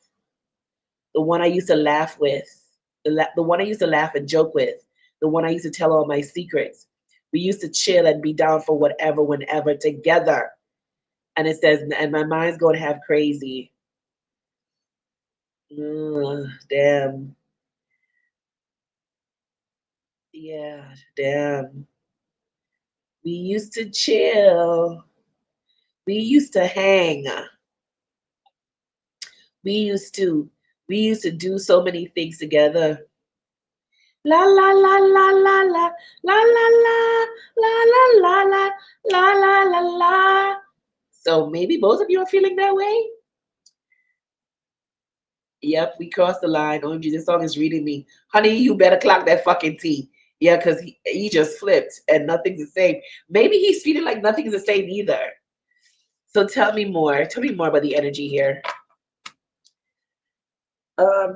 the one I used to laugh with, the one I used to laugh and joke with, the one I used to tell all my secrets. We used to chill and be down for whatever, whenever together. And it says, and my mind's going to have crazy. Damn. Yeah, damn. We used to chill. We used to hang. We used to we used to do so many things together. La la la la la la la la la la la la la la la la la. So maybe both of you are feeling that way. Yep, we crossed the line. OMG, this song is reading me. Honey, you better clock that fucking T. Yeah, because he just flipped and nothing's the same. Maybe he's feeling like nothing's the same either. So tell me more. Tell me more about the energy here.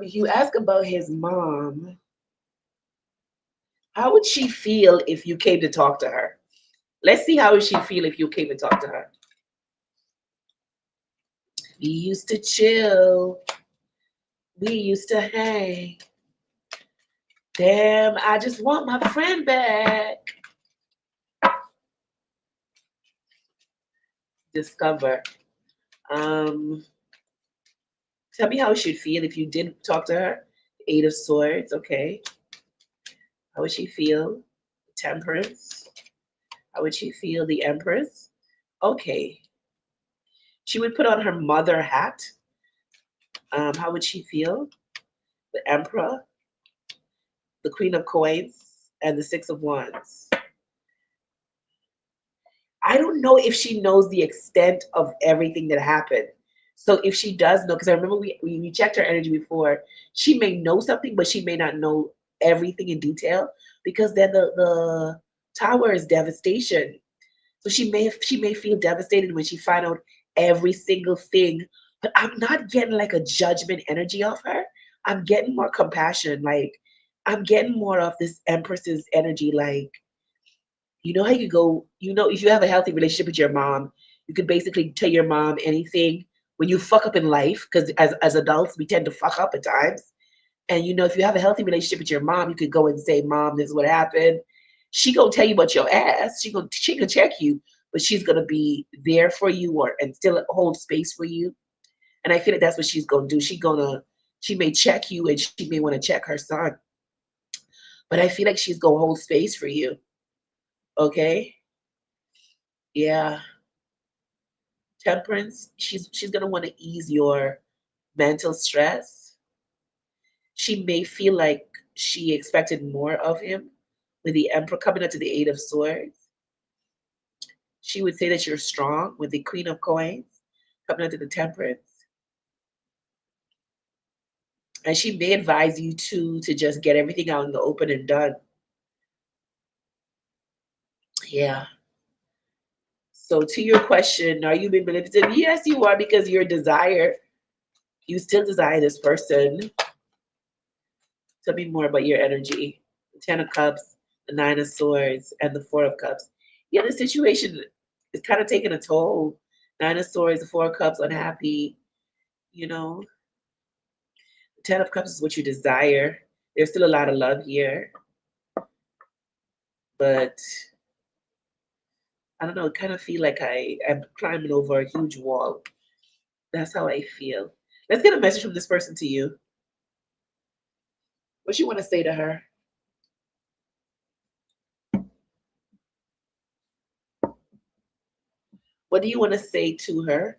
You ask about his mom. How would she feel if you came to talk to her? Let's see how would she feel if you came to talk to her. We used to chill. We used to hang. Damn, I just want my friend back. Discover. Um, Tell me how she'd feel if you did talk to her. Eight of Swords, okay. How would she feel? Temperance. How would she feel? The Empress. Okay. She would put on her mother hat. How would she feel? The Emperor, the Queen of Coins, and the Six of Wands. I don't know if she knows the extent of everything that happened. So if she does know, because I remember we checked her energy before, she may know something, but she may not know everything in detail because then the tower is devastation. So she may feel devastated when she find out every single thing. But I'm not getting like a judgment energy off her. I'm getting more compassion. Like I'm getting more of this Empress's energy. Like you know how you go, if you have a healthy relationship with your mom, you could basically tell your mom anything when you fuck up in life, because as adults, we tend to fuck up at times. And if you have a healthy relationship with your mom, you could go and say, Mom, this is what happened. She gonna tell you about your ass. She gonna check you, but she's gonna be there for you and still hold space for you. And I feel like that's what she's gonna do. She may check you and she may want to check her son. But I feel like she's gonna hold space for you. Okay? Yeah. Temperance, she's gonna want to ease your mental stress. She may feel like she expected more of him with the Emperor coming up to the Eight of Swords. She would say that you're strong with the Queen of Coins coming up to the Temperance. And she may advise you to just get everything out in the open and done. Yeah. So to your question, are you being manipulative? Yes, you are, because your desire, you still desire this person. Tell me more about your energy. The Ten of Cups, the Nine of Swords, and the Four of Cups. Yeah, the situation is kind of taking a toll. Nine of Swords, the Four of Cups, unhappy. You know, the Ten of Cups is what you desire. There's still a lot of love here, but I don't know. I kind of feel like I'm climbing over a huge wall. That's how I feel. Let's get a message from this person to you. What you want to say to her? What do you want to say to her?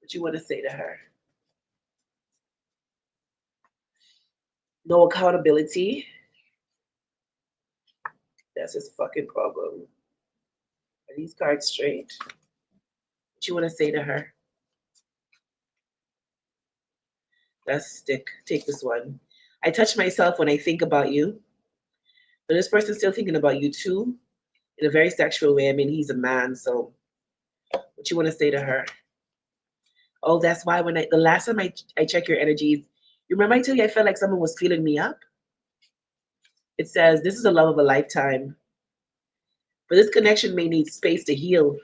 What you want to say to her? No accountability. That's his fucking problem. Are these cards straight? What you want to say to her? Let's take this one. I touch myself when I think about you. But this person's still thinking about you too, in a very sexual way. I mean, he's a man, so what you want to say to her? Oh, that's why the last time I check your energies, you remember I told you I felt like someone was feeling me up? It says this is a love of a lifetime. But this connection may need space to heal.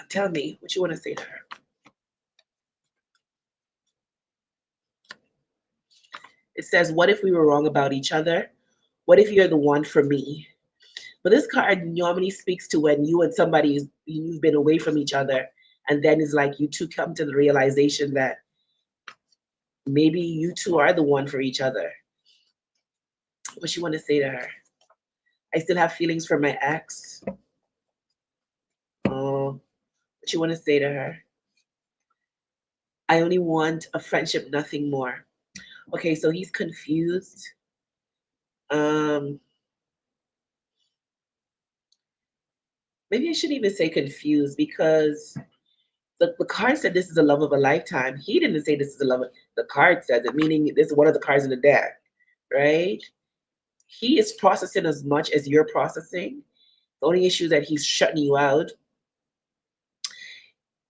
Tell me what you want to say to her. It says, what if we were wrong about each other? What if you're the one for me? But this card normally speaks to when you and somebody, you've been away from each other, and then it's like you two come to the realization that maybe you two are the one for each other. What you want to say to her? I still have feelings for my ex. Oh, what you want to say to her? I only want a friendship, nothing more. Okay, so he's confused. Um, Maybe I shouldn't even say confused because the card said this is the love of a lifetime. He didn't say this is the love of the card says it, meaning this is one of the cards in the deck, right? He is processing as much as you're processing. The only issue is that he's shutting you out.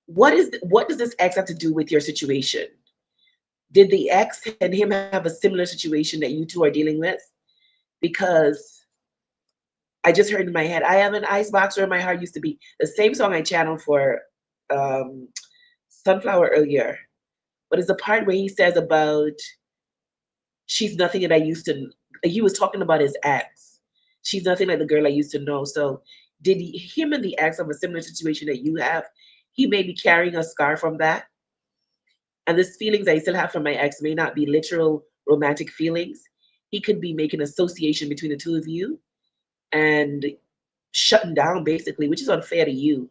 What does this ex have to do with your situation? Did the ex and him have a similar situation that you two are dealing with? Because I just heard in my head, I have an ice box where my heart used to be. The same song I channeled for um, Sunflower earlier. But it's the part where he says about she's nothing that I used to. He was talking about his ex. She's nothing like the girl I used to know. So did him and the ex have a similar situation that you have? He may be carrying a scar from that. And this feelings I still have from my ex may not be literal romantic feelings. He could be making association between the two of you and shutting down basically, which is unfair to you.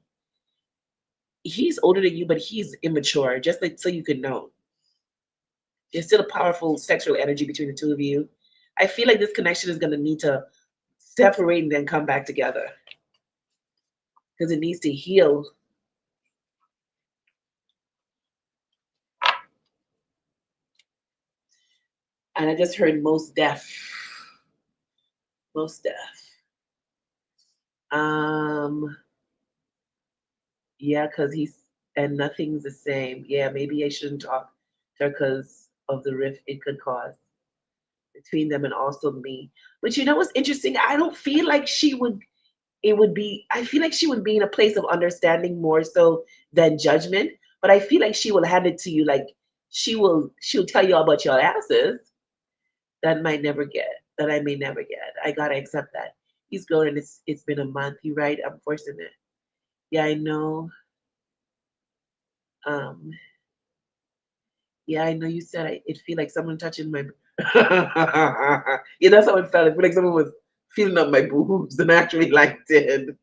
He's older than you, but he's immature, just like so you can know. There's still a powerful sexual energy between the two of you. I feel like this connection is going to need to separate and then come back together because it needs to heal. And I just heard most deaf, most deaf. Um, yeah, because he's and nothing's the same. Yeah, maybe I shouldn't talk to her because of the rift it could cause between them and also me. But you know what's interesting? I don't feel like she would it would be I feel like she would be in a place of understanding more so than judgment. But I feel like she will hand it to you like she'll tell you all about your asses that might never get that I may never get. I gotta accept that. He's grown and it's been a month. You're right, I'm forcing it. Yeah, I know. Um yeah, I know you said it feel like someone touching my yeah, that's how it felt. I feel like someone was feeling up my boobs and actually liked it.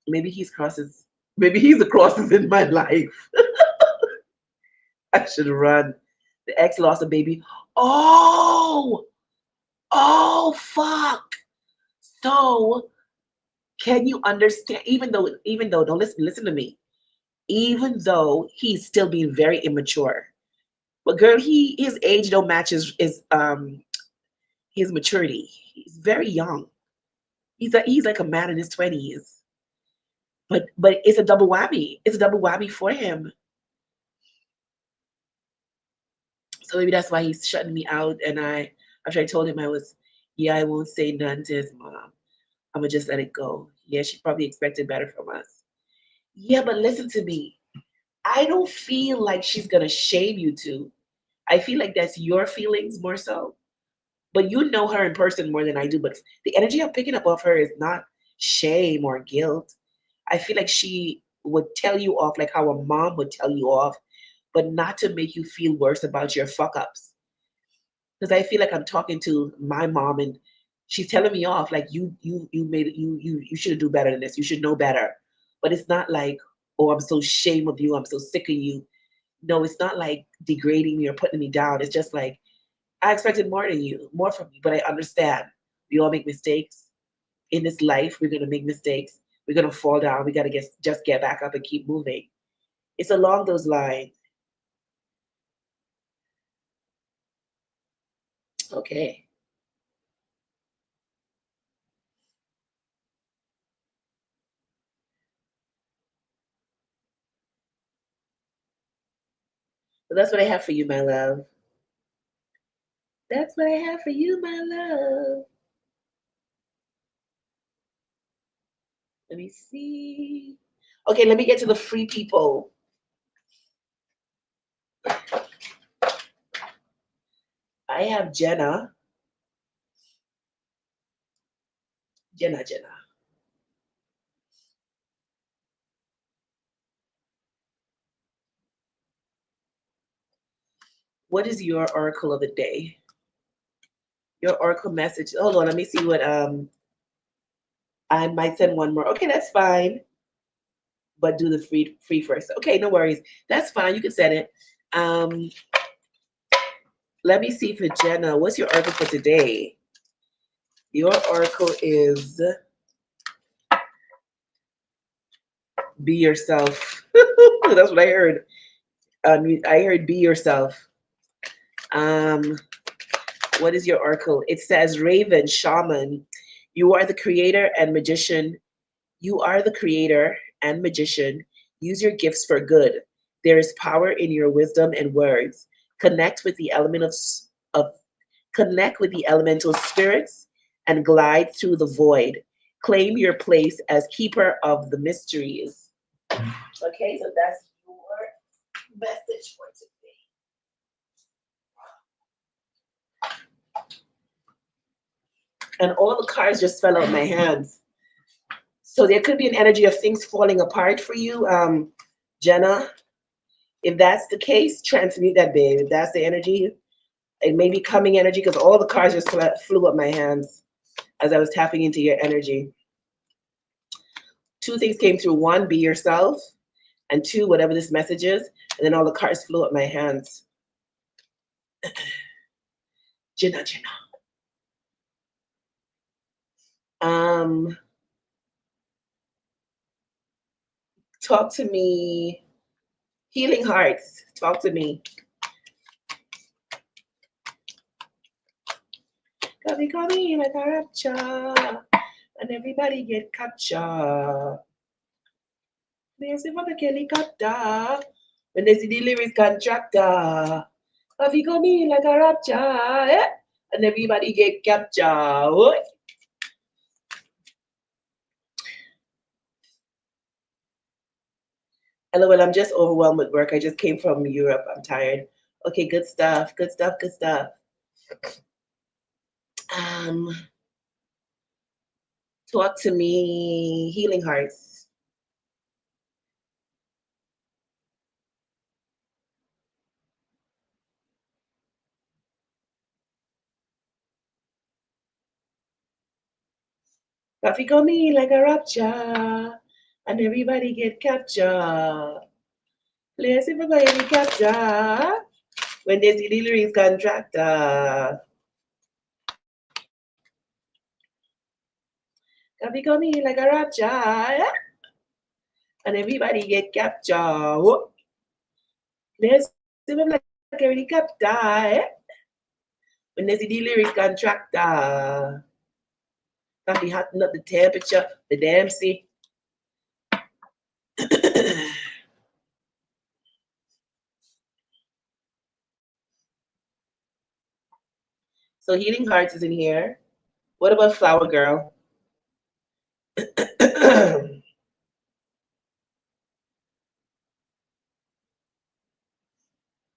Maybe maybe he's the crosses in my life. I should run. The ex lost a baby. Oh, oh, fuck. So can you understand? Even though, don't listen to me. Even though he's still being very immature, but girl, his age don't match his maturity. He's very young. He's like a man in his 20s. But it's a double whammy. It's a double whammy for him. So maybe that's why he's shutting me out. And after I told him yeah, I won't say none to his mom. I'm gonna just let it go. Yeah, she probably expected better from us. Yeah, but listen to me. I don't feel like she's gonna shame you two. I feel like that's your feelings more so. But you know her in person more than I do. But the energy I'm picking up of her is not shame or guilt. I feel like she would tell you off like how a mom would tell you off, but not to make you feel worse about your fuck ups. Because I feel like I'm talking to my mom and she's telling me off like you made it you should do better than this. You should know better. But it's not like, oh, I'm so ashamed of you, I'm so sick of you. No, it's not like degrading me or putting me down. It's just like I expected more than you, more from you, but I understand. We all make mistakes. In this life, we're gonna make mistakes. We're gonna fall down. We gotta just get back up and keep moving. It's along those lines. Okay. So that's what I have for you, my love. That's what I have for you, my love. Let me see. Okay, let me get to the free people. I have Jenna. Jenna. What is your oracle of the day? Your oracle message. Hold on, let me see what I might send one more. Okay, that's fine. But do the free first. Okay, no worries. That's fine. You can set it. Um, let me see for Jenna. What's your oracle for today? Your oracle is be yourself. That's what I heard. I heard be yourself. Um, what is your oracle? It says Raven, Shaman. You are the creator and magician. You are the creator and magician. Use your gifts for good. There is power in your wisdom and words. Connect with the element of connect with the elemental spirits and glide through the void. Claim your place as keeper of the mysteries. Okay, so that's your message for today. And all the cards just fell out of my hands. So there could be an energy of things falling apart for you, Jenna. If that's the case, transmute that, babe. If that's the energy, it may be coming energy because all the cards just flew up my hands as I was tapping into your energy. Two things came through. One, be yourself. And two, whatever this message is. And then all the cards flew up my hands. Jenna. Um, talk to me. Healing hearts. Talk to me. Copy, like a rapture. And everybody get captured. There's a mother helicopter. When they see the lyrics contractor. Copy, like a rapture. Eh? And everybody get captured. LOL, I'm just overwhelmed with work. I just came from Europe. I'm tired. Okay, good stuff. Good stuff. Good stuff. Um, talk to me. Healing hearts. Coffee got me like a rapture, and everybody get captured. Place everybody capture when they see the lyrics contractor. Coffee got me like a rapture, and everybody get captured. Place everybody like a helicopter when they see the lyrics contractor. Coffee hotting up the temperature, the damn sea. So healing hearts is in here. What about flower girl?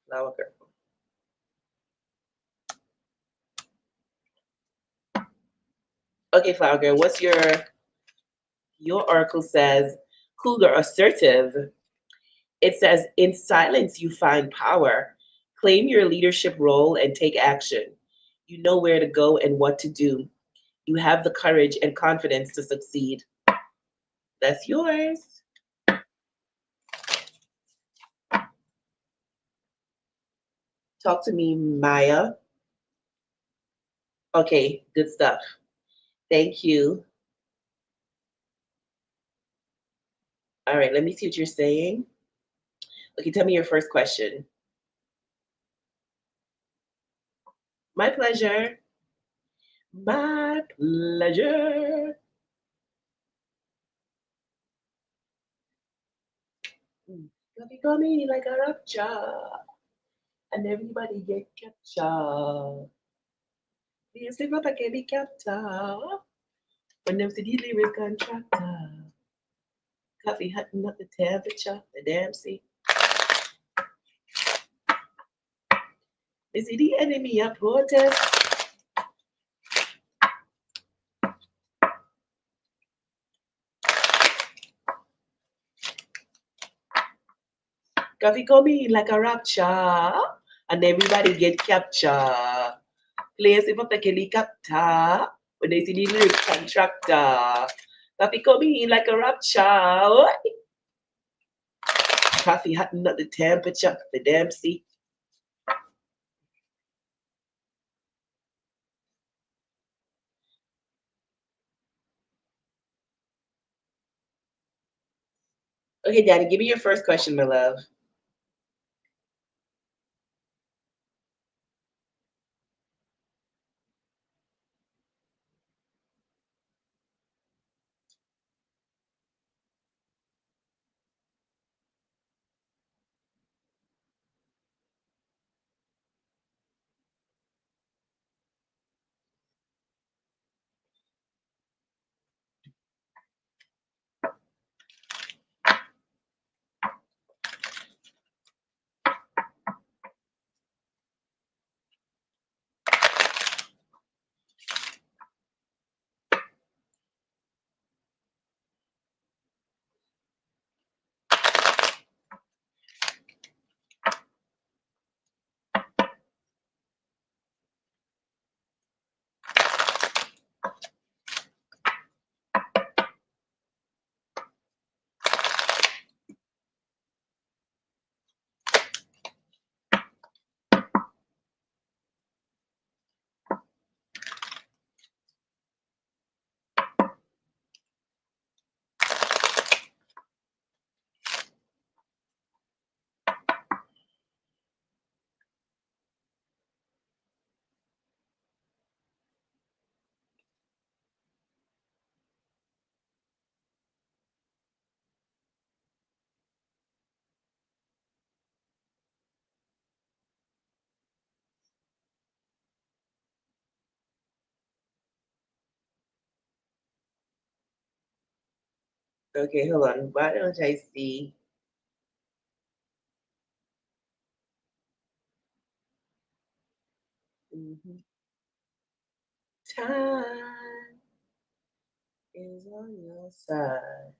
Flower girl. Okay, flower girl. What's your oracle says? Cougar assertive. It says in silence you find power. Claim your leadership role and take action. You know where to go and what to do. You have the courage and confidence to succeed. That's yours. Talk to me, Maya. Okay, good stuff. Thank you. All right, let me see what you're saying. Okay, tell me your first question. My pleasure. My pleasure. Coffee coming like a rapture, and everybody get captured. They say Papa can be captured when them see the lyrics contractor. Coffee hotting up the temperature, the damn sea. Is it the enemy of protest? Coffee coming like a rapture, and everybody get captured. Place if up like a helicopter, when they see the lyric contractor. Coffee coming like a rapture. Coffee hotting up the temperature, the damn sea. Okay, Daddy, give me your first question, my love. Okay, hold on. Why don't I see? Mhm. Time is on your side.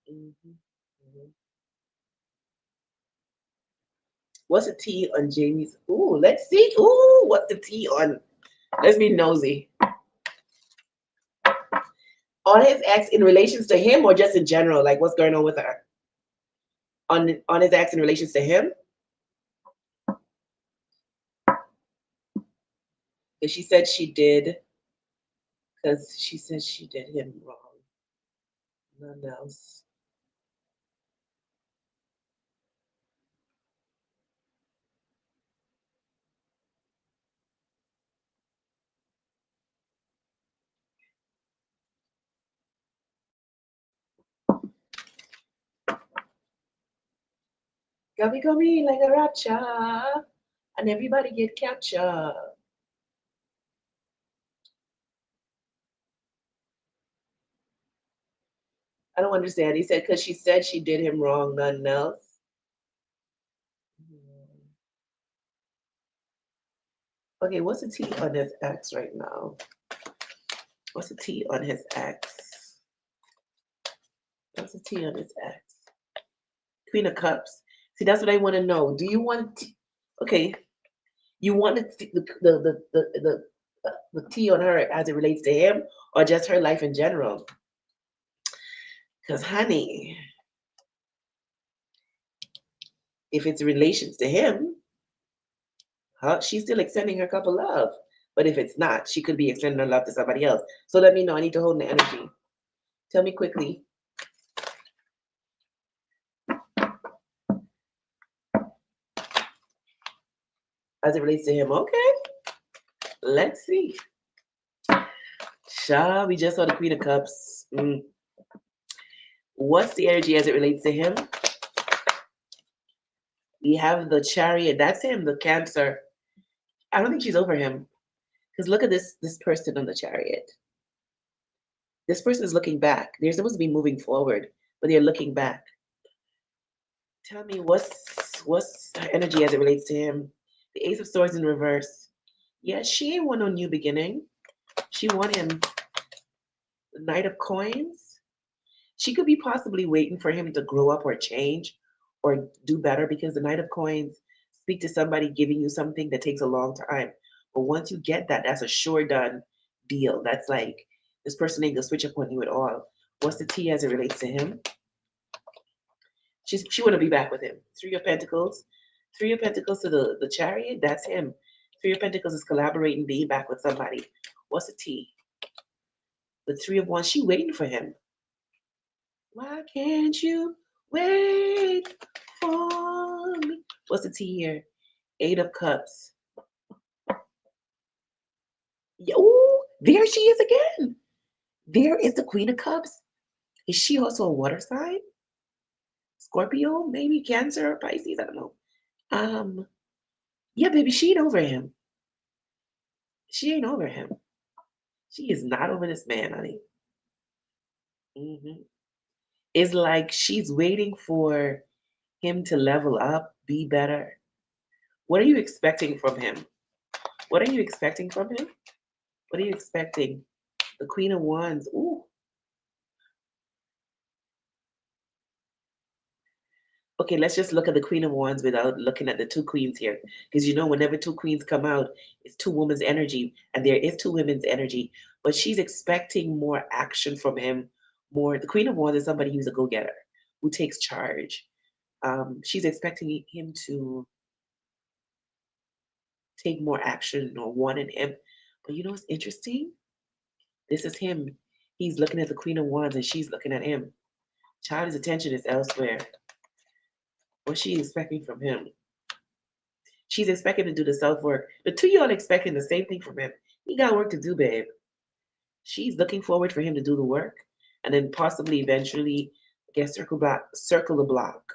Mhm. Mhm. What's the T on Jamie's? Ooh, let's see. Ooh, what's the T on? Let's be nosy. On his ex in relations to him or just in general? Like what's going on with her? On his ex in relations to him? Because she said she did, because she said she did him wrong. Nothing else. Gummy like a rapture, and everybody get captured. I don't understand. He said because she said she did him wrong, nothing else. Hmm. Okay, what's the T on his ex right now? What's the T on his ex? What's the T on his ex? Queen of Cups. See, that's what I want to know. Do you want? Okay, you want the T on her as it relates to him, or just her life in general? Because, honey, if it's relations to him, she's still extending her cup of love. But if it's not, she could be extending her love to somebody else. So let me know. I need to hold the energy. Tell me quickly as it relates to him. Okay, let's see. Sha, we just saw the Queen of Cups. What's the energy as it relates to him? We have the Chariot. That's him, the Cancer. I don't think she's over him. Because look at this person on the Chariot. This person is looking back. They're supposed to be moving forward, but they're looking back. Tell me what's her energy as it relates to him. The Ace of Swords in reverse. Yeah, she ain't want no new beginning. She want him. The Knight of Coins. She could be possibly waiting for him to grow up or change or do better because the Knight of Coins speak to somebody giving you something that takes a long time. But once you get that, that's a sure done deal. That's like this person ain't gonna switch up on you at all. What's the T as it relates to him? She want to be back with him. Three of Pentacles. Three of Pentacles to the Chariot. That's him. Three of Pentacles is collaborating, being back with somebody. What's the T? The Three of Wands. She waiting for him. Why can't you wait for me? What's the T here? Eight of Cups. Oh, there she is again. There is the Queen of Cups. Is she also a water sign? Scorpio, maybe Cancer, Pisces. I don't know. Um, yeah, baby, she ain't over him. She ain't over him. She is not over this man, honey. It's like she's waiting for him to level up, be better. What are you expecting from him? What are you expecting from him? What are you expecting? The Queen of Wands. Ooh. Okay, let's just look at the Queen of Wands without looking at the two queens here. Because you know, whenever two queens come out, it's two women's energy, and there is two women's energy. But she's expecting more action from him. More. The Queen of Wands is somebody who's a go-getter, who takes charge. She's expecting him to take more action or wanting him. But you know what's interesting? This is him. He's looking at the Queen of Wands and she's looking at him. Child's attention is elsewhere. What's she expecting from him? She's expecting to do the self work. The two of y'all expecting the same thing from him. He got work to do, babe. She's looking forward for him to do the work and then possibly eventually get circle the block.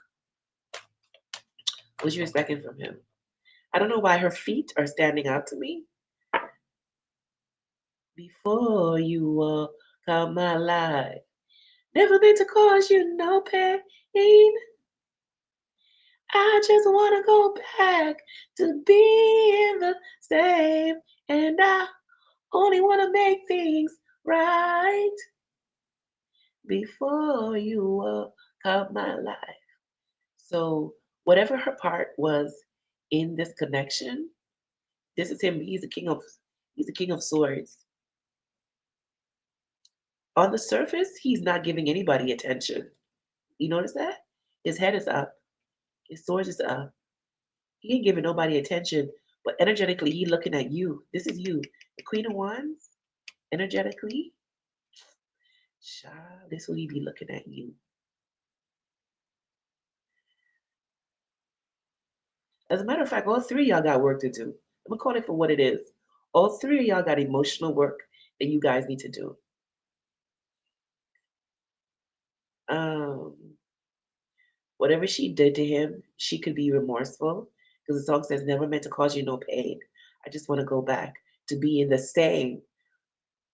What you expecting from him? I don't know why her feet are standing out to me. Before you walk out my life, never meant to cause you no pain. I just want to go back to being the same. And I only want to make things right before you walk out my life. So, whatever her part was in this connection, this is him. He's the king of swords. On the surface, he's not giving anybody attention. You notice that? His head is up. His swords is up. He ain't giving nobody attention, but energetically, he looking at you. This is you, the Queen of Wands. Energetically, child, this will he be looking at you. As a matter of fact, all three of y'all got work to do. I'm gonna call it for what it is. All three of y'all got emotional work that you guys need to do. Um, Whatever she did to him, she could be remorseful because the song says, "Never meant to cause you no pain. I just want to go back to being the same.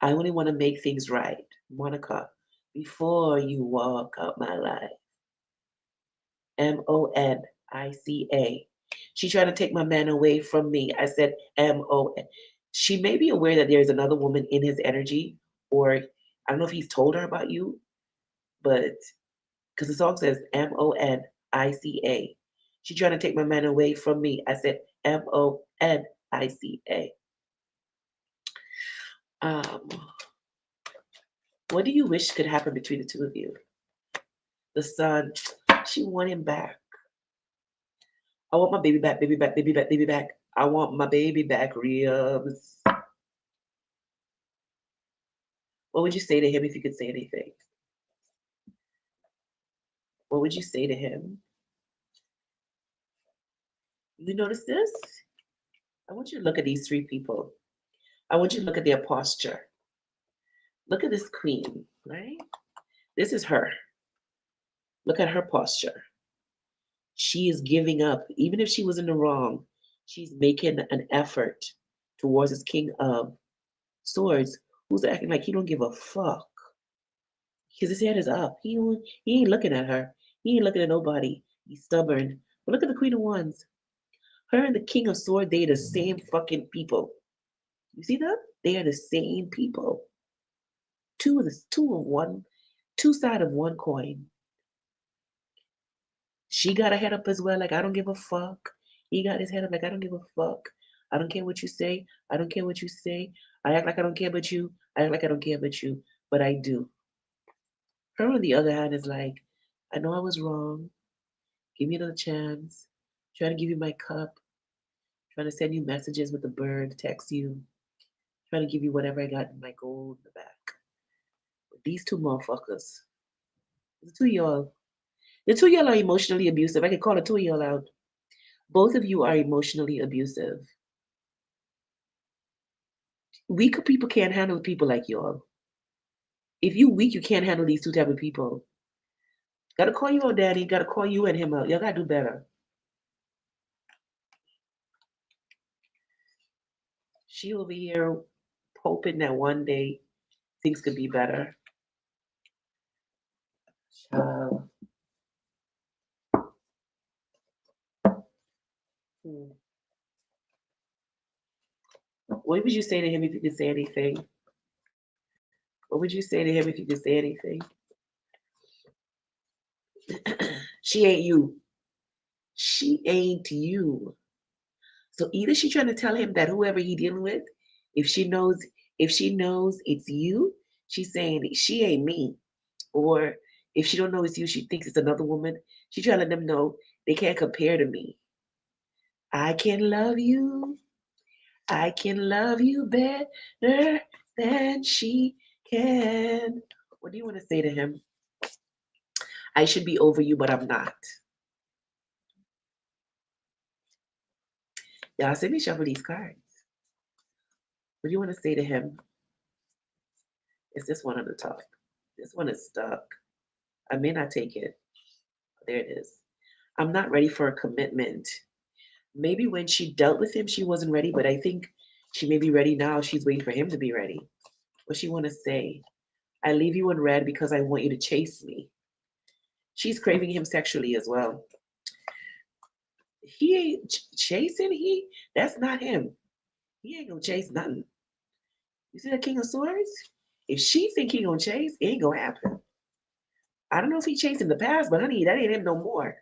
I only want to make things right." Monica, before you walk out my life. Monica. She trying to take my man away from me. I said Mon. She may be aware that there's another woman in his energy, or I don't know if he's told her about you, but because the song says Monica. She trying to take my man away from me. I said Monica. Um, what do you wish could happen between the two of you? The son, she want him back. I want my baby back, baby back, baby back, baby back. I want my baby back, ribs. What would you say to him if you could say anything? What would you say to him? You notice this? I want you to look at these three people. I want you to look at their posture. Look at this queen, right? This is her. Look at her posture. She is giving up. Even if she was in the wrong, she's making an effort towards this King of Swords who's acting like he don't give a fuck. Because his head is up. He ain't looking at her. He ain't looking at nobody. He's stubborn. But look at the Queen of Wands. Her and the King of Swords, they are the same fucking people. You see them? They are the same people. Two side of one coin. She got her head up as well, like I don't give a fuck. He got his head up like I don't give a fuck. I don't care what you say. I don't care what you say. I act like I don't care about you. I act like I don't care about you. But I do. Her on the other hand is like, I know I was wrong. Give me another chance. Trying to give you my cup. Trying to send you messages with the bird, text you. Trying to give you whatever I got in my gold in the back. But these two motherfuckers, the two of y'all, the two of y'all are emotionally abusive. I could call the two of y'all out. Both of you are emotionally abusive. Weaker people can't handle people like y'all. If you weak, you can't handle these two type of people. Gotta call you out, daddy. Gotta call you and him out. Y'all gotta do better. She over here hoping that one day things could be better. Uh, hmm. What would you say to him if you could say anything? What would you say to him if you could say anything? She ain't you. She ain't you. So either she trying to tell him that whoever he dealing with, if she knows, if she knows it's you, she's saying she ain't me. Or if she don't know it's you, she thinks it's another woman. She trying to let them know they can't compare to me. I can love you. I can love you better than she can. What do you want to say to him? I should be over you, but I'm not. Y'all see me shuffle these cards. What do you want to say to him? Is this one on the top? This one is stuck. I may not take it. There it is. I'm not ready for a commitment. Maybe when she dealt with him, she wasn't ready, but I think she may be ready now. She's waiting for him to be ready. What she want to say? I leave you in red because I want you to chase me. She's craving him sexually as well. He ain't chasing. That's not him. He ain't gonna chase nothing. You see the King of Swords? If she think he gonna chase, it ain't gonna happen. I don't know if he chased in the past, but honey, that ain't him no more.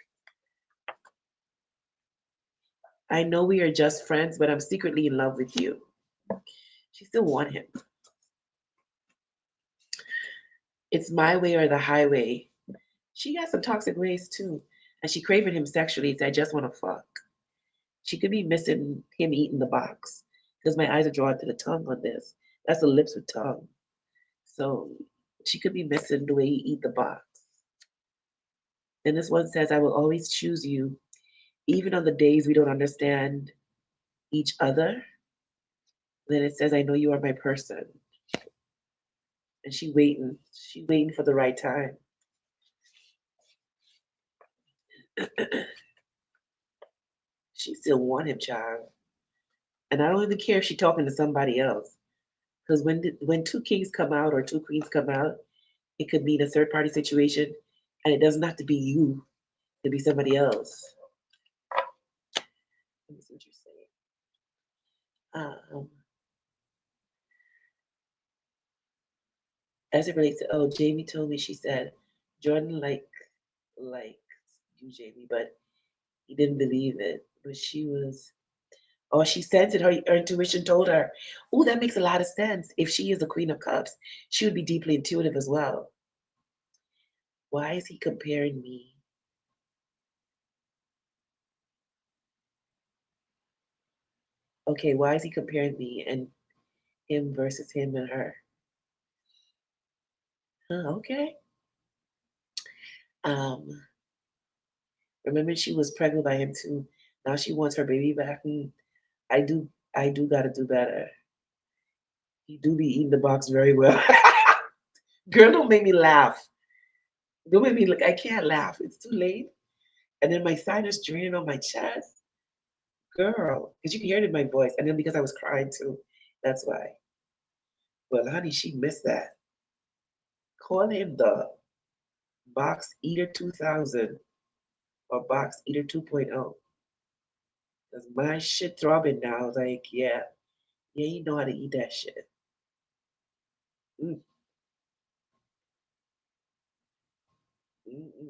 I know we are just friends, but I'm secretly in love with you. She still want him. It's my way or the highway. She got some toxic ways too. And she craving him sexually. It's I just want to fuck. She could be missing him eating the box. Because my eyes are drawn to the tongue on this. That's the lips with tongue. So she could be missing the way he eat the box. And this one says, I will always choose you, even on the days we don't understand each other. Then it says, I know you are my person. And she waiting. She waiting for the right time. She still want him, child. And I don't even care if she's talking to somebody else. Because when two kings come out or two queens come out, it could mean a third party situation. And it doesn't have to be you. It could be somebody else. Let me see what you're saying. As it relates to, oh, Jamie told me, she said, Jordan like you, Jamie, but he didn't believe it. But she was, oh, she sensed it. Her intuition told her, oh, that makes a lot of sense. If she is the Queen of Cups, she would be deeply intuitive as well. Why is he comparing me? Okay, why is he comparing me and him versus him and her? Okay. Um, remember she was pregnant by him too. Now she wants her baby back. I do I do gotta do better. He do be eating the box very well. Girl, don't make me laugh. Don't make me look. I can't laugh. It's too late. And then my sinus draining on my chest. Girl, because you can hear it in my voice. And then because I was crying too. That's why. Well, honey, she missed that. Call him the Box Eater 2000 or Box Eater 2.0. Because my shit throbbing now. Like, yeah, yeah, you know how to eat that shit. Mm,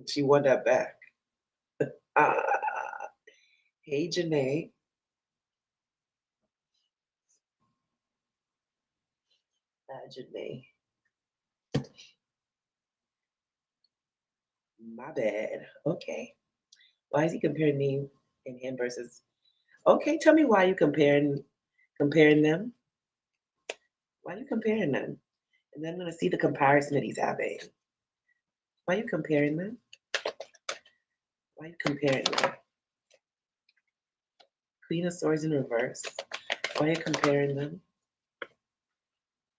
she won that back. Ah, hey, Janae. Janae. My bad. Okay. Why is he comparing me and him versus? Okay, tell me why you comparing them. Why are you comparing them? And then I'm gonna see the comparison that he's having. Why are you comparing them? Why are you comparing them? Queen of Swords in reverse. Why are you comparing them?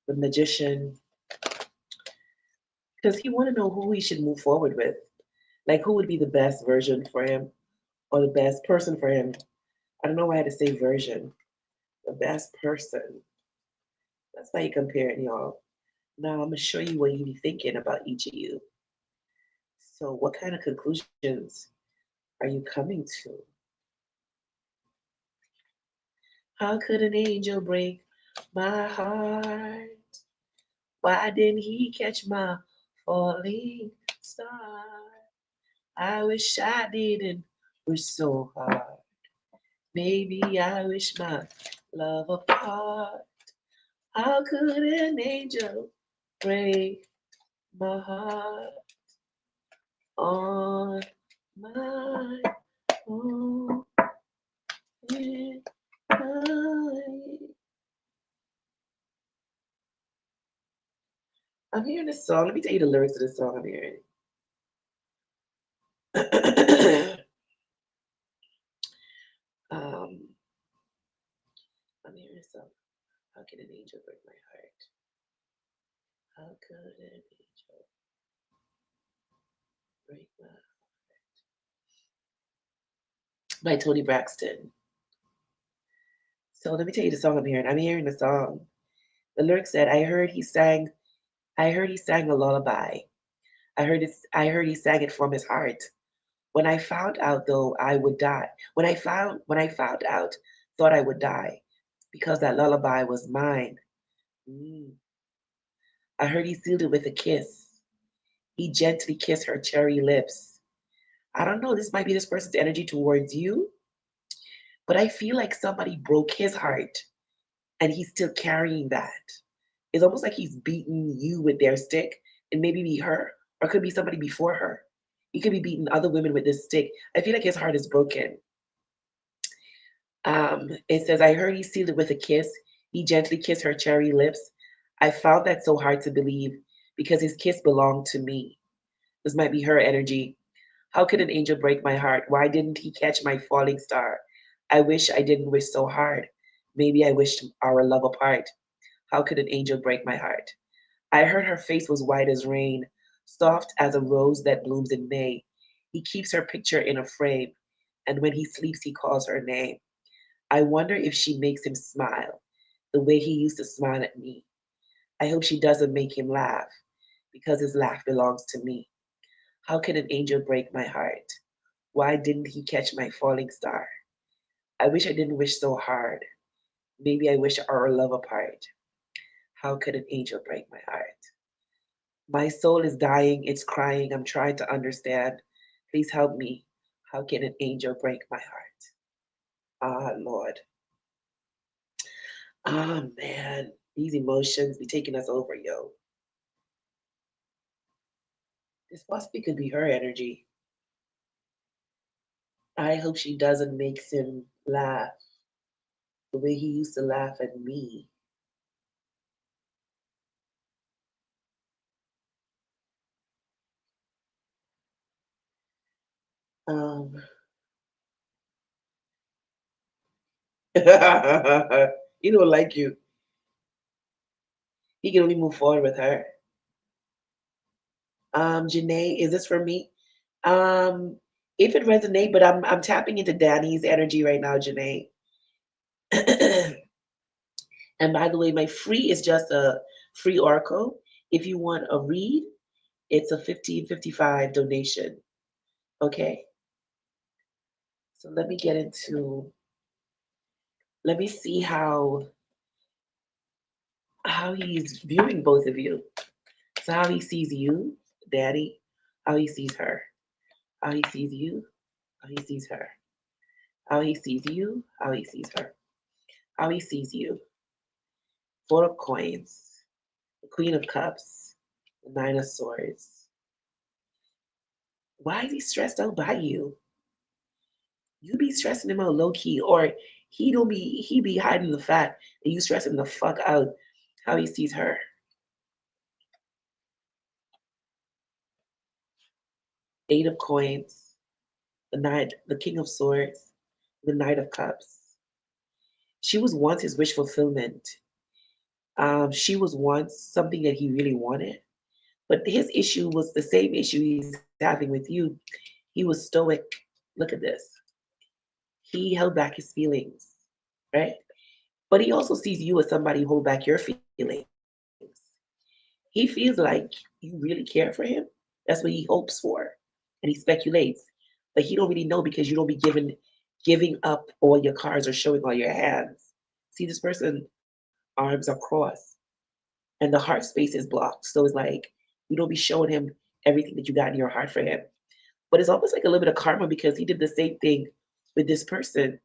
The Magician, because he want to know who he should move forward with. Like who would be the best version for him or the best person for him. I don't know why I had to say version. The best person. That's why you comparing y'all. Now I'm gonna show you what you be thinking about each of you. So what kind of conclusions are you coming to? How could an angel break my heart? Why didn't he catch my falling star? I wish I didn't wish so hard. Maybe I wish my love apart. How could an angel break my heart on my own? I'm hearing this song. Let me tell you the lyrics of this song I'm hearing. um, I'm hearing this song. How can an angel break my heart? How could an angel break my heart? By Tony Braxton. So let me tell you the song I'm hearing. I'm hearing the song. The lyrics said, I heard he sang a lullaby. I heard he sang it from his heart. When I found out though I would die. When I found out, thought I would die. Because that lullaby was mine. Mm. I heard he sealed it with a kiss. He gently kissed her cherry lips. I don't know, this might be this person's energy towards you, but I feel like somebody broke his heart and he's still carrying that. It's almost like he's beating you with their stick and maybe be her, or it could be somebody before her. He could be beating other women with this stick. I feel like his heart is broken. It says, I heard he sealed it with a kiss. He gently kissed her cherry lips. I found that so hard to believe because his kiss belonged to me. This might be her energy. How could an angel break my heart? Why didn't he catch my falling star? I wish I didn't wish so hard. Maybe I wished our love apart. How could an angel break my heart? I heard her face was white as rain, soft as a rose that blooms in May. He keeps her picture in a frame, and when he sleeps, he calls her name. I wonder if she makes him smile the way he used to smile at me. I hope she doesn't make him laugh because his laugh belongs to me. How can an angel break my heart? Why didn't he catch my falling star? I wish I didn't wish so hard. Maybe I wish our love apart. How could an angel break my heart? My soul is dying, it's crying, I'm trying to understand. Please help me. How can an angel break my heart? Ah, Lord. Ah, man. These emotions be taking us over, yo. This possibly could be her energy. I hope she doesn't make him laugh the way he used to laugh at me. Um, he don't like you. He can only move forward with her. Janae, is this for me? Um, If it resonate, but I'm tapping into Danny's energy right now, Janae. And by the way, my free is just a free oracle. If you want a read, it's a 15.55 donation. Okay. So let me get into. Let me see how he's viewing both of you. So how he sees you, Daddy, how he sees her, how he sees you, how he sees her, how he sees you, how he sees her, how he sees you. Four of coins, the Queen of Cups, the Nine of Swords. Why is he stressed out by you? You be stressing him out low key, or he be hiding the fact that you stressing the fuck out how he sees her. Eight of coins, the King of Swords, the Knight of Cups. She was once his wish fulfillment. She was once something that he really wanted, but his issue was the same issue he's having with you. He was stoic. Look at this. He held back his feelings, right? But he also sees you as somebody who hold back your feelings. He feels like you really care for him. That's what he hopes for, and he speculates, but he don't really know because you don't be giving up all your cards or showing all your hands. See, this person arms are crossed and the heart space is blocked. So it's like you don't be showing him everything that you got in your heart for him. But it's almost like a little bit of karma because he did the same thing with this person.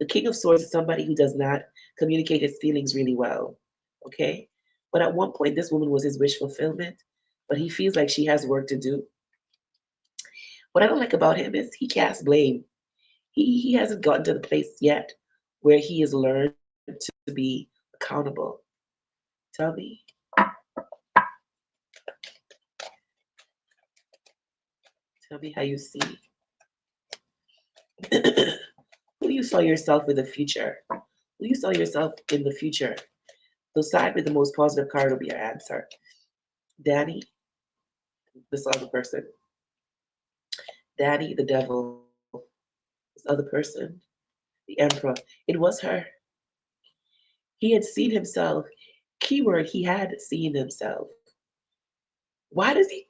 The King of Swords is somebody who does not communicate his feelings really well. Okay? But at one point, this woman was his wish fulfillment, but he feels like she has work to do. What I don't like about him is he casts blame. He hasn't gotten to the place yet where he has learned to be accountable. Tell me, tell me how you see who you saw yourself in the future. Who you saw yourself in the future. The side with the most positive card will be your answer. Danny, this other person. Danny, the devil, this other person, the emperor. It was her. He had seen himself. Keyword, he had seen himself. Why does he?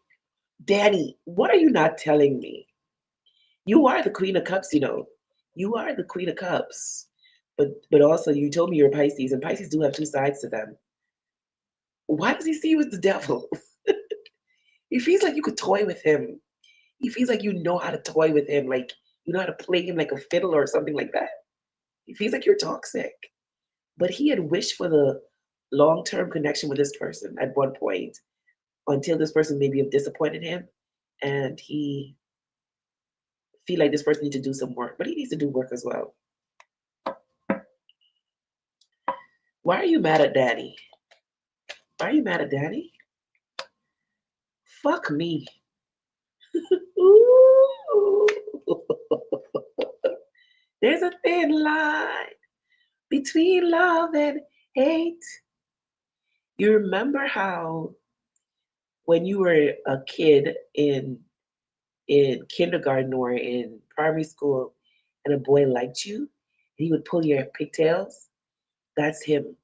Danny, what are you not telling me? You are the Queen of Cups, you know. You are the Queen of Cups. But also you told me you're Pisces, and Pisces do have two sides to them. Why does he see you as the devil? He feels like you could toy with him. He feels like you know how to toy with him, like you know how to play him like a fiddle or something like that. He feels like you're toxic. But he had wished for the long-term connection with this person at one point until this person maybe have disappointed him and he feel like this person needs to do some work, but he needs to do work as well. Why are you mad at Daddy? Why are you mad at Daddy? Fuck me. Ooh. There's a thin line between love and hate. You remember how when you were a kid in kindergarten or in primary school and a boy liked you and he would pull your pigtails? That's him.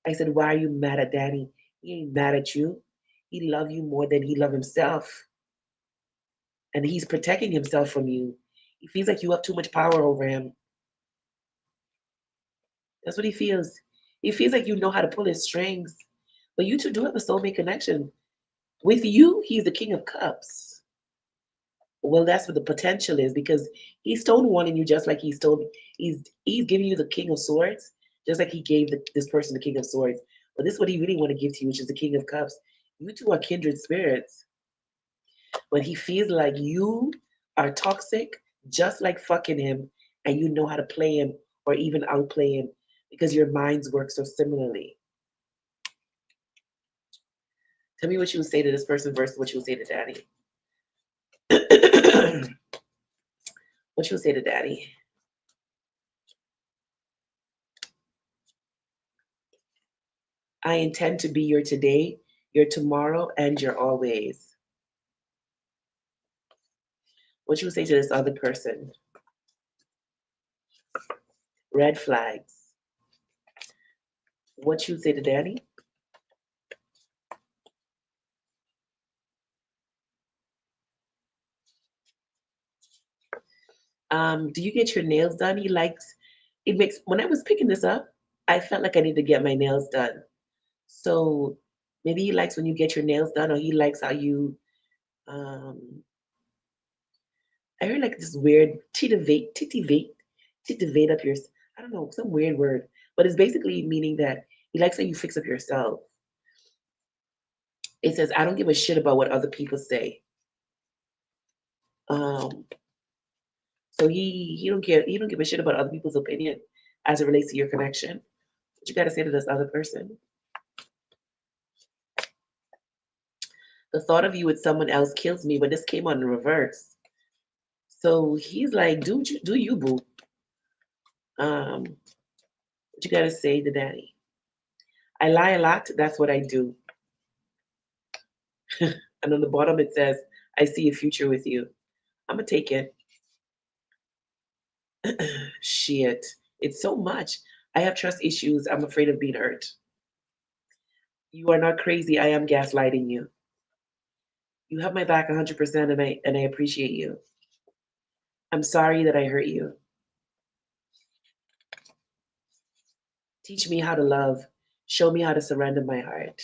I said, why are you mad at Daddy? He ain't mad at you. He love you more than he love himself. And he's protecting himself from you. He feels like you have too much power over him. That's what he feels. He feels like you know how to pull his strings. But you two do have a soulmate connection. With you, he's the King of Cups. Well, that's what the potential is because he's stonewalling you just like he's giving you the King of Swords, just like he gave this person the King of Swords. But this is what he really want to give to you, which is the King of Cups. You two are kindred spirits, but he feels like you are toxic, just like fucking him, and you know how to play him or even outplay him because your minds work so similarly. Tell me what you would say to this person versus what you would say to Daddy. What you would say to Daddy. I intend to be your today, your tomorrow, and your always. What you say to this other person? Red flags. What you say to Danny? Do you get your nails done? He likes it makes when I was picking this up, I felt like I need to get my nails done. So maybe he likes when you get your nails done, or he likes how you I heard like this weird titivate up your I don't know, some weird word. But it's basically meaning that he likes how you fix up yourself. It says, I don't give a shit about what other people say. Um, so he don't give a shit about other people's opinion as it relates to your connection. What you gotta say to this other person? The thought of you with someone else kills me, but this came on in reverse. So he's like, do you boo? What you gotta say to Daddy? I lie a lot. That's what I do. And on the bottom it says, I see a future with you. I'm gonna take it. Shit, it's so much. I have trust issues. I'm afraid of being hurt. You are not crazy. I am gaslighting you. You have my back 100%, and I appreciate you. I'm sorry that I hurt you. Teach me how to love. Show me how to surrender my heart.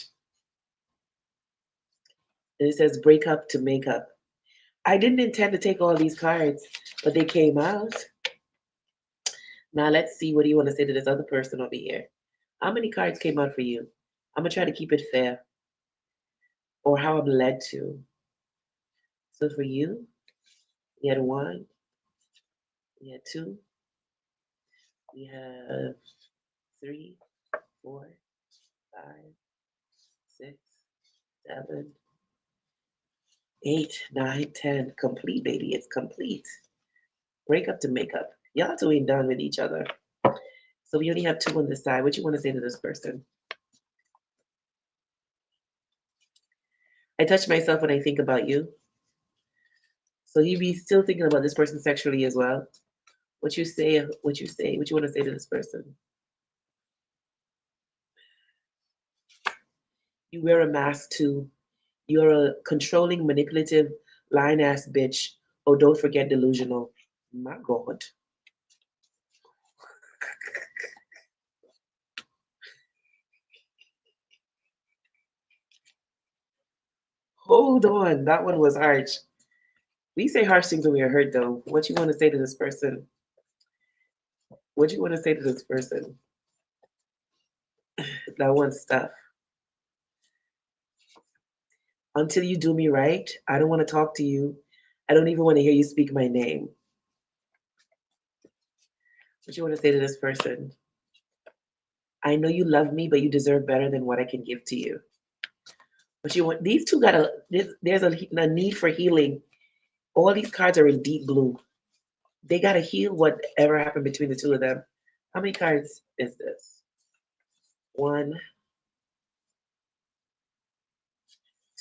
And it says break up to make up. I didn't intend to take all these cards, but they came out. Now let's see, what do you want to say to this other person over here? How many cards came out for you? I'm gonna try to keep it fair, or how I'm led to. So for you, we had one, we had two, we have three, four, five, six, seven, 8, 9, 10. Complete, baby. It's complete. Break up to make up. Y'all two ain't done with each other. So we only have two on this side. What you want to say to this person? I touch myself when I think about you. So he be still thinking about this person sexually as well. What you say, what you say, what you want to say to this person? You wear a mask too. You're a controlling, manipulative, lying ass bitch. Oh, don't forget delusional. My God. Hold on. That one was harsh. We say harsh things when we are hurt though. What you want to say to this person? What you want to say to this person? That one stuff. Until you do me right, I don't want to talk to you. I don't even want to hear you speak my name. What you want to say to this person? I know you love me, but you deserve better than what I can give to you. But you want these two got a there's a need for healing. All these cards are in deep blue. They gotta heal whatever happened between the two of them. How many cards is this? One,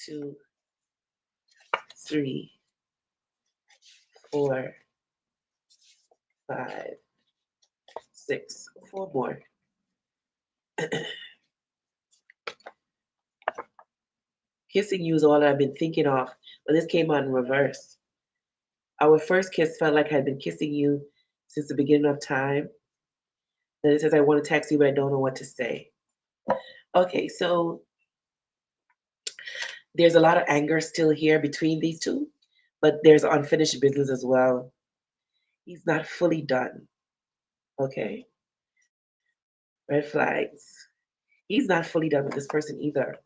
two, three, four, five, six. Four more. Kissing you is all I've been thinking of, but this came out in reverse. Our first kiss felt like I'd been kissing you since the beginning of time. Then it says, I want to text you, but I don't know what to say. Okay, so there's a lot of anger still here between these two, but there's unfinished business as well. He's not fully done. Okay, red flags. He's not fully done with this person either.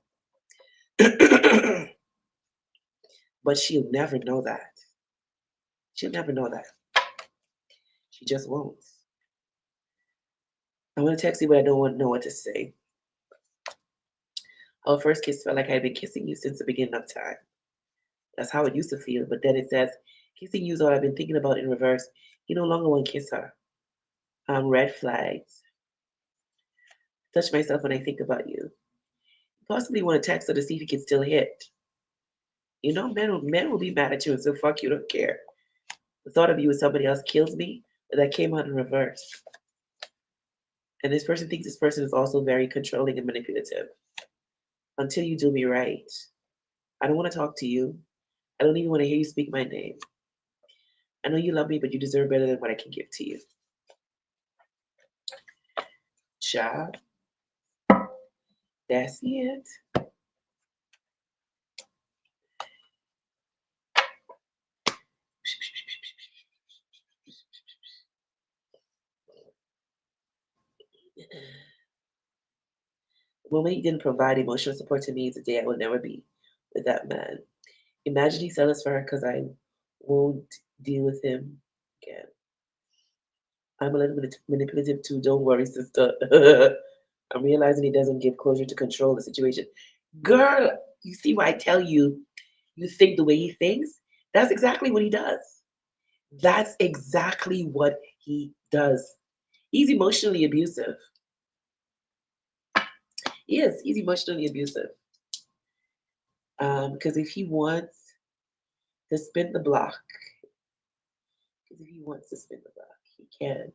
But she'll never know that. She'll never know that. She just won't. I want to text you, but I don't want to know what to say. Our first kiss felt like I'd been kissing you since the beginning of time. That's how it used to feel. But then it says, kissing you is all I've been thinking about in reverse. He no longer want to kiss her. Red flags. Touch myself when I think about you. Possibly want to text her to see if he can still hit. You know, men will be mad at you and say, fuck you, don't care. The thought of you with somebody else kills me, but that came out in reverse. And this person thinks this person is also very controlling and manipulative. Until you do me right, I don't want to talk to you. I don't even want to hear you speak my name. I know you love me, but you deserve better than what I can give to you. Child, that's it. The moment he didn't provide emotional support to me is the day I will never be with that man. Imagine he sells for her because I won't deal with him again. I'm a little bit manipulative too. Don't worry, sister. I'm realizing he doesn't give closure to control the situation. Girl, you see why I tell you, you think the way he thinks? That's exactly what he does. That's exactly what he does. He's emotionally abusive. He is. He's emotionally abusive. Because if he wants to spin the block, because if he wants to spin the block, he can.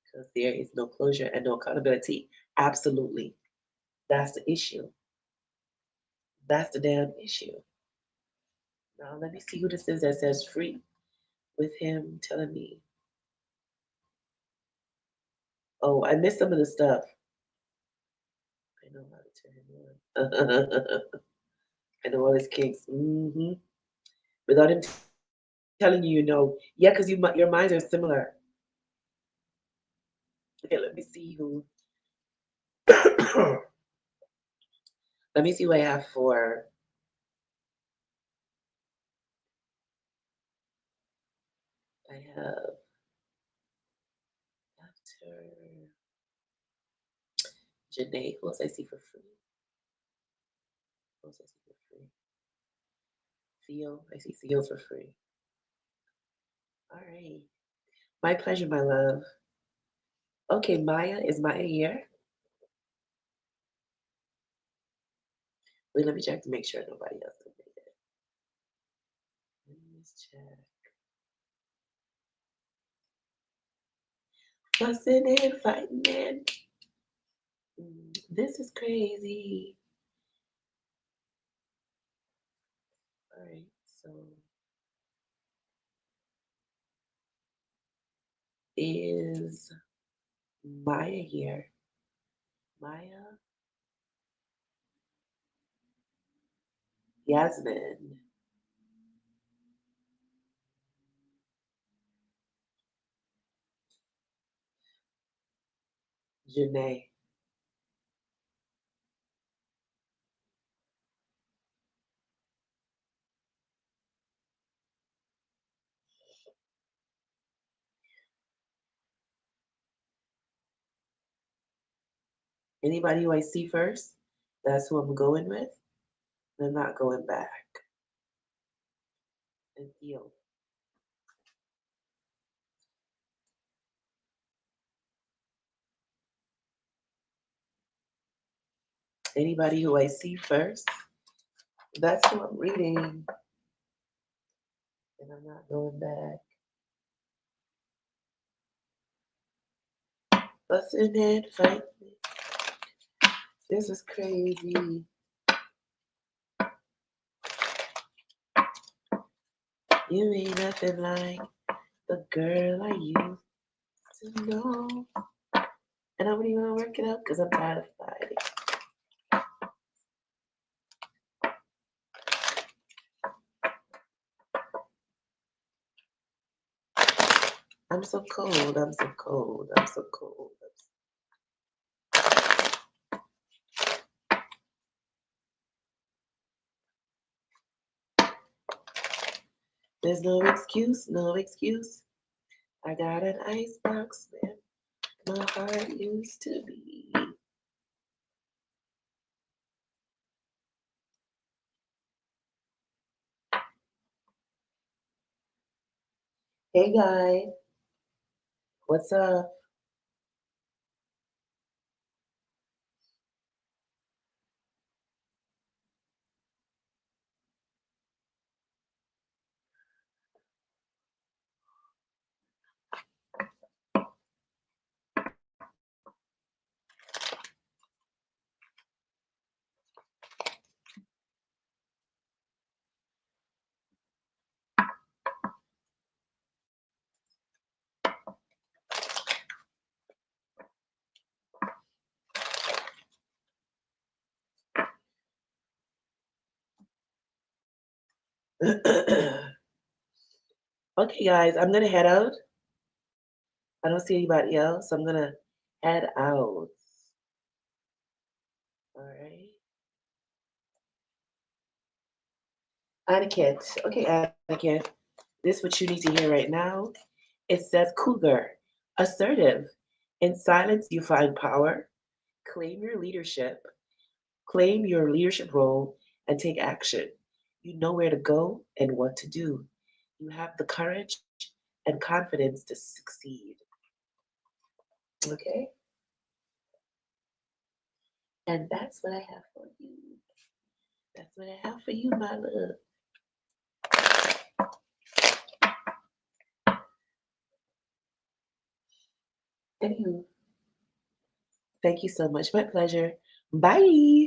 Because there is no closure and no accountability. Absolutely. That's the issue. That's the damn issue. Now let me see who this is that says free with him telling me. Oh, I missed some of the stuff. I know how to turn him on. I know all his kinks. Without him telling you, you know. Yeah, because your minds are similar. Okay, let me see who. Let me see who I have for. I have after Janae. Who else I see for free? Who else I see for free? Theo. I see Theo for free. All right. My pleasure, my love. Okay, Maya. Is Maya here? Wait, let me check to make sure nobody else did it. Let me just check. Fussing and fighting and this is crazy. All right, so is Maya here? Maya, Yasmin, Janae. Anybody who I see first, that's who I'm going with. I'm not going back. And Theo. Anybody who I see first, that's who I'm reading. And I'm not going back. Busting and fighting. This is crazy. You ain't nothing like the girl I used to know. And I'm even gonna work it out because I'm tired of fighting. I'm so cold. I'm so cold. I'm so cold. There's no excuse, no excuse. I got an icebox where my heart used to be. Hey guys, what's up? Okay, guys, I'm gonna head out. I don't see anybody else, so I'm gonna head out. All right. Etiquette. Okay, etiquette. This what you need to hear right now. It says cougar, assertive. In silence, you find power. Claim your leadership. Claim your leadership role and take action. You know where to go and what to do. You have the courage and confidence to succeed. Okay? And that's what I have for you. That's what I have for you, my love. Anywho, thank you so much. My pleasure. Bye.